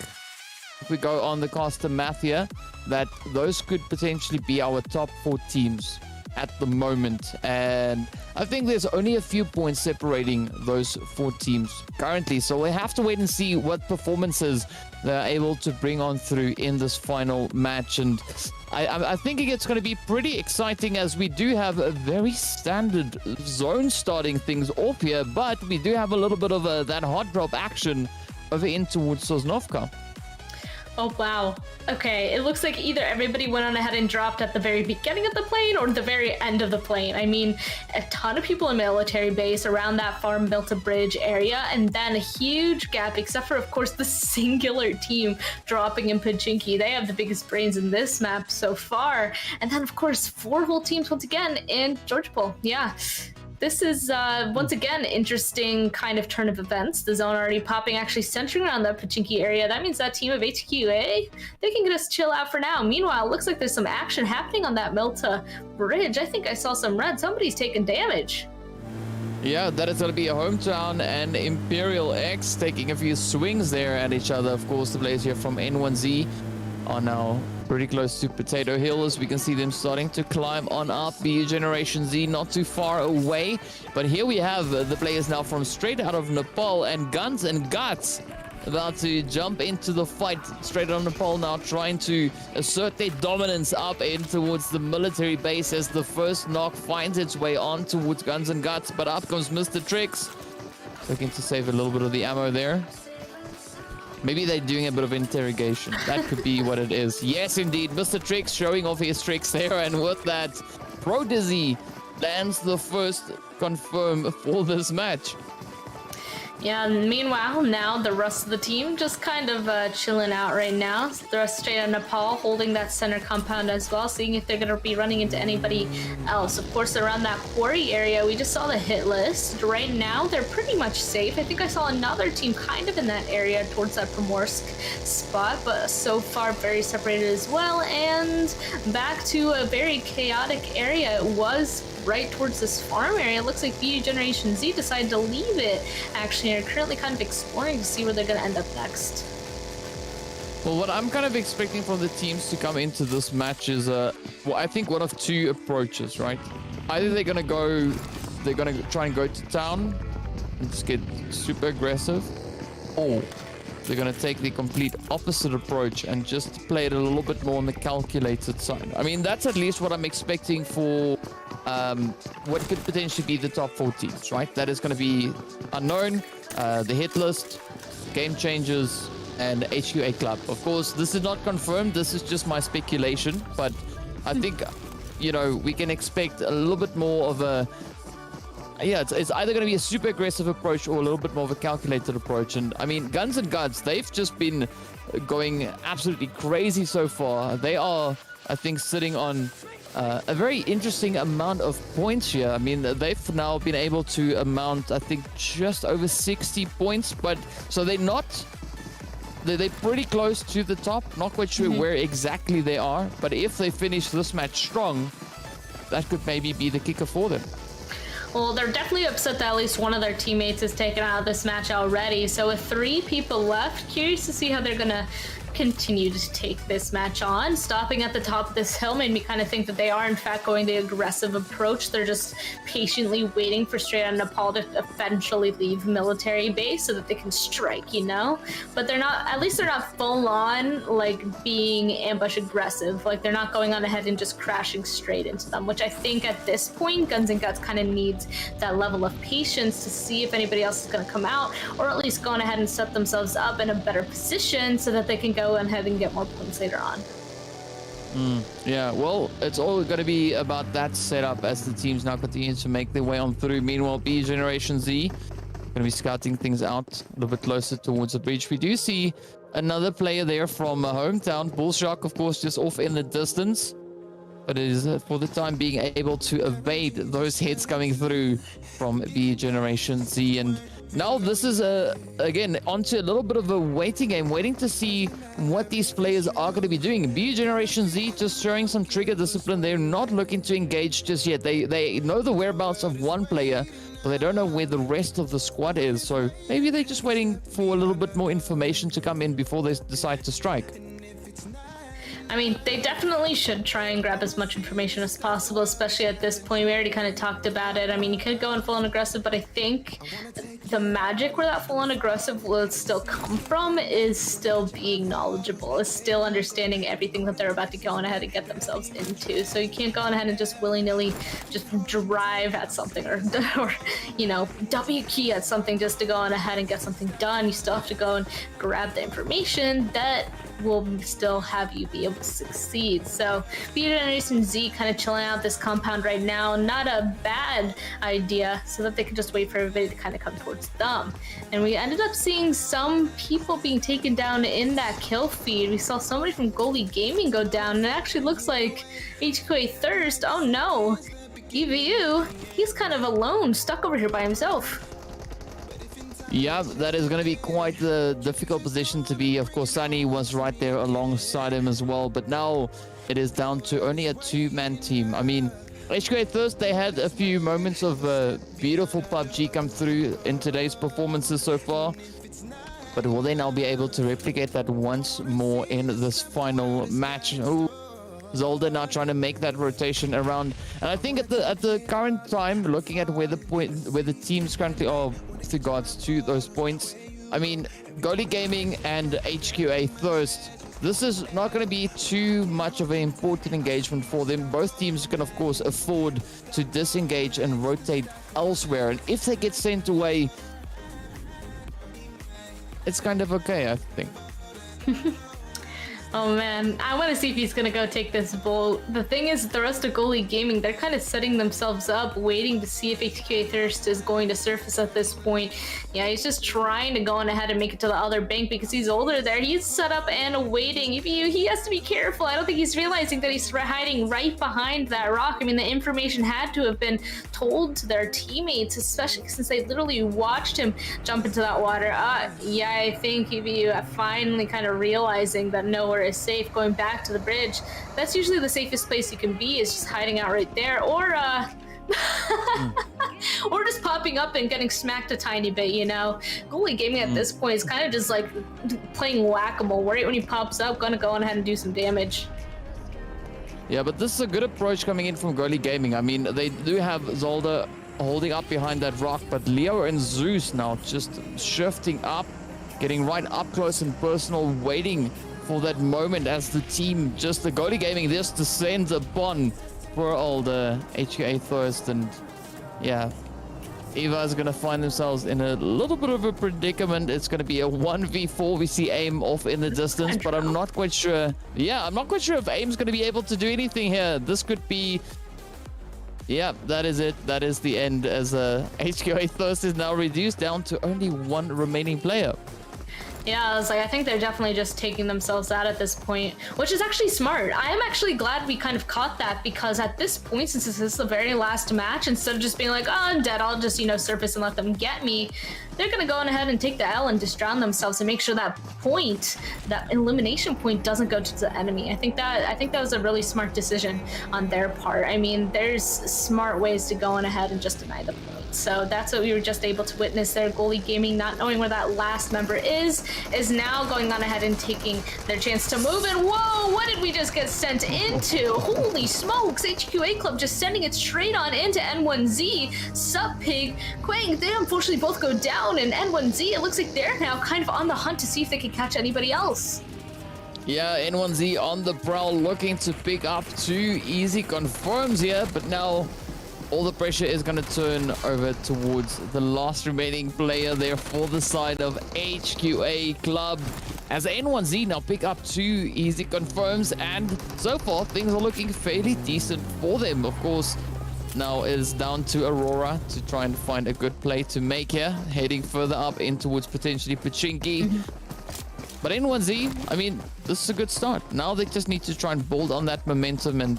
if we go on the caster math here, that those could potentially be our top 4 teams at the moment, and I think there's only a few points separating those 4 teams currently, so we have to wait and see what performances they're able to bring on through in this final match. And I think it's going to be pretty exciting, as we do have a very standard zone starting things off here, but we do have a little bit of that hot drop action over in towards Sosnovka. Oh, wow. Okay, it looks like either everybody went on ahead and dropped at the very beginning of the plane or the very end of the plane. I mean, a ton of people in military base around that Farm Delta Bridge area, and then a huge gap, except for, of course, the singular team dropping in Pachinki. They have the biggest brains in this map so far. And then, of course, 4 whole teams once again in Georgopol. Yeah. This is, once again, interesting kind of turn of events. The zone already popping, actually centering around that Pachinki area. That means that team of HQA, they can just chill out for now. Meanwhile, it looks like there's some action happening on that Milta Bridge. I think I saw some red. Somebody's taking damage. Yeah, that is going to be a Hometown and Imperial X taking a few swings there at each other. Of course, the players here from N1Z are now pretty close to Potato Hill, as we can see them starting to climb on up. BU Generation Z not too far away, but here we have the players now from straight out of Nepal, and Guns and Guts about to jump into the fight straight out of Nepal now, trying to assert their dominance up in towards the military base as the first knock finds its way on towards Guns and Guts, but up comes Mr. Tricks, looking to save a little bit of the ammo there. Maybe they're doing a bit of interrogation. That could be what it is. Yes, indeed. Mr. Tricks showing off his tricks there. And with that, Pro Dizzy lands the first confirm for this match. Yeah, and meanwhile, now the rest of the team just kind of chilling out right now. The rest straight out of Nepal, holding that center compound as well, seeing if they're going to be running into anybody else. Of course, around that quarry area, we just saw the hit list. Right now, they're pretty much safe. I think I saw another team kind of in that area towards that Primorsk spot, but so far very separated as well. And back to a very chaotic area. It was right towards this farm area. It looks like BU Generation Z decided to leave it. Actually, are currently kind of exploring to see where they're going to end up next. Well, what I'm kind of expecting from the teams to come into this match is, well, I think one of 2 approaches, right? Either they're going to try and go to town and just get super aggressive, or they're going to take the complete opposite approach and just play it a little bit more on the calculated side. I mean, that's at least what I'm expecting for what could potentially be the top 4 teams, right? That is going to be Unknown, the Hit List, Game Changers, and HQA Club. Of course, this is not confirmed. This is just my speculation, but I think, you know, we can expect a little bit more of a yeah, it's either going to be a super aggressive approach or a little bit more of a calculated approach. And I mean, Guns and Guts, they've just been going absolutely crazy so far. They are, I think, sitting on a very interesting amount of points here. I mean, they've now been able to amount, I think, just over 60 points. But so they're pretty close to the top. Not quite sure where exactly they are. But if they finish this match strong, that could maybe be the kicker for them. Well, they're definitely upset that at least one of their teammates is taken out of this match already. So with 3 people left, curious to see how they're going to continue to take this match on. Stopping at the top of this hill made me kind of think that they are in fact going the aggressive approach. They're just patiently waiting for Straight Outta Nepal to eventually leave military base so that they can strike, you know? But they're not, at least they're not full on like being ambush aggressive. Like they're not going on ahead and just crashing straight into them, which I think at this point Guns and Guts kind of needs that level of patience to see if anybody else is going to come out, or at least go on ahead and set themselves up in a better position so that they can go ahead and get more points later on. Yeah, well, it's all going to be about that setup as the teams now continue to make their way on through. Meanwhile, B Generation Z going to be scouting things out a little bit closer towards the bridge. We do see another player there from hometown, Bullshark, of course, just off in the distance, but is for the time being able to evade those hits coming through from B Generation Z. And now this is again onto a little bit of a waiting game, waiting to see what these players are going to be doing. B Generation Z just showing some trigger discipline. They're not looking to engage just yet. They know the whereabouts of one player, but they don't know where the rest of the squad is. So maybe they're just waiting for a little bit more information to come in before they decide to strike. I mean, they definitely should try and grab as much information as possible, especially at this point. We already kind of talked about it. I mean, you could go in full-on aggressive, but I think the magic where that full-on aggressive will still come from is still being knowledgeable, is still understanding everything that they're about to go on ahead and get themselves into. So you can't go on ahead and just willy-nilly just drive at something or you know, W key at something just to go on ahead and get something done. You still have to go and grab the information that will still have you be able to succeed. So B Generation Z kind of chilling out this compound right now, not a bad idea, so that they can just wait for everybody to kind of come towards them. And we ended up seeing some people being taken down in that kill feed. We saw somebody from Goalie Gaming go down, and it actually looks like HQA Thirst, oh no, EVU, he's kind of alone, stuck over here by himself. Yeah, that is going to be quite the difficult position to be. Of course, Sunny was right there alongside him as well, but now it is down to only a 2-man team. I mean, HQA Thirst, they had a few moments of beautiful PUBG come through in today's performances so far, but will they now be able to replicate that once more in this final match? Ooh. Zolder now trying to make that rotation around, and I think at the current time, looking at where the teams currently are with regards to those points, I mean, Goalie Gaming and HQA Thirst, this is not going to be too much of an important engagement for them. Both teams can of course afford to disengage and rotate elsewhere, and if they get sent away, it's kind of okay, I think. Oh man, I want to see if he's gonna go take this bull. The thing is, the rest of Goalie Gaming, they're kind of setting themselves up, waiting to see if HQA Thirst is going to surface at this point. Yeah, he's just trying to go on ahead and make it to the other bank because he's older there. He's set up and waiting. He has to be careful. I don't think he's realizing that he's hiding right behind that rock. I mean, the information had to have been told to their teammates, especially since they literally watched him jump into that water. Yeah, I think you finally kind of realizing that nowhere is safe, going back to the bridge. That's usually the safest place you can be, is just hiding out right there, or or just popping up and getting smacked a tiny bit, you know. Goalie Gaming at this point is kind of just like playing whack-a-mole. Right when he pops up, gonna go on ahead and do some damage. Yeah, but this is a good approach coming in from Goalie Gaming. I mean, they do have Zolder holding up behind that rock, but Leo and Zeus now just shifting up, getting right up close and personal, waiting for that moment as the team, just the Goalie Gaming, just descends upon poor old HQA Thirst. And yeah, Eva is going to find themselves in a little bit of a predicament. It's going to be a 1v4. We see AIM off in the distance, but I'm not quite sure. Yeah, I'm not quite sure if AIM's going to be able to do anything here. This could be Yeah, that is it. That is the end, as HQA Thirst is now reduced down to only one remaining player. Yeah, I was like, I think they're definitely just taking themselves out at this point, which is actually smart. I am actually glad we kind of caught that, because at this point, since this is the very last match, instead of just being like, oh, I'm dead, I'll just, surface and let them get me, they're going to go on ahead and take the L and just drown themselves and make sure that point, that elimination point, doesn't go to the enemy. I think that was a really smart decision on their part. I mean, there's smart ways to go on ahead and just deny the point. So that's what we were just able to witness there. Goalie Gaming, not knowing where that last member is now going on ahead and taking their chance to move. And whoa, what did we just get sent into? Holy smokes, HQA Club just sending it straight on into N1Z. Sup Pig, Quang, they unfortunately both go down, and N1Z, it looks like they're now kind of on the hunt to see if they can catch anybody else. Yeah, N1Z on the prowl, looking to pick up 2 easy confirms here, but now all the pressure is going to turn over towards the last remaining player there for the side of HQA Club, as N1Z now pick up 2 easy confirms, and so far things are looking fairly decent for them. Of course, now it is down to Aurora to try and find a good play to make here, heading further up in towards potentially Pachinki. But N1Z, I mean, this is a good start. Now they just need to try and build on that momentum and,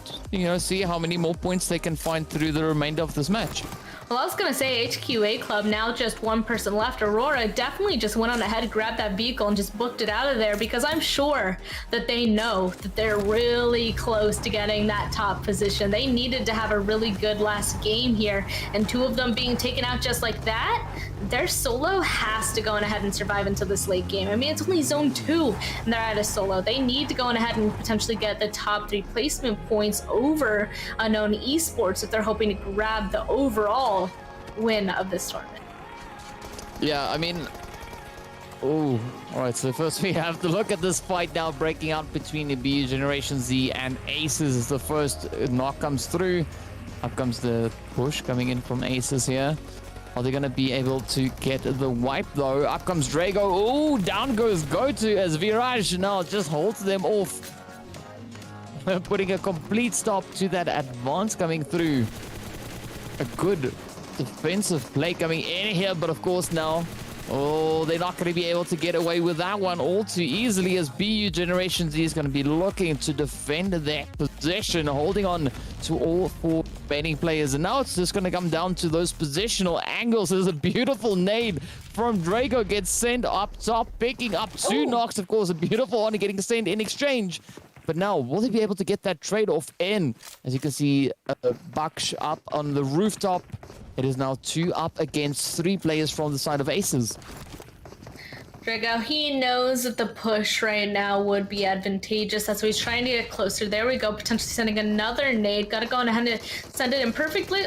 see how many more points they can find through the remainder of this match. Well, I was going to say HQA Club, now just one person left. Aurora definitely just went on ahead, grabbed that vehicle, and just booked it out of there, because I'm sure that they know that they're really close to getting that top position. They needed to have a really good last game here, and 2 of them being taken out just like that, their solo has to go on ahead and survive until this late game. I mean, it's only zone 2, and they're at a solo. They need to go on ahead and potentially get the top 3 placement points over Unknown Esports if they're hoping to grab the overall win of this tournament. Yeah, I mean, all right, so first we have to look at this fight now breaking out between the BU Generation Z and Aces as the first knock comes through. Up comes the push coming in from Aces here. Are they going to be able to get the wipe, though? Up comes Drago. Oh, down goes Goto as Viraj now just holds them off. Putting a complete stop to that advance coming through. A good defensive play coming in here, but of course now, they're not going to be able to get away with that one all too easily, as BU Generation Z is going to be looking to defend their possession, holding on to all 4 remaining players. And now it's just going to come down to those positional angles. There's a beautiful nade from Drago, gets sent up top, picking up 2 knocks. Of course, a beautiful one getting sent in exchange. But now, will they be able to get that trade-off in? As you can see, Baksh up on the rooftop. It is now 2 up against 3 players from the side of Aces. Drago, he knows that the push right now would be advantageous. That's why he's trying to get closer. There we go, potentially sending another nade. Gotta go on ahead and send it in perfectly.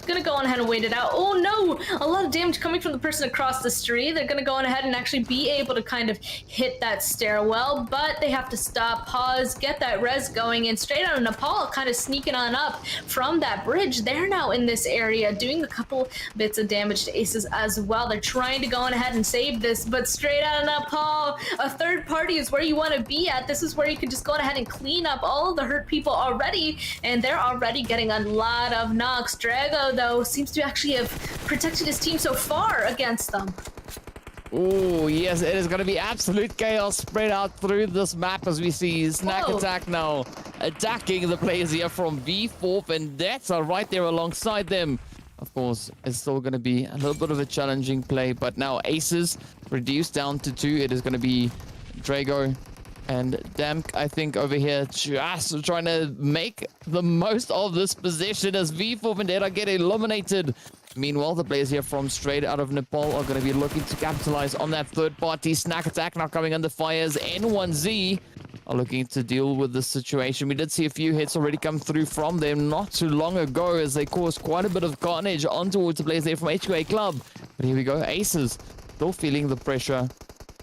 Gonna go on ahead and wait it out. Oh no, a lot of damage coming from the person across the street. They're gonna go on ahead and actually be able to kind of hit that stairwell, but they have to stop, pause, get that res going, and straight out of Nepal, kind of sneaking on up from that bridge. They're now in this area doing a couple bits of damage to Aces as well. They're trying to go on ahead and save this, but straight out of Nepal, a third party is where you want to be at. This is where you can just go on ahead and clean up all of the hurt people already, and they're already getting a lot of knocks. Drago, though, seems to actually have protected his team so far against them. Oh, yes, it is going to be absolute chaos spread out through this map as we see Snack Attack now attacking the players here from V4, and that's right there alongside them. Of course, it's still going to be a little bit of a challenging play, but now Aces reduced down to 2. It is going to be Drago and Damk, I think, over here just trying to make the most of this position as V4 Vendetta get eliminated. Meanwhile, the players here from straight out of Nepal are going to be looking to capitalize on that third party. Snack Attack now coming under fires. N1Z are looking to deal with the situation. We did see a few hits already come through from them not too long ago as they caused quite a bit of carnage on towards the players there from HQA Club. But here we go, Aces still feeling the pressure.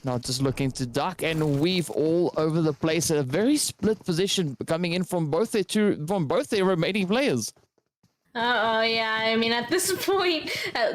Now just looking to duck and weave all over the place. A very split position coming in from both their remaining players. Yeah. I mean, at this point,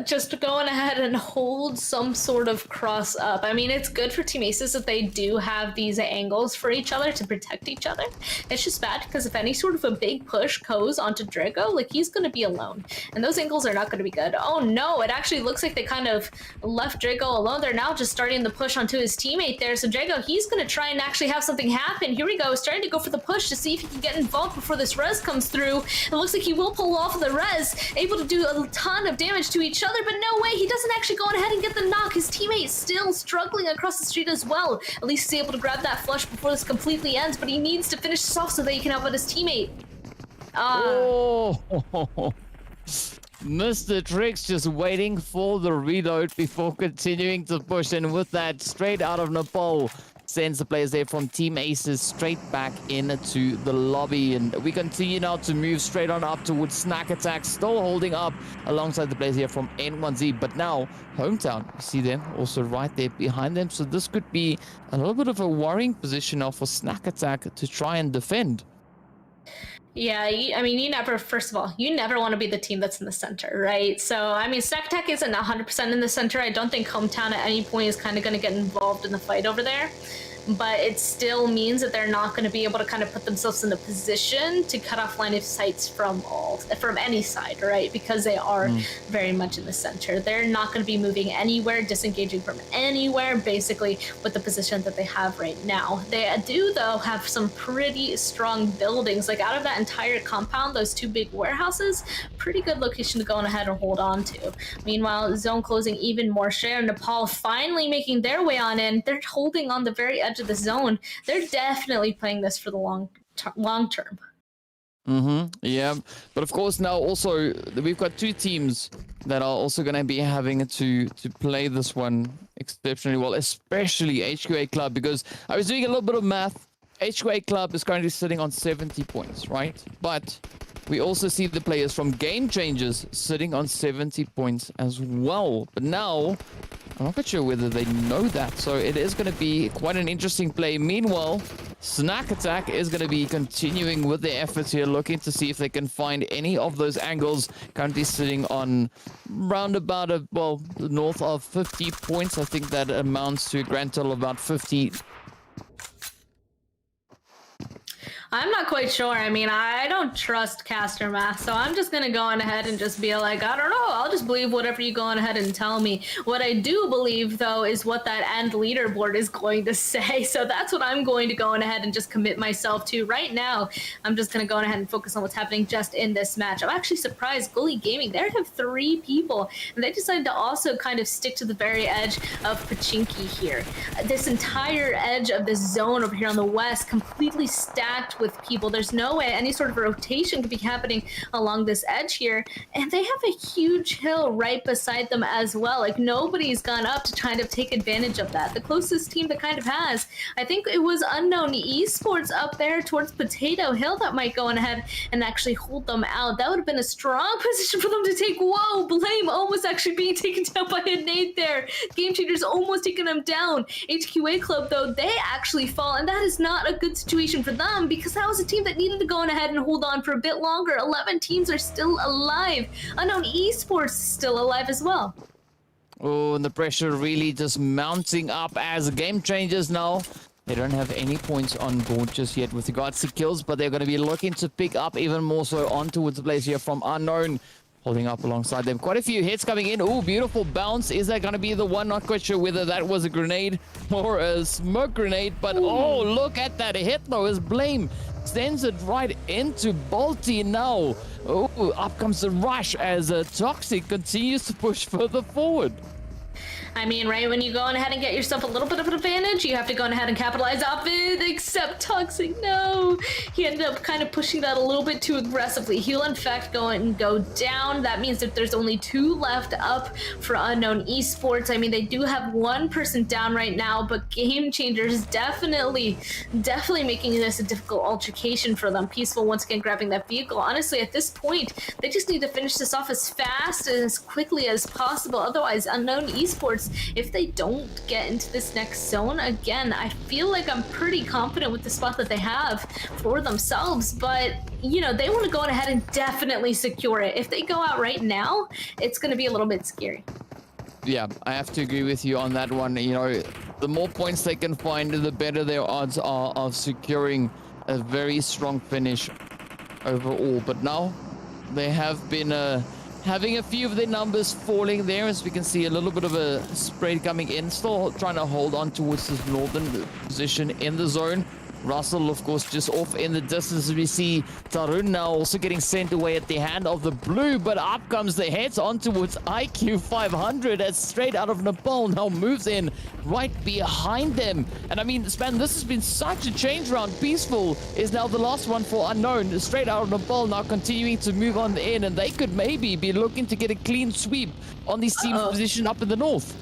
just going ahead and hold some sort of cross up. I mean, it's good for Team Aces that they do have these angles for each other to protect each other. It's just bad because if any sort of a big push goes onto Drago, like, he's going to be alone. And those angles are not going to be good. Oh, no. It actually looks like they kind of left Drago alone. They're now just starting the push onto his teammate there. So Drago, he's going to try and actually have something happen. Here we go. Starting to go for the push to see if he can get involved before this res comes through. It looks like he will pull off the res, able to do a ton of damage to each other, but no way, he doesn't actually go ahead and get the knock. His teammate's still struggling across the street as well. At least he's able to grab that flush before this completely ends, but he needs to finish this off so that he can help out his teammate. Oh, Mr. Tricks just waiting for the reload before continuing to push, and with that, straight out of Nepal, sends the players there from Team Aces straight back into the lobby. And we continue now to move straight on up towards Snack Attack, still holding up alongside the players here from N1Z. But now, Hometown, you see them also right there behind them. So this could be a little bit of a worrying position now for Snack Attack to try and defend. Yeah, I mean, you never, first of all, you never want to be the team that's in the center, right? So, I mean, Snack Attack isn't 100% in the center. I don't think Hometown at any point is kind of going to get involved in the fight over there. But it still means that they're not going to be able to kind of put themselves in the position to cut off line of sights from any side, right? Because they are very much in the center. They're not going to be moving anywhere, disengaging from anywhere, basically, with the position that they have right now. They do, though, have some pretty strong buildings. Like, out of that entire compound, those two big warehouses, pretty good location to go on ahead and hold on to. Meanwhile, zone closing even more share. Nepal finally making their way on in. They're holding on the very edge of the zone. They're definitely playing this for the long term. Yeah, but of course now also we've got two teams that are also going to be having to play this one exceptionally well, especially HQA Club, because I was doing a little bit of math. HQA Club is currently sitting on 70 points, right? But we also see the players from Game Changers sitting on 70 points as well. But now, I'm not quite sure whether they know that, so it is going to be quite an interesting play. Meanwhile, Snack Attack is going to be continuing with their efforts here, looking to see if they can find any of those angles. Currently sitting on round about, north of 50 points. I think that amounts to a grand total of about 50. I'm not quite sure. I mean, I don't trust caster math, so I'm just gonna go on ahead and just be like, I don't know, I'll just believe whatever you go on ahead and tell me. What I do believe, though, is what that end leaderboard is going to say, so that's what I'm going to go on ahead and just commit myself to. Right now, I'm just gonna go on ahead and focus on what's happening just in this match. I'm actually surprised Gully Gaming, they have 3 people, and they decided to also kind of stick to the very edge of Pachinki here. This entire edge of this zone over here on the west, completely stacked with people. There's no way any sort of rotation could be happening along this edge here, and they have a huge hill right beside them as well. Like, nobody's gone up to kind of take advantage of that. The closest team that kind of has, I think it was Unknown Esports up there towards Potato Hill that might go on ahead and actually hold them out. That would have been a strong position for them to take. Whoa, Blame almost actually being taken down by a nade there. Game Changers almost taking them down. HQA Club, though, they actually fall, and that is not a good situation for them, because that was a team that needed to go on ahead and hold on for a bit longer. 11 teams are still alive. Unknown Esports is still alive as well. Oh, and the pressure really just mounting up as Game Changers now. They don't have any points on board just yet with regards to kills, but they're going to be looking to pick up even more so on towards the players here from Unknown. Holding up alongside them. Quite a few hits coming in. Oh, beautiful bounce. Is that going to be the one? Not quite sure whether that was a grenade or a smoke grenade, but oh, look at that hit though, as Blame sends it right into Balti now. Oh, up comes the rush as Toxic continues to push further forward. I mean, right, when you go on ahead and get yourself a little bit of an advantage, you have to go on ahead and capitalize off it, except Toxic, no. He ended up kind of pushing that a little bit too aggressively. He'll, in fact, go down. That means that there's only 2 left up for Unknown Esports. I mean, they do have 1 person down right now, but Game Changers definitely making this a difficult altercation for them. Peaceful once again grabbing that vehicle. Honestly, at this point, they just need to finish this off as fast and as quickly as possible. Otherwise, Unknown Esports Esports, if they don't get into this next zone, again, I feel like I'm pretty confident with the spot that they have for themselves, but you know, they want to go on ahead and definitely secure it. If they go out right now, it's going to be a little bit scary. Yeah, I have to agree with you on that one. You know, the more points they can find, the better their odds are of securing a very strong finish overall. But now they have been having a few of their numbers falling there, as we can see a little bit of a spread coming in, still trying to hold on towards this northern position in the zone. Russell, of course, just off in the distance. We see Tarun now also getting sent away at the hand of the blue, but up comes the heads on towards IQ 500 as straight out of Nepal now moves in right behind them. And I mean, Span, this has been such a change round. Peaceful is now the last one for Unknown, straight out of Nepal, now continuing to move on in, and they could maybe be looking to get a clean sweep on these teams' position up in the north.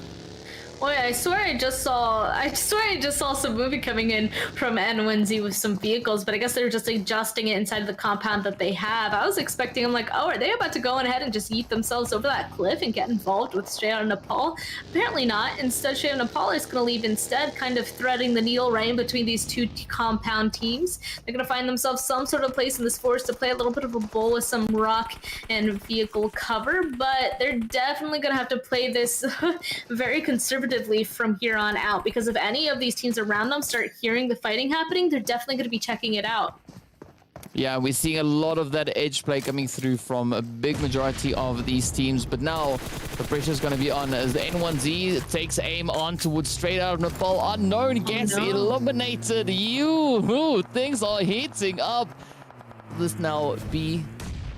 Oh yeah, I swear I just saw some movie coming in from N1Z with some vehicles, but I guess they're just adjusting it inside of the compound that they have. I was expecting, I'm like, oh, are they about to go on ahead and just yeet themselves over that cliff and get involved with Straight Outta Nepal? Apparently not. Instead, Straight Outta Nepal is going to leave instead, kind of threading the needle right in between these two compound teams. They're going to find themselves some sort of place in this forest to play a little bit of a bowl with some rock and vehicle cover, but they're definitely going to have to play this very conservatively from here on out, because if any of these teams around them start hearing the fighting happening, they're definitely going to be checking it out. Yeah, we're seeing a lot of that edge play coming through from a big majority of these teams, but now the pressure is going to be on as the N1Z takes aim on towards Straight Out of Nepal. Unknown gets eliminated. Things are heating up. This now be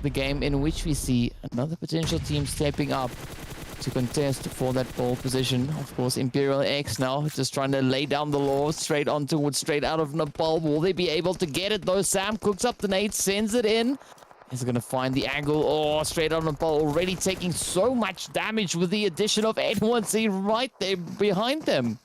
the game in which we see another potential team stepping up to contest for that pole position. Of course, Imperial X now just trying to lay down the law straight on towards Straight Out of Nepal. Will they be able to get it though? Sam cooks up the nade, sends it in. He's going to find the angle. Oh, Straight Out of Nepal already taking so much damage with the addition of N1Z right there behind them.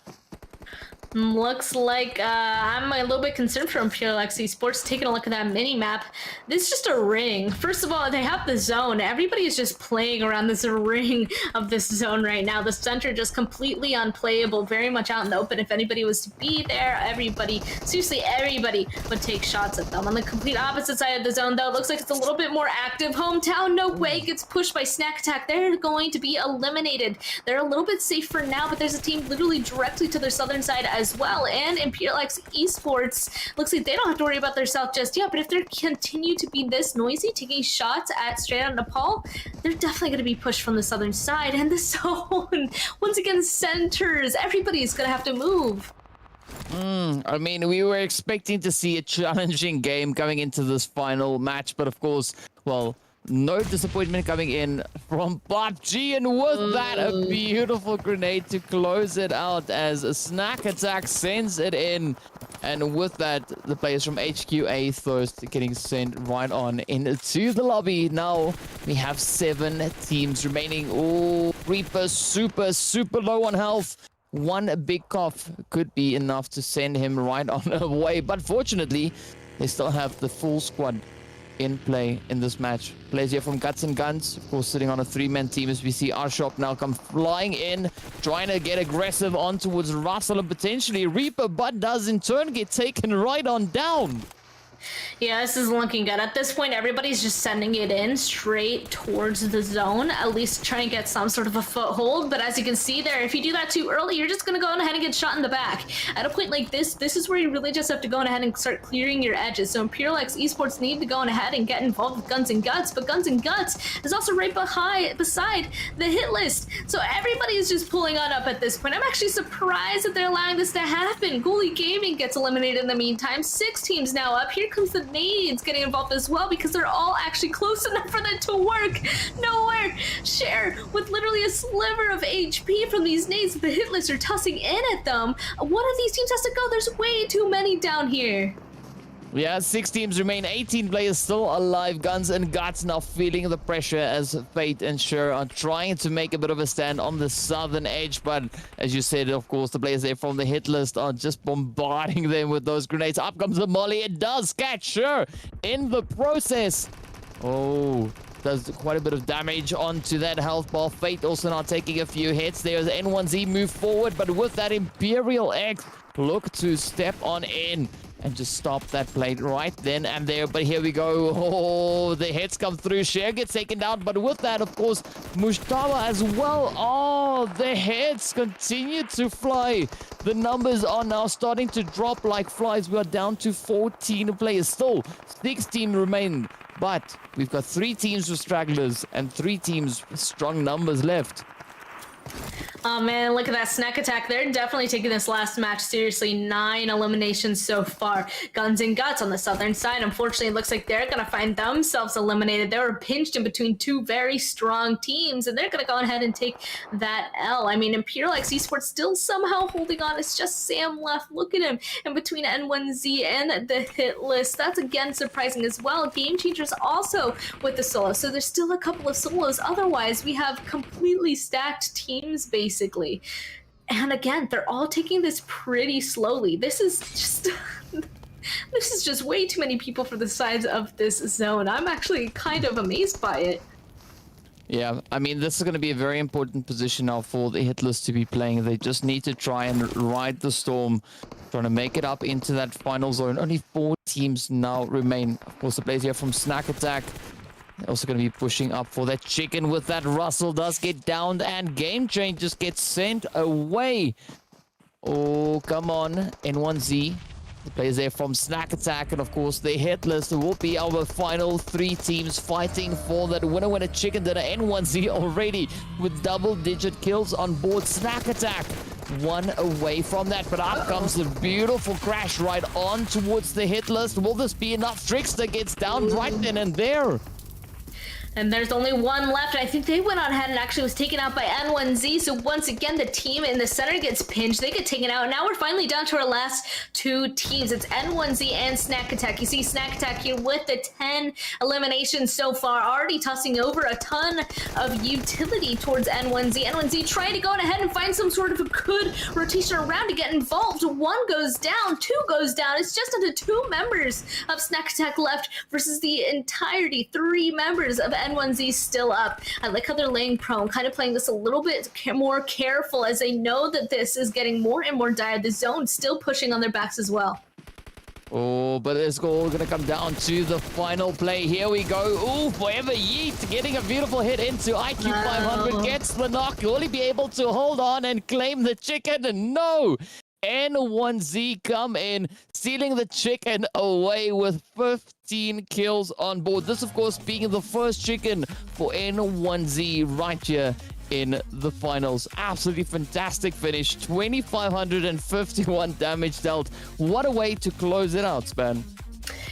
Looks like I'm a little bit concerned for Imperial X Esports. Taking a look at that mini-map, this is just a ring. First of all, they have the zone. Everybody is just playing around this ring of this zone right now. The center just completely unplayable, very much out in the open. If anybody was to be there, everybody, seriously, everybody would take shots at them. On the complete opposite side of the zone, though, it looks like it's a little bit more active. Hometown, no way, gets pushed by Snack Attack. They're going to be eliminated. They're a little bit safe for now, but there's a team literally directly to their southern side as well, and Imperial X Esports looks like they don't have to worry about their south just yet, but if they continue to be this noisy, taking shots at Straight Out of Nepal, they're definitely going to be pushed from the southern side, and the zone once again centers. Everybody's going to have to move. I mean, we were expecting to see a challenging game coming into this final match, but of course, well, no disappointment coming in from PUBG, and with that, a beautiful grenade to close it out as a Snack Attack sends it in. And with that, the players from HQA Thirst getting sent right on into the lobby. Now we have 7 teams remaining. Oh, Reaper super low on health. One big cough could be enough to send him right on away, but fortunately, they still have the full squad in play in this match. Players here from Guts and Guns, of course, sitting on a 3-man team as we see Arshop now come flying in, trying to get aggressive on towards Russell and potentially Reaper, but does in turn get taken right on down. Yeah, this is looking good. At this point, everybody's just sending it in straight towards the zone, at least try and get some sort of a foothold. But as you can see there, if you do that too early, you're just going to go on ahead and get shot in the back. At a point like this is where you really just have to go on ahead and start clearing your edges. So Imperial X Esports need to go on ahead and get involved with Guns and Guts, but Guns and Guts is also right beside the hit list. So everybody is just pulling on up at this point. I'm actually surprised that they're allowing this to happen. Ghoulie Gaming gets eliminated in the meantime. 6 teams now up. Here comes the nades getting involved as well, because they're all actually close enough for that to work. Nowhere. Share with literally a sliver of HP from these nades that the hit lists are tossing in at them. One of these teams has to go. There's way too many down here. Yeah, 6 teams remain, 18 players still alive. Guns and Guts now feeling the pressure as Fate and Sure are trying to make a bit of a stand on the southern edge. But as you said, of course, the players there from the hit list are just bombarding them with those grenades. Up comes the molly. It does catch Sure in the process. Oh, Does quite a bit of damage onto that health bar. Fate also now taking a few hits. There's N1Z move forward, but with that Imperial X, look to step on in and just stop that plate right then and there. But here we go. Oh, the hits come through. Cher gets taken down, but with that, of course, Mustawa as well. Oh, the hits continue to fly. The numbers are now starting to drop like flies. We are down to 14 players. Still, 16 remain. But we've got 3 teams with stragglers and 3 teams with strong numbers left. Oh man, look at that snack attack. They're definitely taking this last match seriously. 9 eliminations so far. Guns and Guts on the southern side. Unfortunately, it looks like they're going to find themselves eliminated. They were pinched in between 2 very strong teams, and they're going to go ahead and take that L. I mean, Imperial X Esports still somehow holding on. It's just Sam left. Look at him in between N1Z and the hit list. That's again surprising as well. Game Changers also with the solo. So there's still a couple of solos. Otherwise, we have completely stacked teams, basically. And again, they're all taking this pretty slowly. This is just way too many people for the size of this zone. I'm actually kind of amazed by it. Yeah, I mean, this is going to be a very important position now for the hit list to be playing. They just need to try and ride the storm, trying to make it up into that final zone. Only 4 teams now remain. Of course, the players here from Snack Attack. They're also going to be pushing up for that chicken with that. Russell does get downed and Game Changers gets sent away. Oh, come on. N1Z. The players there from Snack Attack. And of course, the hit list will be our final 3 teams fighting for that winner chicken dinner. N1Z already with double-digit kills on board. Snack Attack 1 away from that, but up comes the beautiful crash right on towards the hit list. Will this be enough? Trickster gets down right then and there. And there's only 1 left. I think they went on ahead and actually was taken out by N1Z. So once again, the team in the center gets pinched. They get taken out. Now we're finally down to our last 2 teams. It's N1Z and Snack Attack. You see Snack Attack here with the 10 eliminations so far, already tossing over a ton of utility towards N1Z. N1Z trying to go on ahead and find some sort of a good rotation around to get involved. 1 goes down, 2 goes down. It's just under 2 members of Snack Attack left versus the entirety 3 members of N1Z still up. I like how they're laying prone, kind of playing this a little bit more careful as they know that this is getting more and more dire. The zone still pushing on their backs as well. Oh, but it's all going to come down to the final play. Here we go. Ooh, Forever Yeet getting a beautiful hit into IQ 500. Gets the knock. Will he be able to hold on and claim the chicken? No. N1Z come in, stealing the chicken away with 15 kills on board. This, of course, being the first chicken for N1Z right here in the finals. Absolutely fantastic finish. 2,551 damage dealt. What a way to close it out, Span.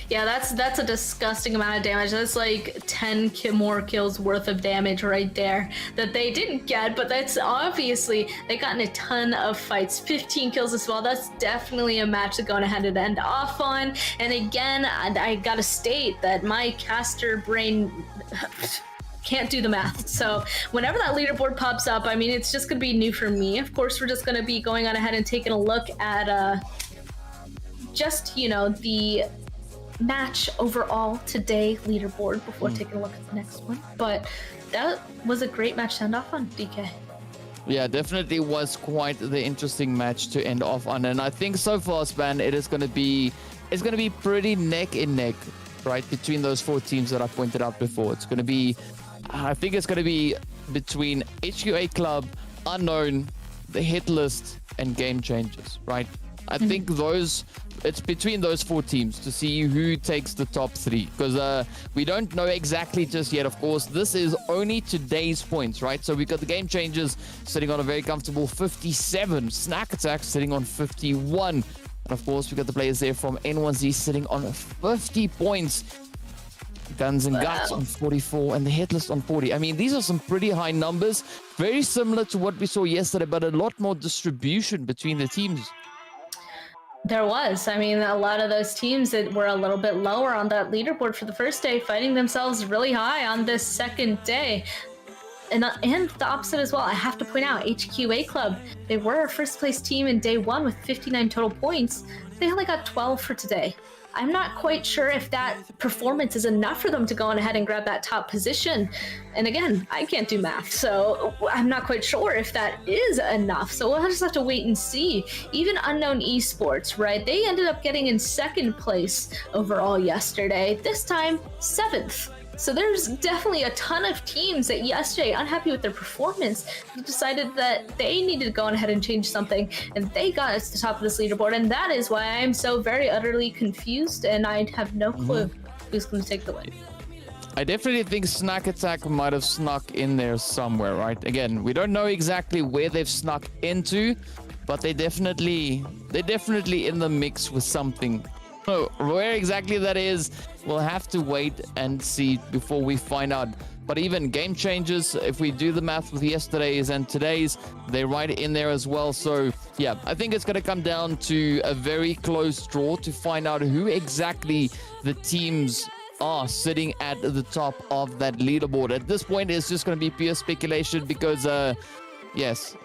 Yeah, that's a disgusting amount of damage. That's like 10 more kills worth of damage right there that they didn't get, but that's obviously they got in a ton of fights. 15 kills as well. That's definitely a match they're going ahead and end off on. And again, I gotta state that my caster brain can't do the math. So whenever that leaderboard pops up, I mean, it's just gonna be new for me. Of course, we're just gonna be going on ahead and taking a look at just, you know, the match overall today leaderboard before taking a look at the next one. But that was a great match to end off on, DK. Yeah, definitely was quite the interesting match to end off on, and I think so far, Span, it's going to be pretty neck and neck, right, between those 4 teams that I pointed out before. It's going to be, I think it's going to be between HQA Club, Unknown, the Hit List, and Game Changers, right? I think it's between those 4 teams to see who takes the top 3, because we don't know exactly just yet. Of course, this is only today's points, right? So we've got the Game Changers sitting on a very comfortable 57, Snack Attack sitting on 51, and of course we've got the players there from N1Z sitting on 50 points. Guns and Guts on 44 and the Hit List on 40. I mean, these are some pretty high numbers, very similar to what we saw yesterday, but a lot more distribution between the teams. There was. I mean, a lot of those teams that were a little bit lower on that leaderboard for the first day, fighting themselves really high on this second day. And the opposite as well. I have to point out, HQA Club, they were our first place team in day 1 with 59 total points. They only got 12 for today. I'm not quite sure if that performance is enough for them to go on ahead and grab that top position. And again, I can't do math, so I'm not quite sure if that is enough. So we'll just have to wait and see. Even Unknown Esports, right? They ended up getting in second place overall yesterday. This time, 7th. So there's definitely a ton of teams that yesterday, unhappy with their performance, decided that they needed to go on ahead and change something, and they got us to the top of this leaderboard, and that is why I'm so very utterly confused, and I have no clue who's going to take the win. I definitely think Snack Attack might have snuck in there somewhere, right? Again, we don't know exactly where they've snuck into, but they're definitely in the mix with something. So where exactly that is, we'll have to wait and see before we find out. But even game changes, if we do the math with yesterday's and today's, they're right in there as well. So yeah, I think it's going to come down to a very close draw to find out who exactly the teams are sitting at the top of that leaderboard. At this point, it's just going to be pure speculation because yes,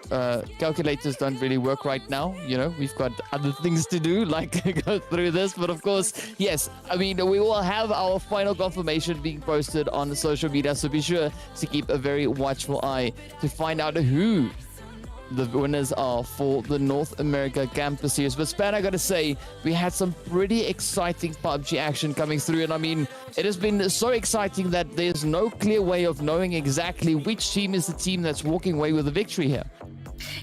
calculators don't really work right now. You know, we've got other things to do, like go through this. But of course, yes, I mean, we will have our final confirmation being posted on the social media. So be sure to keep a very watchful eye to find out who the winners are for the North America Campus Series. But Span, I gotta say, we had some pretty exciting PUBG action coming through, and I mean, it has been so exciting that there's no clear way of knowing exactly which team is the team that's walking away with the victory here.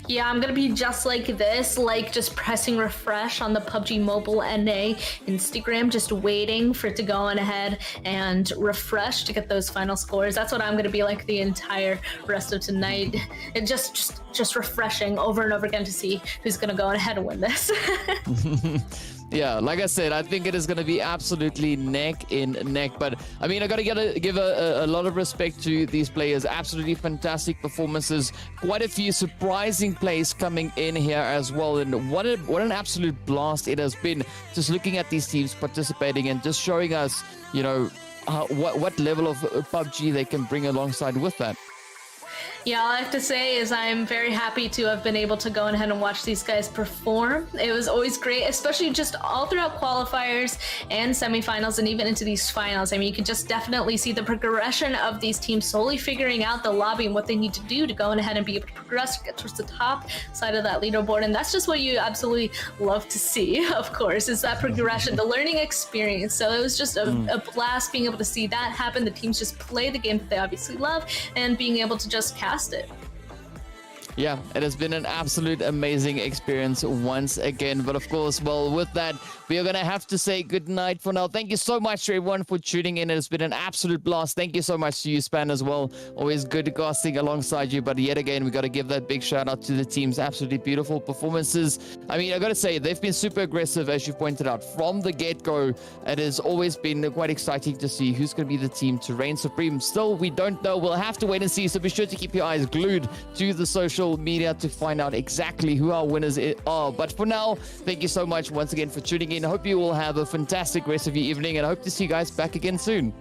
Yeah, I'm gonna be just like this, like just pressing refresh on the PUBG Mobile NA Instagram, just waiting for it to go on ahead and refresh to get those final scores. That's what I'm gonna be like the entire rest of tonight. And just refreshing over and over again to see who's gonna go on ahead and win this. Yeah, like I said, I think it is going to be absolutely neck in neck. But I mean, I got to give a lot of respect to these players. Absolutely fantastic performances. Quite a few surprising plays coming in here as well. And what an absolute blast it has been just looking at these teams participating and just showing us, you know, what level of PUBG they can bring alongside with that. Yeah, all I have to say is I'm very happy to have been able to go ahead and watch these guys perform. It was always great, especially just all throughout qualifiers and semifinals and even into these finals. I mean, you can just definitely see the progression of these teams slowly figuring out the lobby and what they need to do to go ahead and be able to progress, get towards the top side of that leaderboard. And that's just what you absolutely love to see, of course, is that progression, the learning experience. So it was just a blast being able to see that happen. The teams just play the game that they obviously love and being able to just cast it. Yeah, it has been an absolute amazing experience once again. But of course, well, with that, we are going to have to say goodnight for now. Thank you so much to everyone for tuning in. It has been an absolute blast. Thank you so much to you, Span, as well. Always good casting alongside you. But yet again, we got to give that big shout out to the team's absolutely beautiful performances. I mean, I got to say, they've been super aggressive, as you pointed out, from the get-go. It has always been quite exciting to see who's going to be the team to reign supreme. Still, we don't know. We'll have to wait and see. So be sure to keep your eyes glued to the social media to find out exactly who our winners are. But for now, thank you so much once again for tuning in. I hope you all have a fantastic rest of your evening, and I hope to see you guys back again soon.